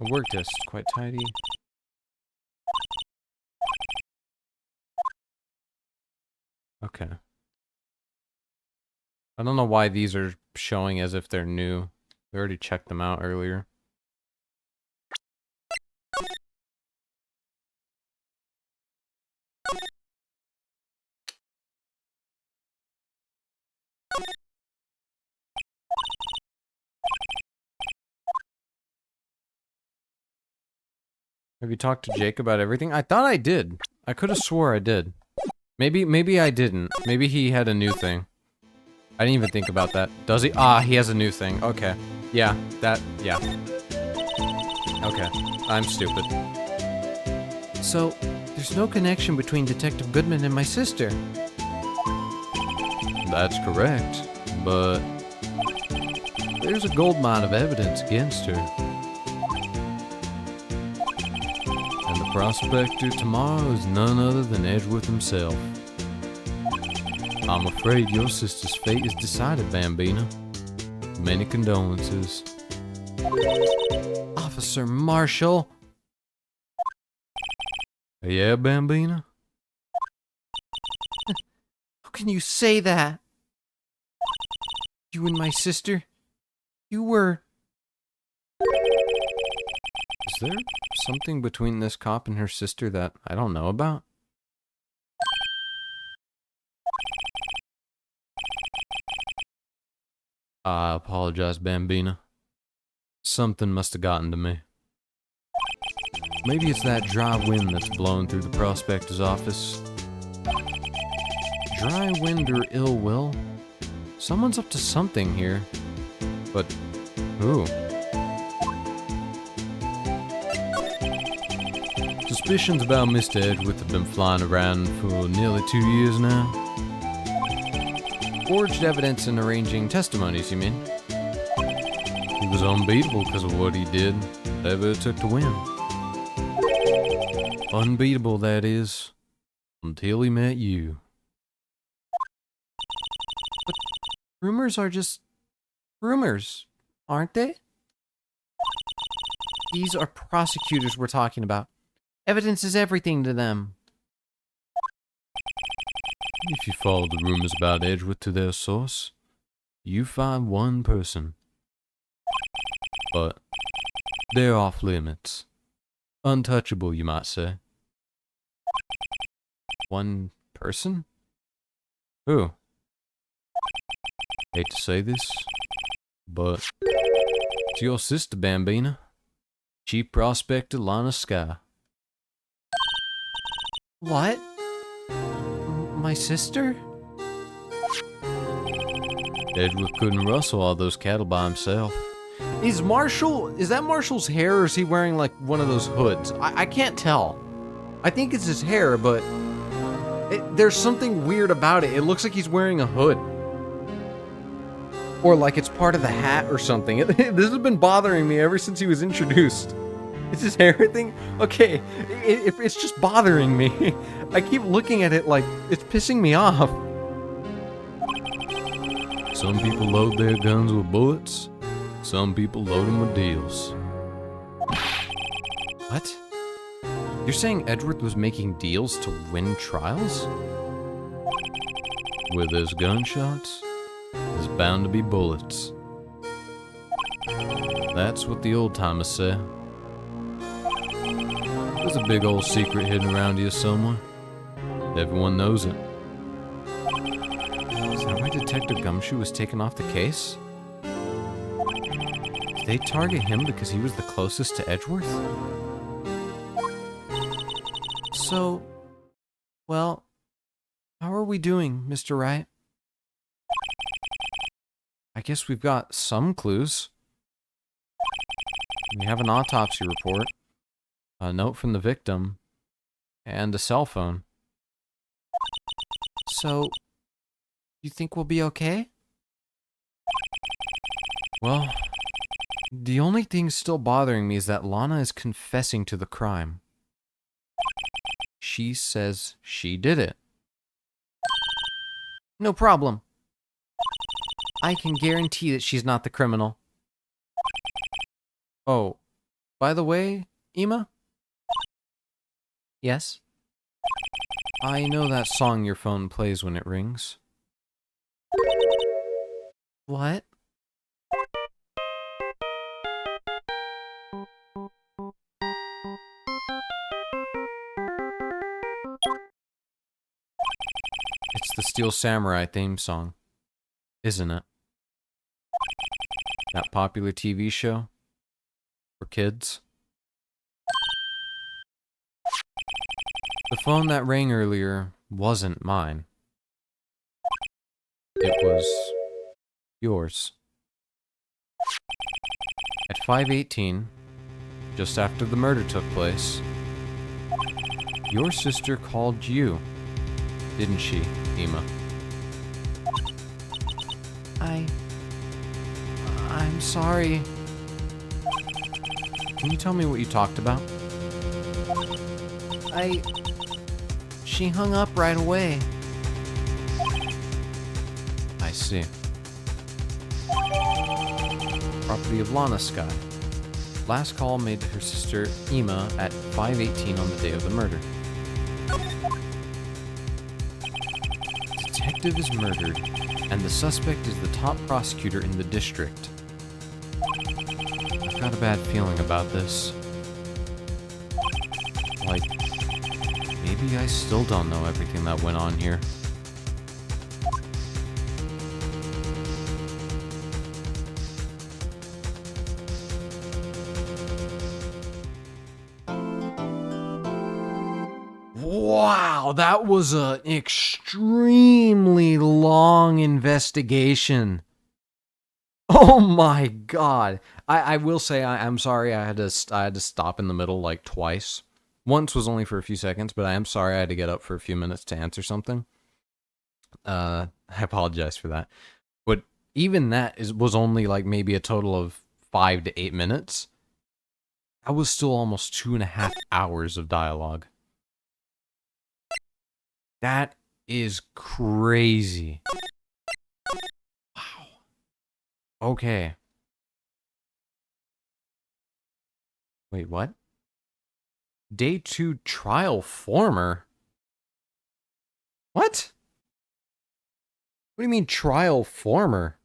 [SPEAKER 1] The work desk is quite tidy. Okay. I don't know why these are showing as if they're new. We already checked them out earlier. Have you talked to Jake about everything? I thought I did. I could have swore I did. Maybe I didn't. Maybe he had a new thing. I didn't even think about that. Does he? Ah, he has a new thing. Okay. Yeah, yeah. Okay. I'm stupid.
[SPEAKER 2] So, there's no connection between Detective Goodman and my sister.
[SPEAKER 3] That's correct, but there's a goldmine of evidence against her. And the prospector tomorrow is none other than Edgeworth himself. I'm afraid your sister's fate is decided, Bambina. Many condolences.
[SPEAKER 2] Officer Marshall.
[SPEAKER 3] Yeah, Bambina?
[SPEAKER 2] How can you say that? You and my sister, you were...
[SPEAKER 1] Is there something between this cop and her sister that I don't know about?
[SPEAKER 3] I apologize, Bambina. Something must have gotten to me. Maybe it's that dry wind that's blowing through the prospector's office.
[SPEAKER 1] Dry wind or ill will? Someone's up to something here. But who?
[SPEAKER 3] Suspicions about Mr. Edgeworth have been flying around for nearly 2 years now.
[SPEAKER 1] Forged evidence and arranging testimonies, you mean?
[SPEAKER 3] He was unbeatable because of what he did, whatever it took to win. Unbeatable, that is, until he met you.
[SPEAKER 2] But rumors are just rumors, aren't they? These are prosecutors we're talking about. Evidence is everything to them.
[SPEAKER 3] If you follow the rumors about Edgeworth to their source, you find one person. But they're off limits. Untouchable, you might say.
[SPEAKER 1] One person? Who?
[SPEAKER 3] Hate to say this, but it's your sister, Bambina. Chief Prospector Lana Sky.
[SPEAKER 2] What? My sister?
[SPEAKER 3] Edgeworth couldn't rustle all those cattle by himself.
[SPEAKER 1] Is that Marshall's hair, or is he wearing like one of those hoods? I can't tell. I think it's his hair, but there's something weird about it. It looks like he's wearing a hood. Or like it's part of the hat or something. This has been bothering me ever since he was introduced. Is his hair thing? Okay, it's just bothering me. I keep looking at it like it's pissing me off.
[SPEAKER 3] Some people load their guns with bullets. Some people load them with deals.
[SPEAKER 1] What? You're saying Edgeworth was making deals to win trials?
[SPEAKER 3] Where there's gunshots, there's bound to be bullets. That's what the old timers say. There's a big old secret hidden around here somewhere. Everyone knows it.
[SPEAKER 1] Is that why Detective Gumshoe was taken off the case? Did they target him because he was the closest to Edgeworth? So, well, how are we doing, Mr. Wright? I guess we've got some clues. We have an autopsy report, a note from the victim, and a cell phone. So, you think we'll be okay?
[SPEAKER 3] Well,
[SPEAKER 2] The only thing still bothering me is that Lana is confessing to the crime. She says she did it. No problem. I can guarantee that she's not the criminal. Oh, by the way, Ema? Yes? I know that song your phone plays when it rings. What? It's the Steel Samurai theme song, isn't it? That popular TV show for kids. The phone that rang earlier wasn't mine. It was yours. At 5:18, just after the murder took place, your sister called you, didn't she, Ema? I'm sorry. Can you tell me what you talked about? She hung up right away. I see. Property of Lana Sky. Last call made to her sister Ema at 5:18 on the day of the murder. Detective is murdered, and the suspect is the top prosecutor in the district. I've got a bad feeling about this. Like, maybe I still don't know everything that went on here. Wow, that was an extremely long investigation. Oh my god. I will say I'm sorry I had to stop in the middle like twice. Once was only for a few seconds, but I am sorry I had to get up for a few minutes to answer something. I apologize for that. But even that was only like maybe a total of 5 to 8 minutes. That was still almost 2.5 hours of dialogue. That is crazy. Wow. Okay. Wait, what? Day 2 trial former? What? What do you mean trial former?